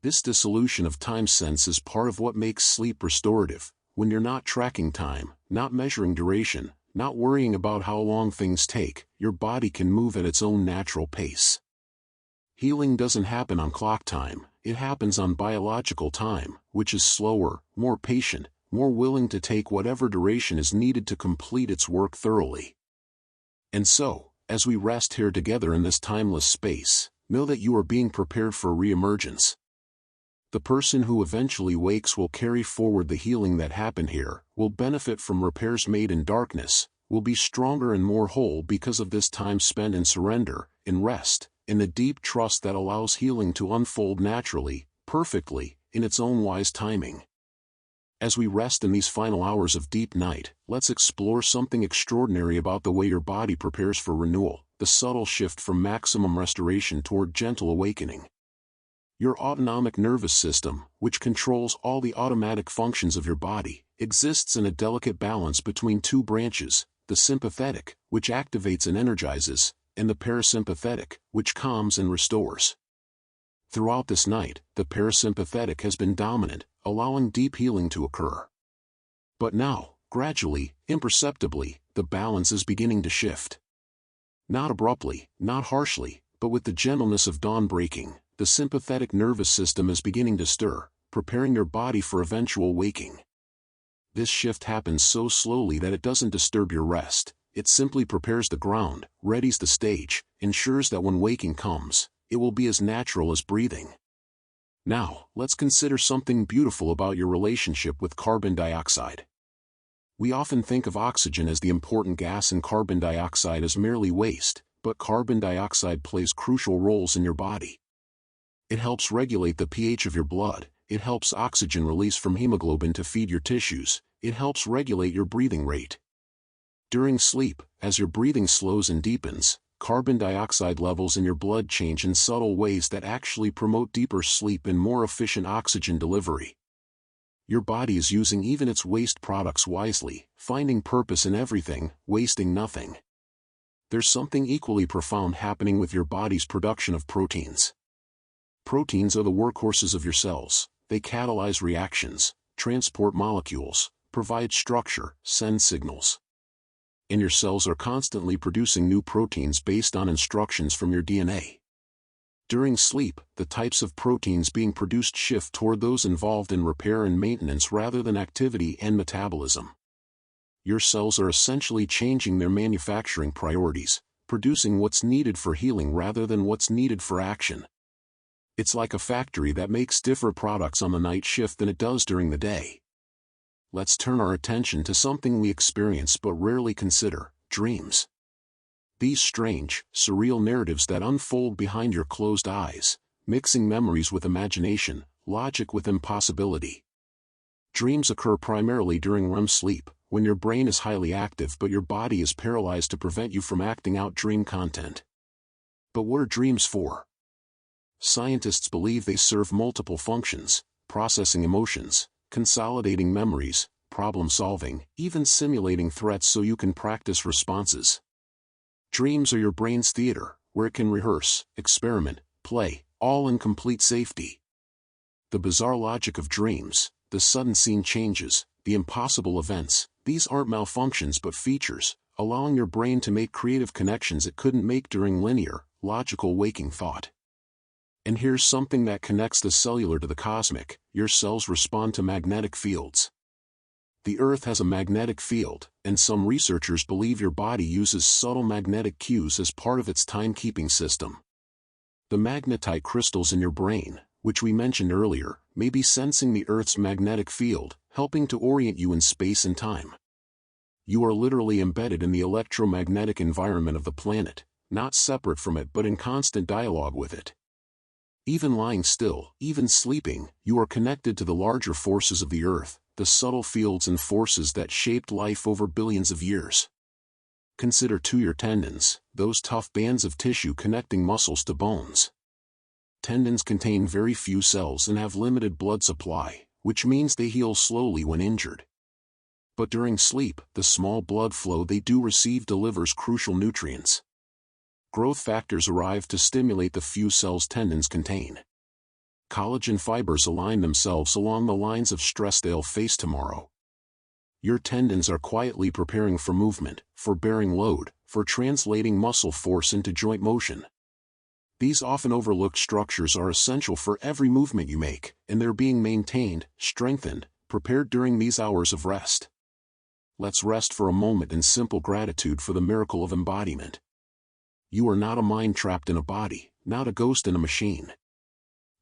This dissolution of time sense is part of what makes sleep restorative. When you're not tracking time, not measuring duration, not worrying about how long things take, your body can move at its own natural pace. Healing doesn't happen on clock time, it happens on biological time, which is slower, more patient, more willing to take whatever duration is needed to complete its work thoroughly. And so, as we rest here together in this timeless space, know that you are being prepared for re-emergence. The person who eventually wakes will carry forward the healing that happened here, will benefit from repairs made in darkness, will be stronger and more whole because of this time spent in surrender, in rest, in the deep trust that allows healing to unfold naturally, perfectly, in its own wise timing. As we rest in these final hours of deep night, let's explore something extraordinary about the way your body prepares for renewal, the subtle shift from maximum restoration toward gentle awakening. Your autonomic nervous system, which controls all the automatic functions of your body, exists in a delicate balance between two branches, the sympathetic, which activates and energizes, and the parasympathetic, which calms and restores. Throughout this night, the parasympathetic has been dominant, allowing deep healing to occur. But now, gradually, imperceptibly, the balance is beginning to shift. Not abruptly, not harshly, but with the gentleness of dawn breaking, the sympathetic nervous system is beginning to stir, preparing your body for eventual waking. This shift happens so slowly that it doesn't disturb your rest, it simply prepares the ground, readies the stage, ensures that when waking comes, It will be as natural as breathing. Now, let's consider something beautiful about your relationship with carbon dioxide. We often think of oxygen as the important gas and carbon dioxide as merely waste, but carbon dioxide plays crucial roles in your body. It helps regulate the pH of your blood, it helps oxygen release from hemoglobin to feed your tissues, it helps regulate your breathing rate. During sleep, as your breathing slows and deepens, carbon dioxide levels in your blood change in subtle ways that actually promote deeper sleep and more efficient oxygen delivery. Your body is using even its waste products wisely, finding purpose in everything, wasting nothing. There's something equally profound happening with your body's production of proteins. Proteins are the workhorses of your cells. They catalyze reactions, transport molecules, provide structure, send signals. And your cells are constantly producing new proteins based on instructions from your DNA. During sleep, the types of proteins being produced shift toward those involved in repair and maintenance rather than activity and metabolism. Your cells are essentially changing their manufacturing priorities, producing what's needed for healing rather than what's needed for action. It's like a factory that makes different products on the night shift than it does during the day. Let's turn our attention to something we experience but rarely consider: dreams. These strange, surreal narratives that unfold behind your closed eyes, mixing memories with imagination, logic with impossibility. Dreams occur primarily during REM sleep, when your brain is highly active but your body is paralyzed to prevent you from acting out dream content. But what are dreams for? Scientists believe they serve multiple functions: processing emotions, consolidating memories, problem-solving, even simulating threats so you can practice responses. Dreams are your brain's theater, where it can rehearse, experiment, play, all in complete safety. The bizarre logic of dreams, the sudden scene changes, the impossible events, these aren't malfunctions but features, allowing your brain to make creative connections it couldn't make during linear, logical waking thought. And here's something that connects the cellular to the cosmic: your cells respond to magnetic fields. The Earth has a magnetic field, and some researchers believe your body uses subtle magnetic cues as part of its timekeeping system. The magnetite crystals in your brain, which we mentioned earlier, may be sensing the Earth's magnetic field, helping to orient you in space and time. You are literally embedded in the electromagnetic environment of the planet, not separate from it but in constant dialogue with it. Even lying still, even sleeping, you are connected to the larger forces of the Earth, the subtle fields and forces that shaped life over billions of years. Consider your tendons, those tough bands of tissue connecting muscles to bones. Tendons contain very few cells and have limited blood supply, which means they heal slowly when injured. But during sleep, the small blood flow they do receive delivers crucial nutrients. Growth factors arrive to stimulate the few cells tendons contain. Collagen fibers align themselves along the lines of stress they'll face tomorrow. Your tendons are quietly preparing for movement, for bearing load, for translating muscle force into joint motion. These often overlooked structures are essential for every movement you make, and they're being maintained, strengthened, prepared during these hours of rest. Let's rest for a moment in simple gratitude for the miracle of embodiment. You are not a mind trapped in a body, not a ghost in a machine.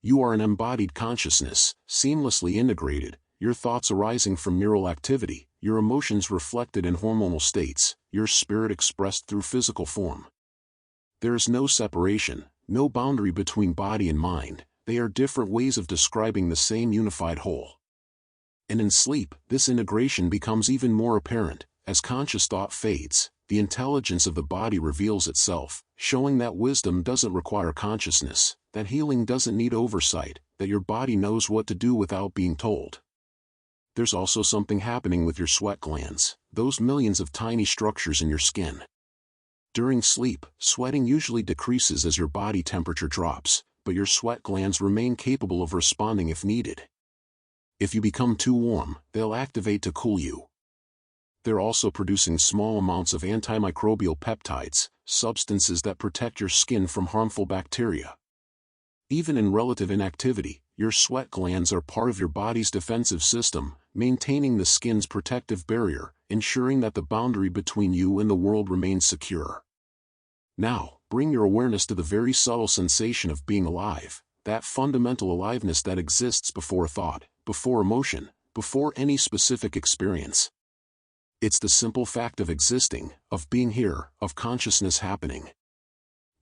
You are an embodied consciousness, seamlessly integrated, your thoughts arising from neural activity, your emotions reflected in hormonal states, your spirit expressed through physical form. There is no separation, no boundary between body and mind, they are different ways of describing the same unified whole. And in sleep, this integration becomes even more apparent. As conscious thought fades, the intelligence of the body reveals itself, showing that wisdom doesn't require consciousness, that healing doesn't need oversight, that your body knows what to do without being told. There's also something happening with your sweat glands, those millions of tiny structures in your skin. During sleep, sweating usually decreases as your body temperature drops, but your sweat glands remain capable of responding if needed. If you become too warm, they'll activate to cool you. They're also producing small amounts of antimicrobial peptides, substances that protect your skin from harmful bacteria. Even in relative inactivity, your sweat glands are part of your body's defensive system, maintaining the skin's protective barrier, ensuring that the boundary between you and the world remains secure. Now, bring your awareness to the very subtle sensation of being alive, that fundamental aliveness that exists before thought, before emotion, before any specific experience. It's the simple fact of existing, of being here, of consciousness happening.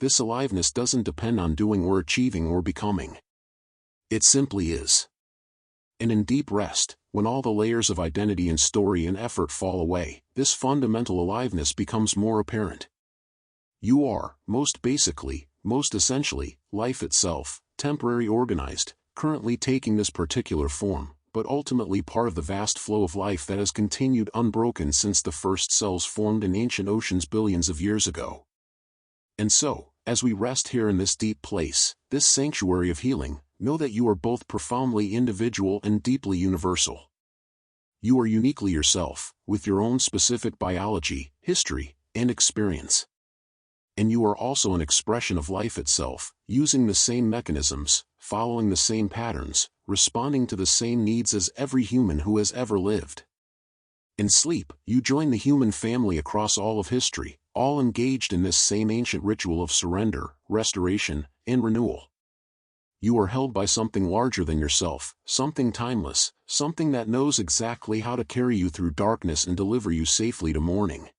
This aliveness doesn't depend on doing or achieving or becoming. It simply is. And in deep rest, when all the layers of identity and story and effort fall away, this fundamental aliveness becomes more apparent. You are, most basically, most essentially, life itself, temporary organized, currently taking this particular form, but ultimately part of the vast flow of life that has continued unbroken since the first cells formed in ancient oceans billions of years ago. And so, as we rest here in this deep place, this sanctuary of healing, know that you are both profoundly individual and deeply universal. You are uniquely yourself, with your own specific biology, history, and experience. And you are also an expression of life itself, using the same mechanisms, following the same patterns, responding to the same needs as every human who has ever lived. In sleep, you join the human family across all of history, all engaged in this same ancient ritual of surrender, restoration, and renewal. You are held by something larger than yourself, something timeless, something that knows exactly how to carry you through darkness and deliver you safely to morning.